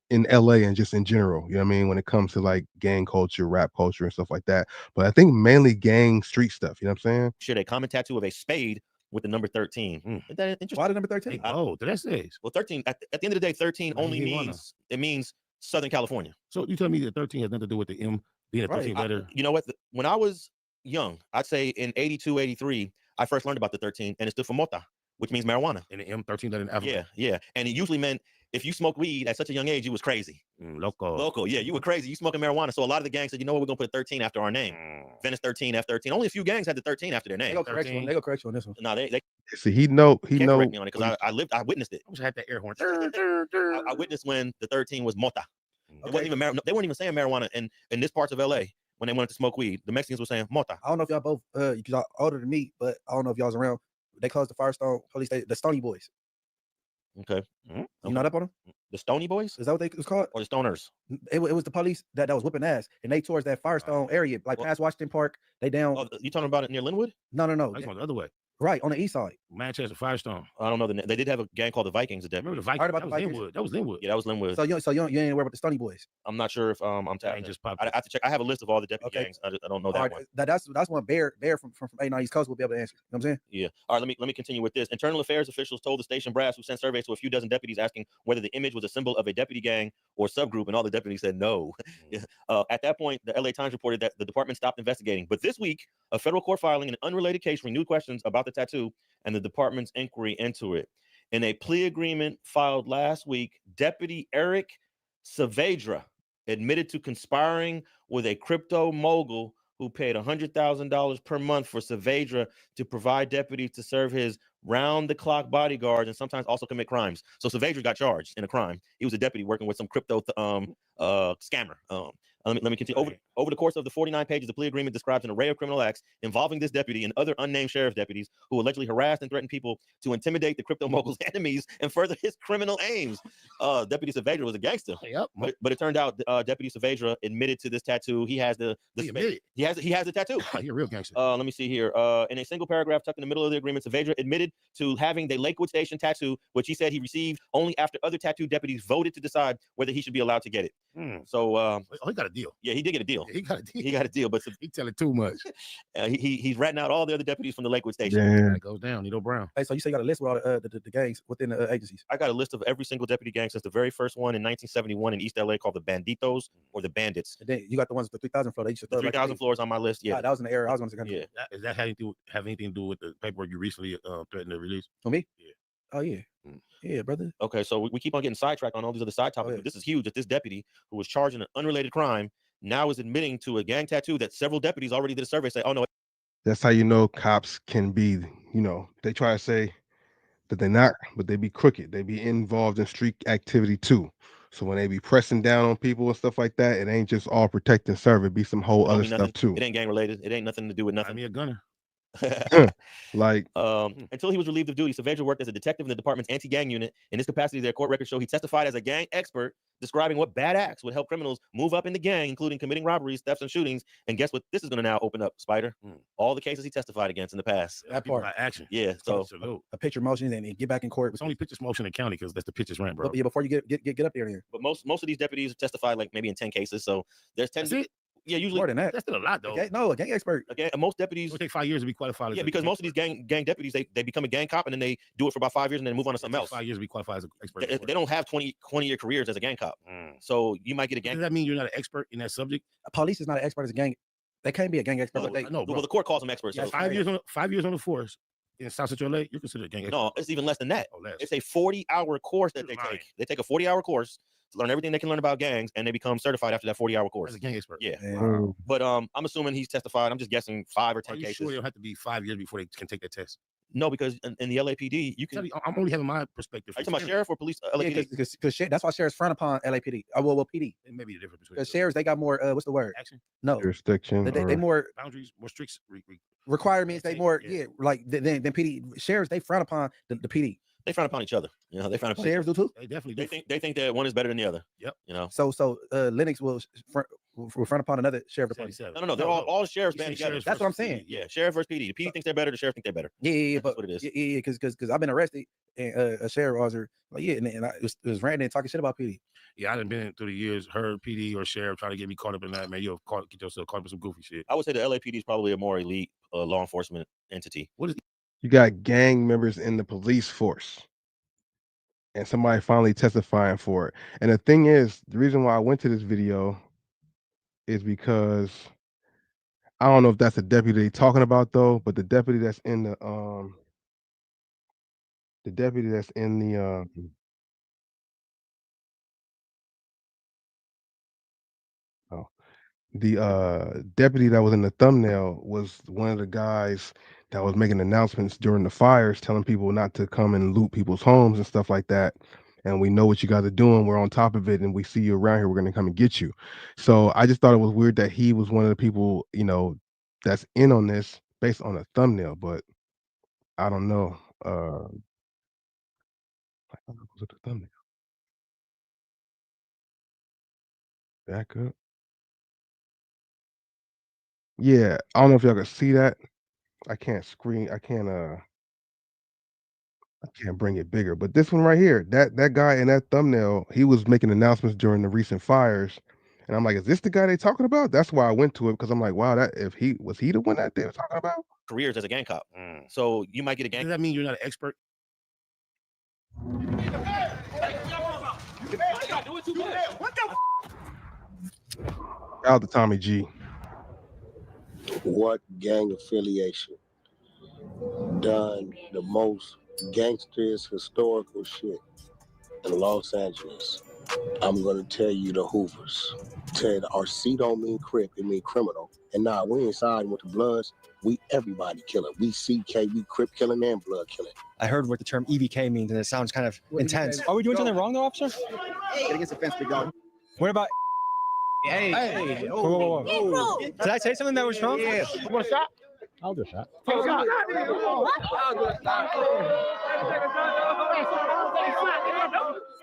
in LA and just in general, you know what I mean, when it comes to like gang culture, rap culture, and stuff like that. But I think mainly gang street stuff, you know what I'm saying? shared a common tattoo of a spade with the number 13. Isn't that interesting? Why the number 13? Oh, that's it. Well, 13 at the end of the day, 13 only means Southern California. So you tell me that 13 has nothing to do with the M being a 13 letter? You know what? When I was young, I'd say in 82, 83, I first learned about the 13, and it stood for mota, which means marijuana. And the M13 letter in alphabet. Yeah. And it usually meant if you smoked weed at such a young age, you was crazy. Local. Yeah, you were crazy. You smoking marijuana. So a lot of the gangs said, you know what, we're gonna put 13 after our name. Venice 13, F13. Only a few gangs had the 13 after their name. They go correct you on this one. No, they See, he know can't correct me on it because I witnessed it. I wish I had that air horn. I witnessed when the 13 was mota. It wasn't even they weren't even saying marijuana in this parts of LA when they wanted to smoke weed. The Mexicans were saying mota. I don't know if y'all both because y'all older than me, but I don't know if y'all was around. They closed the Firestone police station, the Stony Boys. Okay. You know up on them? The Stony Boys? Is that what they was called? Or the Stoners? It was the police that was whipping ass, and they towards that Firestone area, like past Washington Park. They down. Oh, you talking about it near Linwood? No. That's on the other way. Right on the east side. Manchester Firestone. I don't know. They did have a gang called the Vikings. Remember the Vikings? That was Linwood. That was Linwood. Yeah, that was Linwood. So you ain't aware about the Stony Boys? I'm not sure if I'm tapping. Just popped. I have to check. I have a list of all the deputy gangs. I don't know that one. That's one Bear from 89 East Coast will be able to answer. You know what I'm saying? Yeah. All right. Let me continue with this. Internal affairs officials told the station brass, who sent surveys to a few dozen deputies asking whether the image was a symbol of a deputy gang or subgroup, and all the deputies said no. At that point, the LA Times reported that the department stopped investigating. But this week, a federal court filing in an unrelated case renewed questions about the tattoo and the department's inquiry into it. In a plea agreement filed last week, Deputy Eric Saavedra admitted to conspiring with a crypto mogul who paid $100,000 per month for Saavedra to provide deputies to serve his round-the-clock bodyguards and sometimes also commit crimes. So Saavedra got charged in a crime. He was a deputy working with some crypto scammer. Let me continue. Over the course of the 49 pages, the plea agreement describes an array of criminal acts involving this deputy and other unnamed sheriff deputies who allegedly harassed and threatened people to intimidate the crypto mogul's enemies and further his criminal aims. Deputy Saavedra was a gangster. Yep. But it turned out Deputy Saavedra admitted to this tattoo. He has the he has the tattoo. You're a real gangster. Let me see here. In a single paragraph tucked in the middle of the agreement, Saavedra admitted to having the Lakewood Station tattoo, which he said he received only after other tattoo deputies voted to decide whether he should be allowed to get it. So he got a deal. Yeah, he did get a deal. Yeah, he got a deal. He got a deal, but he telling too much. He's ratting out all the other deputies from the Lakewood Station. Yeah. That goes down. Nito Brown. Hey, so you say you got a list with all the gangs within the agencies? I got a list of every single deputy gang since the very first one in 1971 in East LA called the Banditos or the Bandits. And then you got the ones with the 3,000 floor. They used to The throw like 3,000 floors on my list. Yeah, that was in the era I was going to say. Yeah. Does that have anything to do with the paperwork you recently threatened to release? For me? Yeah. Oh yeah. Yeah, brother. Okay, so we keep on getting sidetracked on all these other side topics. But this is huge that this deputy who was charged in an unrelated crime now is admitting to a gang tattoo that several deputies already did a survey say, oh no. That's how you know cops can be, they try to say that they're not, but they be crooked. They be involved in street activity too. So when they be pressing down on people and stuff like that, it ain't just all protect and serve. It be some whole Don't other mean stuff nothing. too. It ain't gang related. It ain't nothing to do with nothing. Me a gunner. Like until he was relieved of duty, Saavedra worked as a detective in the department's anti-gang unit. In this capacity, their court records show he testified as a gang expert, describing what bad acts would help criminals move up in the gang, including committing robberies, thefts, and shootings. And guess what? This is going to now open up, Spider. All the cases he testified against in the past. That part. Action. Yeah. So a picture motion and get back in court. It's only pictures motion in the county because that's the pictures rent, bro. But yeah, before you get up there. But most of these deputies testified like maybe in 10 cases. So there's 10. Yeah, usually more than that. That's still a lot, though. Okay, no, a gang expert. Okay, most deputies. It'll take 5 years to be qualified. Yeah, because most of these gang deputies they become a gang cop and then they do it for about 5 years and then move on to something else. 5 years to be qualified as an expert. They don't have 20-year careers as a gang cop. So you might get a gang. Does that mean you're not an expert in that subject? Police is not an expert as a gang. They can't be a gang expert. No, well, the court calls them experts. Yeah, So 5 years on the force in South Central LA, you're considered a gang expert. No, it's even less than that. Oh, less. It's a 40-hour course that they take. They take a 40-hour course to learn everything they can learn about gangs, and they become certified after that 40-hour course. As a gang expert. Yeah. Wow. But I'm assuming he's testified. I'm just guessing 5 or 10 Are you cases. sure they don't have to be 5 years before they can take that test? No, because in the LAPD, you can. I'm only having my perspective. Are you talking about sheriff or police? LAPD? Because that's why sheriffs frown upon LAPD. Well, PD. It may be the difference between Because sheriffs, they got more. What's the word? Action. No. Jurisdiction. They more boundaries, more strict requirements. They more like than PD. Sheriffs, they frown upon the PD. They frown upon each other. You know, they frown upon. Sheriffs do too. They definitely do. They think that one is better than the other. Yep. You know. So Lennox will frown upon another sheriff department. No. They're all sheriffs band together. That's what I'm saying. Yeah, sheriff versus PD. The PD thinks they're better. The sheriff think they're better. Yeah, That's what it is. Yeah, because I've been arrested and a sheriff officer like and I was ranting and talking shit about PD. Yeah, I done been through the years, heard PD or sheriff trying to get me caught up in that. Man, you'll get yourself caught up in some goofy shit. I would say the LAPD is probably a more elite law enforcement entity. What is? You got gang members in the police force, and somebody finally testifying for it. And the thing is, the reason why I went to this video is because I don't know if that's the deputy they talking about though, but the deputy that's in the deputy that was in the thumbnail was one of the guys that was making announcements during the fires, telling people not to come and loot people's homes and stuff like that. And we know what you guys are doing. We're on top of it, and we see you around here. We're going to come and get you. So I just thought it was weird that he was one of the people, that's in on this based on a thumbnail. But I don't know. Was it the thumbnail? Back up. Yeah, I don't know if y'all can see that. I can't bring it bigger, but this one right here, that guy in that thumbnail, he was making announcements during the recent fires, and I'm like, is this the guy they talking about? That's why I went to it, because I'm like, wow, that if he was the one that they were talking about? Careers as a gang cop. So you might get a gang. Does that mean you're not an expert? Shout out to Tommy G. What gang affiliation done the most gangsters historical shit in Los Angeles? I'm gonna tell you the Hoovers. Tell our C don't mean crip, it mean criminal. And nah, we ain't siding with the Bloods. We everybody killing. We CK, we crip killing and blood killing. I heard what the term EVK means, and it sounds kind of intense. Are we doing something wrong, though, officer? Get against the fence, big dog. What about Hey. Whoa. Did I say something that was wrong? Yeah. You want a shot? I'll do a shot. Take a shot.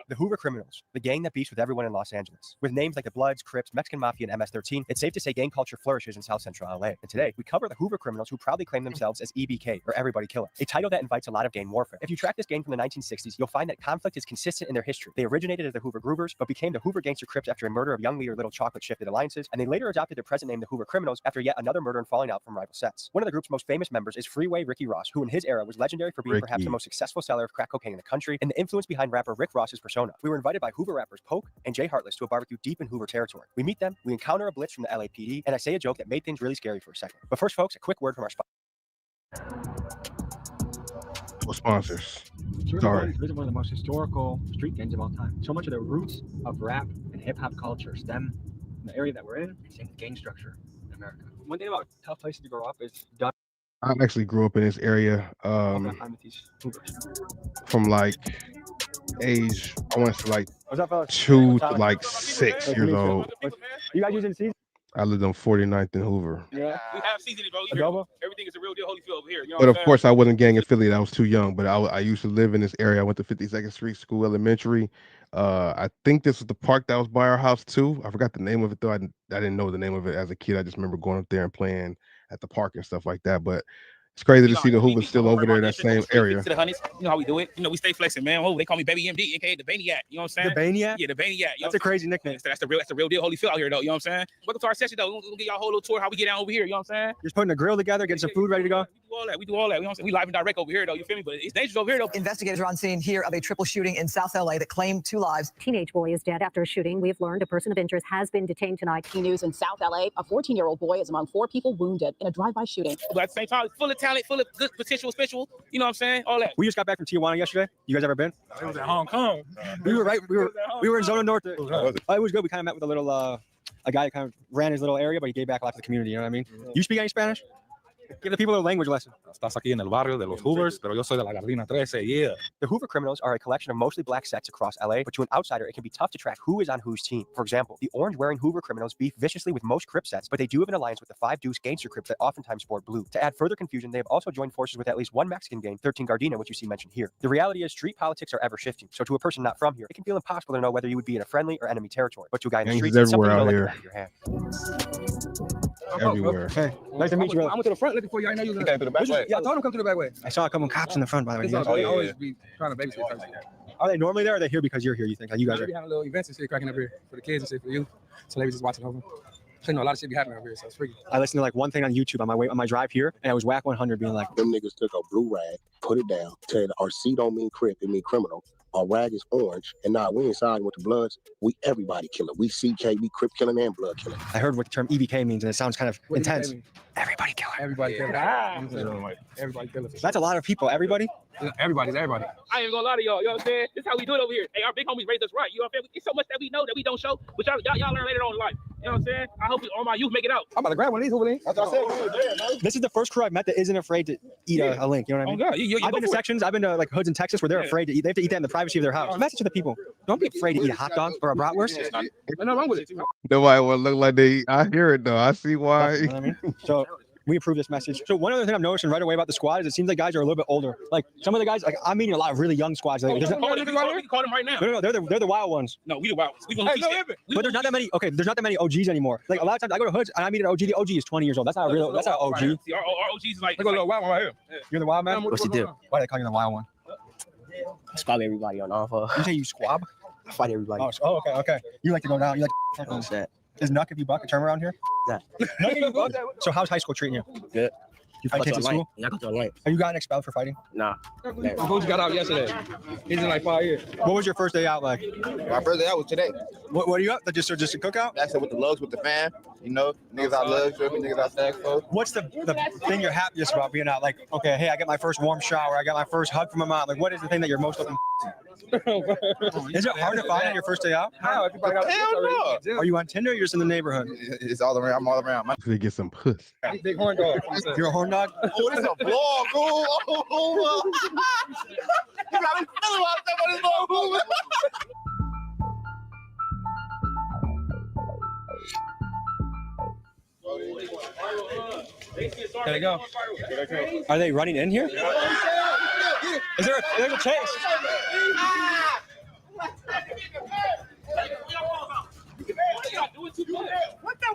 The Hoover Criminals, the gang that beefs with everyone in Los Angeles. With names like the Bloods, Crips, Mexican Mafia, and MS-13, it's safe to say gang culture flourishes in South Central LA. And today, we cover the Hoover Criminals who proudly claim themselves as EBK, or Everybody Killer, a title that invites a lot of gang warfare. If you track this gang from the 1960s, you'll find that conflict is consistent in their history. They originated as the Hoover Groovers, but became the Hoover Gangster Crips after a murder of young leader Little Chocolate shifted alliances, and they later adopted their present name, the Hoover Criminals, after yet another murder and falling out from rival sets. One of the group's most famous members is Freeway Ricky Ross, who in his era was legendary for being perhaps the most successful seller of crack cocaine in the country, and the influence behind rapper Rick Ross's persona. We were invited by Hoover rappers Poke and Jay Heartless to a barbecue deep in Hoover territory. We meet them, we encounter a blitz from the LAPD, and I say a joke that made things really scary for a second. But first, folks, a quick word from our sponsors. Sorry. Sorry. This is one of the most historical street gangs of all time. So much of the roots of rap and hip-hop culture stem from the area that we're in, same gang structure in America. One thing about tough places to grow up is I actually grew up in this area I'm with these Hoovers. from like age, I want to say like What's up, fellas? 2 to like 6 years old. You guys using season? I lived on 49th and Hoover. Yeah. We have seasoning, bro. Adobo? Everything is a real deal Holyfield over here. You know But what of I'm course, I wasn't gang affiliated. I was too young. But I used to live in this area. I went to 52nd Street School Elementary. I think this was the park that was by our house too. I forgot the name of it though. I didn't know the name of it as a kid. I just remember going up there and playing at the park and stuff like that. But it's crazy to see the Hoovers still over there in that same area. To the honeys, you know how we do it. You know, we stay flexing, man. Oh, they call me Baby MD, aka the Baniac. You know what I'm saying? The Baniac? Yeah, the Baniac. That's a crazy nickname. That's the real deal Holyfield out here, though. You know what I'm saying? Welcome to our session, though. We'll get y'all a whole little tour how we get down over here. You know what I'm saying? You're just putting a grill together, getting some food ready to go. We do all that. You know what I'm saying? We live and direct over here, though. You feel me? But it's dangerous over here, though. Investigators are on scene here of a triple shooting in South LA that claimed 2 lives. Teenage boy is dead after a shooting. We have learned a person of interest has been detained tonight. News in South LA, a 14-year-old boy is among 4 people wounded in a drive-by shooting. But at the same time, full of talent, full of good potential, special. You know what I'm saying? All that. We just got back from Tijuana yesterday. You guys ever been? It was at Hong Kong. We were in Zona Norte. It was good. We kind of met with a little a guy that kind of ran his little area, but he gave back a lot to the community. You know what I mean? You speak any Spanish? Give the people a language lesson. Estás aquí en el barrio de los Hoovers, pero yo soy de la Gardena 13, yeah. The Hoover Criminals are a collection of mostly black sets across LA, but to an outsider, it can be tough to track who is on whose team. For example, the orange-wearing Hoover Criminals beef viciously with most Crip sets, but they do have an alliance with the 5 Deuce Gangster Crips that oftentimes sport blue. To add further confusion, they have also joined forces with at least one Mexican gang, 13 Gardena, which you see mentioned here. The reality is street politics are ever shifting, so to a person not from here, it can feel impossible to know whether you would be in a friendly or enemy territory. But to a guy in the streets, it's something you know like the back of your hand. Everywhere. Hey, nice to meet you, brother. I went to the front looking for you. I know you were came through the back way. Yeah, I told him come through the back way. I saw a couple cops in the front, by the way. They always be trying to babysit type shit. Are they normally there, or are they here because you're here, you think? Like you guys We are? be having little events and shit cracking up here for the kids and shit for you. So they be just watching over. So, you know, a lot of shit be happening over here, so it's freaky. I listened to like one thing on YouTube on my drive here, and it was Whack 100 being like, Them niggas took a blue rag, put it down, said our C don't mean Crip, it mean criminal. Our rag is orange, and now we ain't siding with the Bloods. We everybody killer. We CK, we Crip killing and blood killing. I heard what the term EBK means, and it sounds kind of What does intense. that mean? Everybody killer. Everybody killer. Everybody killer. That's a lot of people. Everybody? Everybody's everybody. I ain't gonna lie to y'all. You know what I'm saying? This is how we do it over here. Hey, our big homies raised us right. You know what I'm saying? It's so much that we know that we don't show, but y'all learn later on in life. You know what I'm saying? I hope all my youth make it out. I'm about to grab one of these over there. That's what I said. This is the first crew I've met that isn't afraid to eat a link. You know what I mean? Oh, God. You I've been to sections. I've been to like hoods in Texas where they're afraid to eat. They have to eat that in the privacy of their house. Message to the people: don't be afraid to eat a hot dog or a bratwurst. There's nothing wrong with it. Nobody will look like they. I hear it though. I see why. You know what I mean? So we approve this message. So one other thing I'm noticing right away about the squad is it seems like guys are a little bit older. Like some of the guys, like I'm meeting a lot of really young squads. Like, We can call them right now. no, they're the wild ones. No, we the wild ones. We gonna teach them. But there's not that many. Okay, there's not that many OGs anymore. Like a lot of times I go to hoods and I meet an OG. The OG is 20 years old. That's not a real. That's not an OG. See, our OGs is like. Look at a little wild one right here. You're the wild man. What's he do? Why do they call you the wild one? Squab everybody on Alpha. You say you squab? I fight everybody. Oh, okay. You like to go down. You like to What's that? Is Nuck if you buck a term around here? That. Nuck if you buck? So how's high school treating you? Good. You fight kids at school? Yeah, I go to a line. Have you gotten expelled for fighting? Nah. Who got out yesterday? He's in like 5 years. What was your first day out like? My first day out was today. What are you up? Just a cookout? That's it with the lugs with the fam. You know, niggas out lugs, niggas out stacks. What's the thing you're happiest about being out? Like, okay, hey, I got my first warm shower. I got my first hug from my mom. Like, what is the thing that you're most looking Is it hard to find on your first day out? Hell no. Are you on Tinder or you're just in the neighborhood? It's all around. I'm all around. They get some puss. Big horn dog. You're a horn dog? Oh, this is a vlog. Oh. You got me feeling myself on this vlog. There they go. Are they running in here? Is there there's a chase? What the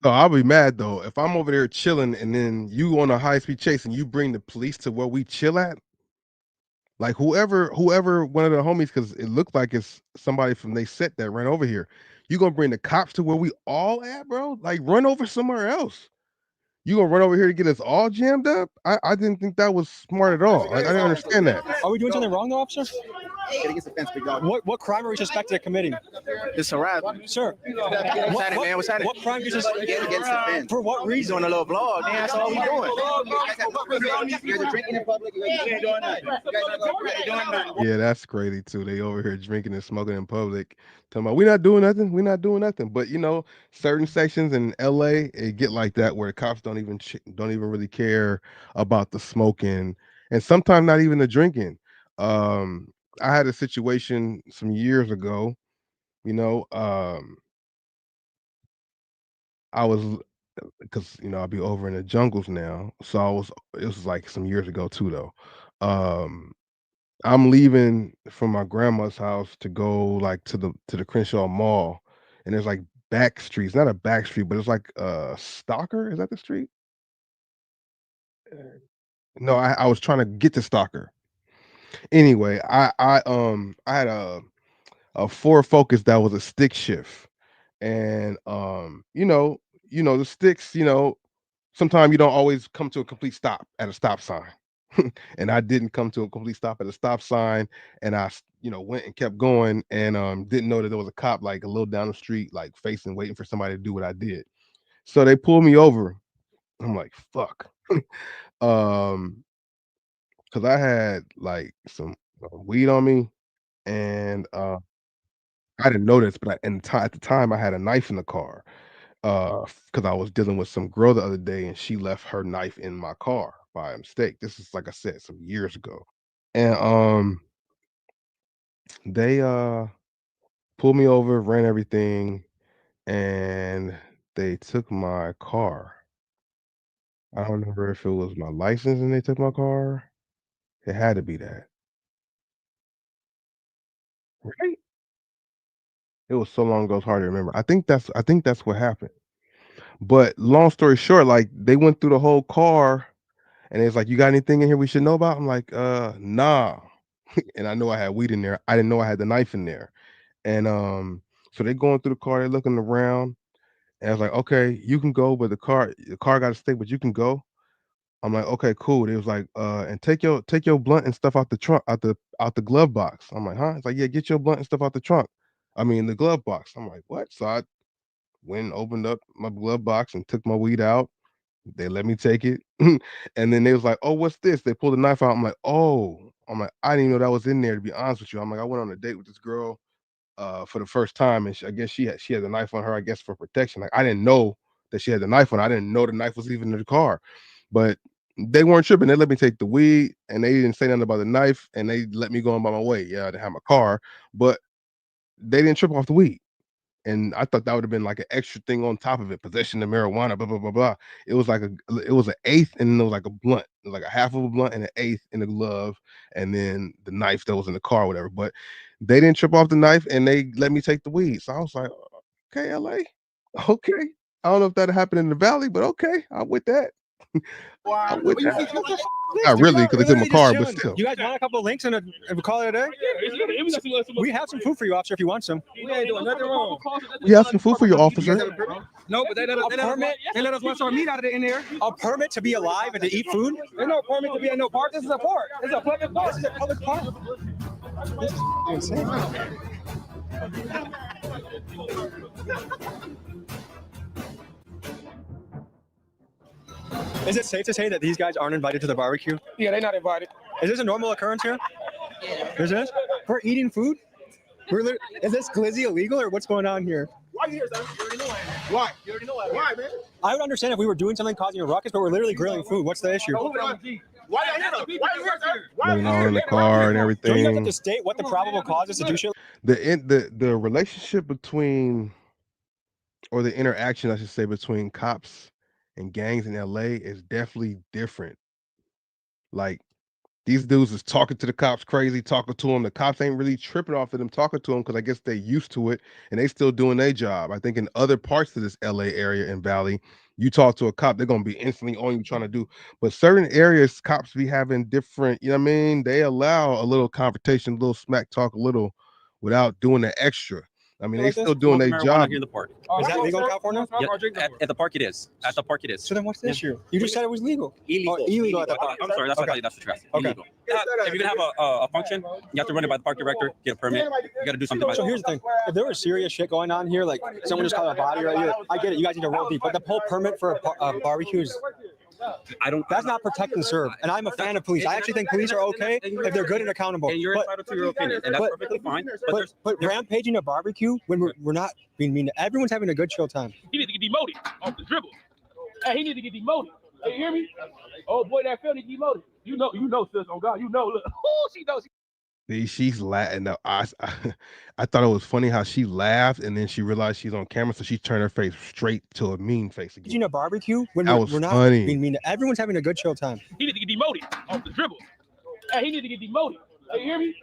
No, I'll be mad though if I'm over there chilling and then you on a high speed chase and you bring the police to where we chill at. Like whoever one of the homies, because it looked like it's somebody from they set that ran over here. You gonna bring the cops to where we all at, bro? Like run over somewhere else. You gonna run over here to get us all jammed up? I didn't think that was smart at all. I didn't understand that. Are we doing something wrong, though, officer? What crime are we suspected of committing? It's harassment. Sir. What's happening, man? What's happening? What crime you suspect against the fence? For what reason? Doing a little vlog, man. That's all we doing. You guys are drinking in public. You ain't doing nothing. You guys are doing nothing. Yeah, that's crazy too. They over here drinking and smoking in public, talking about we're not doing nothing. We're not doing nothing. But you know, certain sections in LA, it get like that where the cops don't even really care about the smoking, and sometimes not even the drinking. I had a situation some years ago. You know, I was because I'll be over in the jungles now. So it was like some years ago too though. I'm leaving from my grandma's house to go like to the Crenshaw Mall, and there's like back streets, not a back street, but it's like Stalker. Is that the street? No, I was trying to get to Stalker. Anyway, I had a Ford Focus that was a stick shift, and the sticks, sometimes you don't always come to a complete stop at a stop sign. And I didn't come to a complete stop at a stop sign, and I went and kept going, and didn't know that there was a cop like a little down the street, like facing, waiting for somebody to do what I did. So they pulled me over. I'm like, fuck. Because I had like some weed on me, and I didn't know this, but at the time I had a knife in the car, because I was dealing with some girl the other day, and she left her knife in my car by mistake. This is, like I said, some years ago, and they pulled me over, ran everything, and they took my car. I don't remember if it was my license and they took my car. It had to be that. Right? It was so long ago, it's hard to remember. I think that's what happened. But long story short, like they went through the whole car, and it's like, you got anything in here we should know about? I'm like, nah. And I know I had weed in there. I didn't know I had the knife in there. And so they going through the car, they're looking around, and I was like, okay, you can go, but the car got to stay, but you can go. I'm like, okay, cool. They was like, and take your blunt and stuff out the trunk, out the glove box. I'm like, huh? It's like, yeah, get your blunt and stuff out the trunk. I mean, the glove box. I'm like, what? So I went and opened up my glove box and took my weed out. They let me take it. And then they was like, oh, what's this? They pulled the knife out. I'm like, oh. I'm like, I didn't even know that was in there, to be honest with you. I'm like, I went on a date with this girl for the first time, and I guess she had a knife on her, I guess, for protection. Like, I didn't know that she had the knife on. I didn't know the knife was even in the car. But they weren't tripping. They let me take the weed, and they didn't say nothing about the knife, and they let me go on by my way. Yeah, I didn't have my car, but they didn't trip off the weed. And I thought that would have been like an extra thing on top of it. Possession of marijuana, blah, blah, blah, blah. It was an eighth, and then it was like a blunt. It was like a half of a blunt and an eighth in the glove, and then the knife that was in the car, whatever. But they didn't trip off the knife, and they let me take the weed. So I was like, okay, LA. Okay. I don't know if that happened in the Valley, but okay, I'm with that. I'm with that. Not really, because they took my car, but still. You guys want a couple of links and we'll call it a day? We have some food for you, officer, if you want some. We ain't doing nothing wrong. We have some food for you, officer. No, but they let us wash our meat out of it in there. A permit to be alive and to eat food? There's no permit to be in no park. This is a park. This is a public park. This is a public park. This is insane. Is it safe to say that these guys aren't invited to the barbecue? Yeah, they're not invited. Is this a normal occurrence here? Is this? For eating food? Is this glizzy illegal, or what's going on here? Why are you here, sir? You already know why. You already know why. Why, man? I would understand if we were doing something causing a ruckus, but we're literally grilling food. What's the issue? Why are you here, sir? Why are you here, sir? Looking all in the car and everything. Don't you have to state what the probable cause is to do shit? The relationship between, or the interaction, I should say, between cops and gangs in LA is definitely different. Like, these dudes is talking to the cops crazy, talking to them. The cops ain't really tripping off of them talking to them because I guess they used to it and they still doing their job. I think in other parts of this LA area and Valley, you talk to a cop, they're gonna be instantly on you trying to do. But certain areas, cops be having different, you know what I mean? They allow a little confrontation, a little smack talk, a little without doing the extra. I mean, they still doing their marijuana job. here in the park. Is that legal in California? Yeah, at the park it is. At the park it is. So then what's the issue? You just said it was legal. Illegal. Oh, illegal at the park. I'm sorry, that's Okay. that's what you're asking. Okay. Illegal. If you're gonna have a function, you have to run it by the park director, get a permit. You got to do something. By So here's the thing: if there was serious shit going on here, like someone just caught a body right here, I get it. You guys need to roll deep, but the whole permit for a barbecue is. That's not protect and serve. And I'm a fan of police. I actually think police are okay if they're good and accountable. And you're entitled to your opinion, and that's perfectly fine. But rampaging a barbecue when we're not being mean. Everyone's having a good chill time. He need to get demoted off the dribble. Hey, he need to get demoted. Hey, you hear me? Oh boy, that fell need to get demoted. You know, sis. Oh God, you know. Look, she knows. She's laughing. I thought it was funny how she laughed and then she realized she's on camera, so she turned her face straight to a mean face again. You know, barbecue when That was we're not funny. being mean. Everyone's having a good chill time. He need to get demoted off the dribble. Hey, he need to get demoted. Hey, you hear me?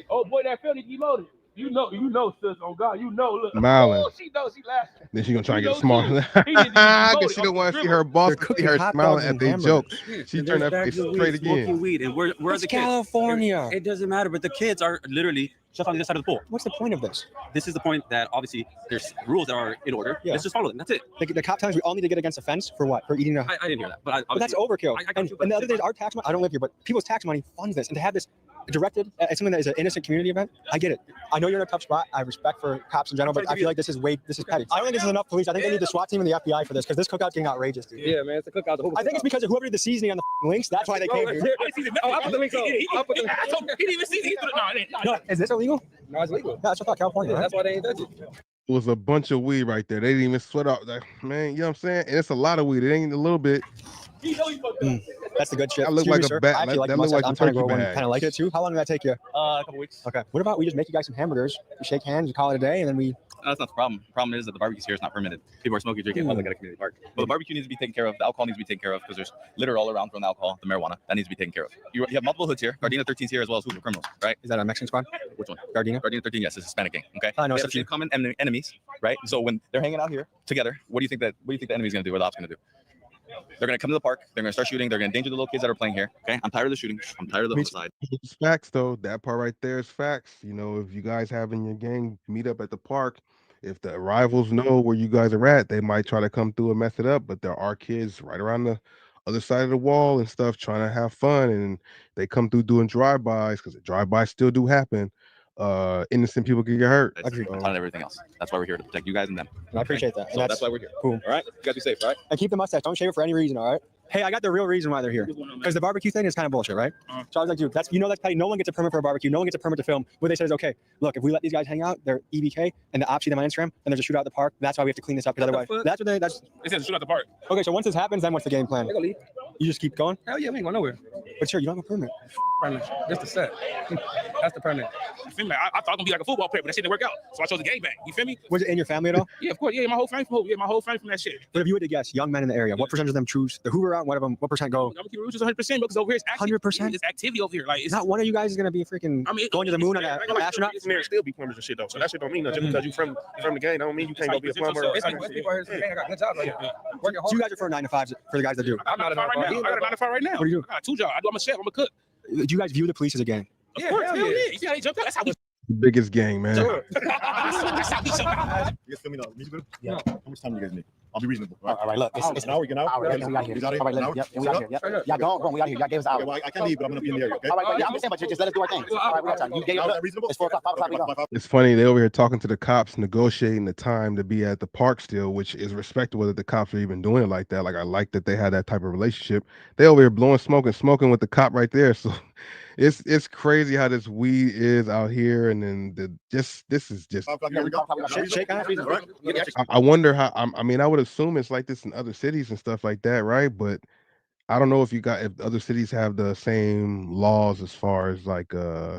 Oh boy, that fell need to get demoted. You know, sis. Oh God, you know. Look, Smiling. she knows. She laughing. Then she gonna try to You get know smart. too. He need to get demoted Because she don't off want the to see her dribble. boss They're see cooking her hot smiling dogs at and their hamburgers. jokes. She And turned there's her bags face of straight weed, smoking again. weed, and where are It's the kids? California. It doesn't matter, but the kids are literally just on the other side of the pool. What's the point of this? This is the point that obviously there's rules that are in order. Yeah. Let's just follow them. That's it. The cop tells us we all need to get against a fence for what? For eating a. I didn't hear that, but But that's overkill. I got and, you, but and the other thing is our tax money. I don't live here, but people's tax money funds this, and to have this directed at something that is an innocent community event, I get it. I know you're in a tough spot. I have respect for cops in general, but I feel like this is petty. I don't think this is enough police. I think they need the SWAT team and the FBI for this because this cookout's getting outrageous, dude. Yeah, man, it's a cookout. I think it's because of whoever did the seasoning on the links. That's why they came here. I put the links on. He didn't even see it. No, is this illegal? No, it's legal. No, that's what I thought California. Right? That's why they ain't touch it. It was a bunch of weed right there. They didn't even sweat out that, man. You know what I'm saying? And it's a lot of weed. It ain't a little bit. That's the good shit. I look Excuse like me, a sir. bat- I actually that- like that the look mustache. like I'm the trying to grow turkey one. bag. Kind of like it too. How long did that take you? A couple weeks. Okay. What about we just make you guys some hamburgers, we shake hands, we call it a day, and then we. That's not the problem. The problem is that the barbecues here is not permitted. People are smoking, drinking public at a community park. But the barbecue needs to be taken care of. The alcohol needs to be taken care of because there's litter all around from the alcohol, the marijuana. That needs to be taken care of. You have multiple hoods here. Gardena 13 is here as well as Hoover Criminals, right? Is that a Mexican squad? Which one? Gardena? Gardena 13, yes, it's a Hispanic gang. Okay. I know, They it's have a few. the same common enemies, right? So when they're hanging out here together, what do you think the enemy's gonna do? What the ops gonna do? They're gonna come to the park. They're gonna start shooting. They're gonna endanger the little kids that are playing here. Okay. I'm tired of the shooting. I'm tired of the homicide. It's facts though. That part right there is facts. You know, if you guys having your gang meet up at the park, if the rivals know where you guys are at, they might try to come through and mess it up. But there are kids right around the other side of the wall and stuff trying to have fun, and they come through doing drive-bys because the drive-bys still do happen. Innocent people can get hurt. That's on everything else. That's why we're here to protect you guys and them. And I appreciate that. And So that's why we're here. Cool. All right. You guys be safe. All right. And keep the mustache. Don't shave it for any reason. All right. Hey, I got the real reason why they're here. Because the barbecue thing is kind of bullshit, right? So I was like, dude, that's petty. No one gets a permit for a barbecue. No one gets a permit to film. What they said is, okay, look, if we let these guys hang out, they're EBK, and the ops see them on Instagram, and there's a shootout at the park. That's why we have to clean this up. Because otherwise, They said shoot out the park. Okay, so once this happens, then what's the game plan? You just keep going? Hell yeah, we ain't going nowhere. But sure, you don't have a permit. Permit. Just the set. That's the permit. You feel me? I thought it was gonna be like a football player, but that shit didn't work out. So I chose the gangbang. You feel me? Was it in your family at all? Yeah, of course. Yeah, my whole family from that shit. But if you were to guess, young men in the area, what percentage of them choose the Hoover route? What percent go? I'm gonna keep it just 100% because over here it's active. 100%? It's activity over here. Like it's Not one of you guys is gonna be freaking going to the moon on an astronaut. There still be plumbers and shit though, so that shit don't mean nothing. Just because you from the game, don't mean you can't go be a plumber. It's people here saying, I got good jobs right here. Working So you guys are for 9 to 5s for the guys that do. I'm not a 9 to 5 right now. I got a 9 to 5 right now. What do you do? I got 2 jobs. I'm a chef. I'm a cook. Do you guys view the police as a gang? Of course, hell yeah. You see how they jumped out? That's how we. The biggest gang, man. That's how we jumped out. You guys feel me now? Music video? Yeah. How much time do you guys need? I'll be reasonable. All right, look. It's an hour. We get out. All right, we out here. He's out here. All right, An yep, hour? we out here. Yep. Yeah, go on. We out here. Y'all gave us an hour. Okay, well, I can't leave, but I'm gonna be in the area. Okay. All right, yeah, I'm just saying, but just let us do our thing. All right, we got time. You gave Now, us is that reasonable? It's 4 o'clock, 5 o'clock. We go. It's funny, they over here talking to the cops, negotiating the time to be at the park still, which is respectable that the cops are even doing it like that. Like, I like that they had that type of relationship. They over here blowing smoke and smoking with the cop right there. So it's crazy how this weed is out here, and then this is just. Shake hands. I wonder how. I mean, I would assume it's like this in other cities and stuff like that, right? But I don't know if other cities have the same laws as far as like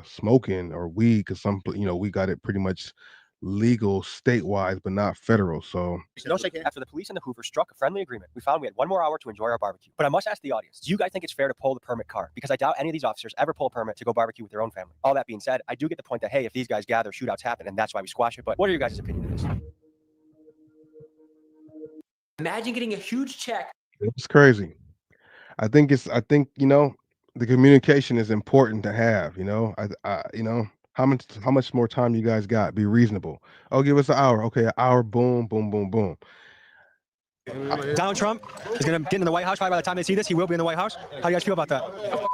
smoking or weed, because we got it pretty much legal statewide, but not federal. So No shake hands. After the police and the Hoover struck a friendly agreement, we found we had 1 more hour to enjoy our barbecue. But I must ask the audience, do you guys think it's fair to pull the permit card? Because I doubt any of these officers ever pull a permit to go barbecue with their own family. All that being said, I do get the point that, hey, if these guys gather, shootouts happen, and that's why we squash it. But what are your guys' opinion of this? Imagine getting a huge check. it's crazy. I think the communication is important to have. How much more time you guys got? Be reasonable. Oh, give us an hour. Okay, an hour. Boom, boom, boom, boom. Donald Trump is going to get in the White House. Probably by the time they see this, he will be in the White House. How do you guys feel about that?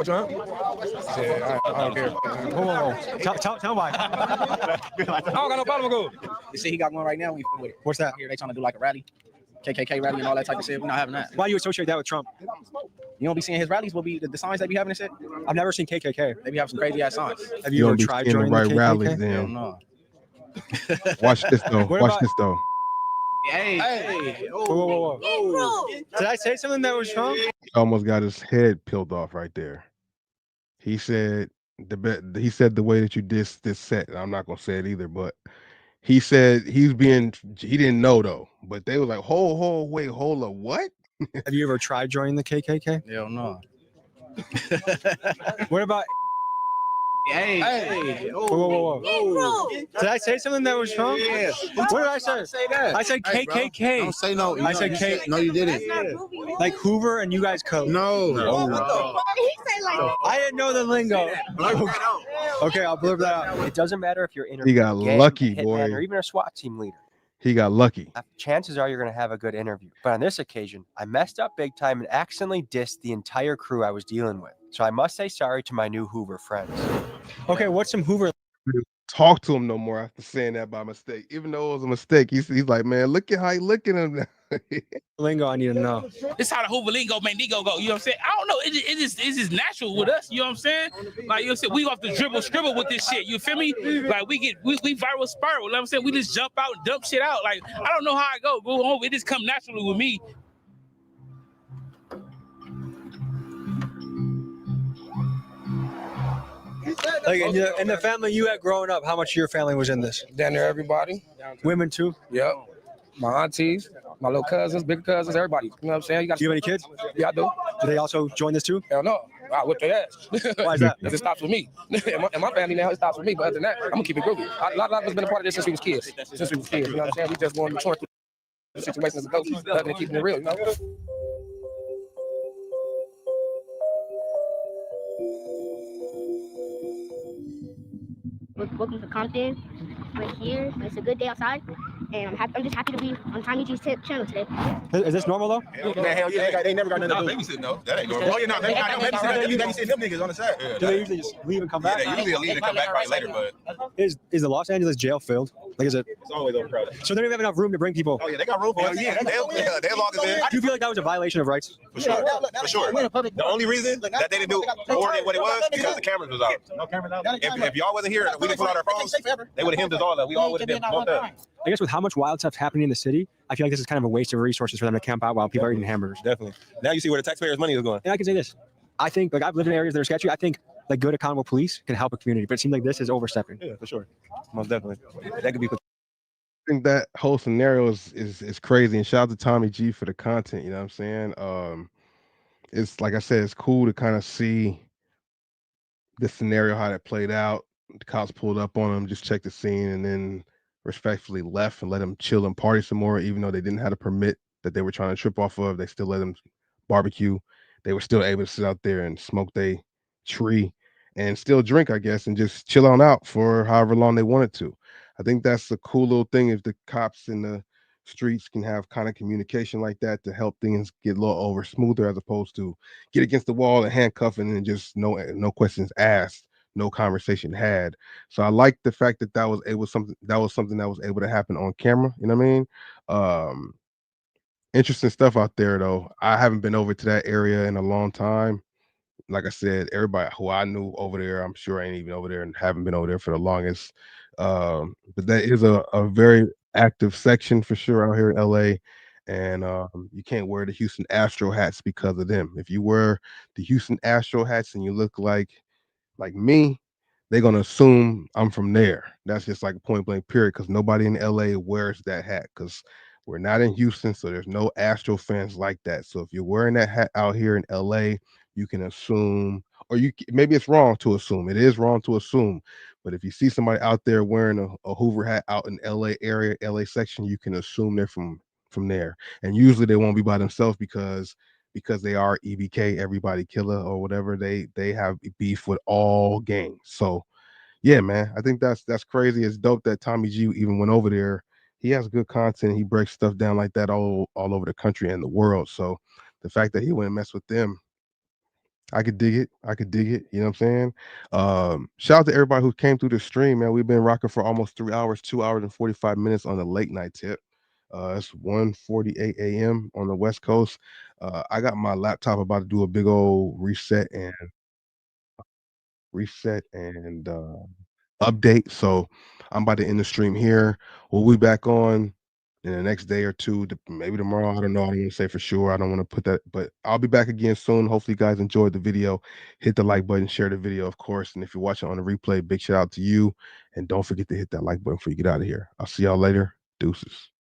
Trump? I don't care. Whoa. Tell why. I don't got no problem with it. You see, he got one right now. With it. What's that? Here they trying to do like a rally, KKK rally and all that type of shit. We're not having that. Why do you associate that with Trump? You don't be seeing his rallies. Will be the signs they be having and shit. I've never seen KKK. They be having some crazy ass signs. Have you ever tried joining the KKK? Rallies, then. No. Watch this though. Watch this though. Hey. Whoa. Did I say something that was wrong? He almost got his head peeled off right there. He said the way that you diss this set, and I'm not gonna say it either, but he said he didn't know though, but they was like, wait, hold up, what? Have you ever tried joining the KKK? Hell no. What about? Whoa. Did I say something that was wrong? Yeah. What did I say? I said KKK. Hey, don't say no. I said K. No, you didn't. Like Hoover and you guys code. No. I didn't know the lingo. Okay, I'll blurb that out. It doesn't matter if you're in. He got lucky, boy. Or even a SWAT team leader. He got lucky. Chances are you're going to have a good interview. But on this occasion, I messed up big time and accidentally dissed the entire crew I was dealing with. So I must say sorry to my new Hoover friends. Okay, what's some Hoover? Talk to him no more after saying that by mistake. Even though it was a mistake, he's like, man, look at how you look at him now. Lingo, I need to know. This how the Hoover lingo make Nigo go. You know what I'm saying? I don't know. It's just natural with us. You know what I'm saying? Like, you know what I'm saying? We off the scribble with this shit. You feel me? Like, we viral spiral. You know what I'm saying? We just jump out and dump shit out. Like, I don't know how I go home. It just come naturally with me. Like in the family you had growing up, how much of your family was in this? Down there, everybody. Women too? Yep. My aunties, my little cousins, big cousins, everybody. You know what I'm saying? Do you have any kids? Yeah, I do. Do they also join this too? Hell no. I whip their ass. Why is that? Because it stops with me. in my family now, it stops with me. But other than that, I'm going to keep it groovy. A lot of us been a part of this since we was kids. You know what I'm saying? We just going to mature through the situations of those, other than keeping it real, you know? Welcome to Compton. We're here. It's a good day outside, and I'm just happy to be on Tommy G's channel today. Is this normal though? Man, hell yeah, they never got nothing to do. Babysitting though. That ain't normal. Oh, you're not babysitting. You babysitting them niggas on the side. Do they usually just leave and come back? Yeah, they usually leave and come back right later, but Is the Los Angeles jail filled? Like, is it? It's always overcrowded. So they don't even have enough room to bring people. Oh yeah, they got room for us. Yeah, they lock us in. Do you feel like that was a violation of rights? For sure. The only reason that they didn't do coordinate what it was because the cameras was out. No cameras out. If y'all wasn't here and we didn't pull out our phones, they would have hemmed us all up. We all would have been bumped up. I guess with how much wild stuff's happening in the city, I feel like this is kind of a waste of resources for them to camp out while people are eating hamburgers. Definitely. Now you see where the taxpayers' money is going. And I can say this. I think, like, I've lived in areas that are sketchy. I think, like, good accountable police can help a community, but it seems like this is overstepping. Yeah, for sure. Most definitely. That could be. I think that whole scenario is crazy. And shout out to Tommy G for the content. You know what I'm saying? It's like I said, it's cool to kind of see the scenario, how that played out. The cops pulled up on him, just checked the scene, and then respectfully left and let him chill and party some more, even though they didn't have a permit that they were trying to trip off of. They still let them barbecue. They were still able to sit out there and smoke their tree and still drink, I guess, and just chill on out for however long they wanted to. I think that's a cool little thing if the cops in the streets can have kind of communication like that to help things get a little over smoother, as opposed to get against the wall and handcuffing and just no questions asked, no conversation had. So I like the fact that that was something that was able to happen on camera. You know what I mean? Interesting stuff out there though. I haven't been over to that area in a long time. Like I said, everybody who I knew over there, I'm sure ain't even over there and haven't been over there for the longest. But that is a very active section for sure out here in LA. and you can't wear the Houston Astro hats because of them. If you wear the Houston Astro hats and you look like me, they're gonna assume I'm from there. That's just like a point blank period, because nobody in LA wears that hat, because we're not in Houston, so there's no Astro fans like that. So if you're wearing that hat out here in LA, you can assume, or maybe it's wrong to assume. It is wrong to assume, but if you see somebody out there wearing a Hoover hat out in LA area, LA section, you can assume they're from there. And usually they won't be by themselves, because they are EBK, everybody killer, or whatever. They have beef with all gangs. So yeah, man, I think that's crazy. It's dope that Tommy G even went over there. He has good content. He breaks stuff down like that all over the country and the world. So the fact that he went and messed with them, I could dig it. I could dig it. You know what I'm saying? Shout out to everybody who came through the stream, man. We've been rocking for almost 3 hours, 2 hours and 45 minutes on the late night tip. It's 1:48 a.m. on the West Coast. I got my laptop about to do a big old reset and update. So I'm about to end the stream here. We'll be back on in the next day or two, maybe tomorrow. I don't know. I don't want to say for sure. I don't want to put that, but I'll be back again soon. Hopefully, you guys enjoyed the video. Hit the like button, share the video, of course. And if you're watching on the replay, big shout out to you. And don't forget to hit that like button before you get out of here. I'll see y'all later. Deuces.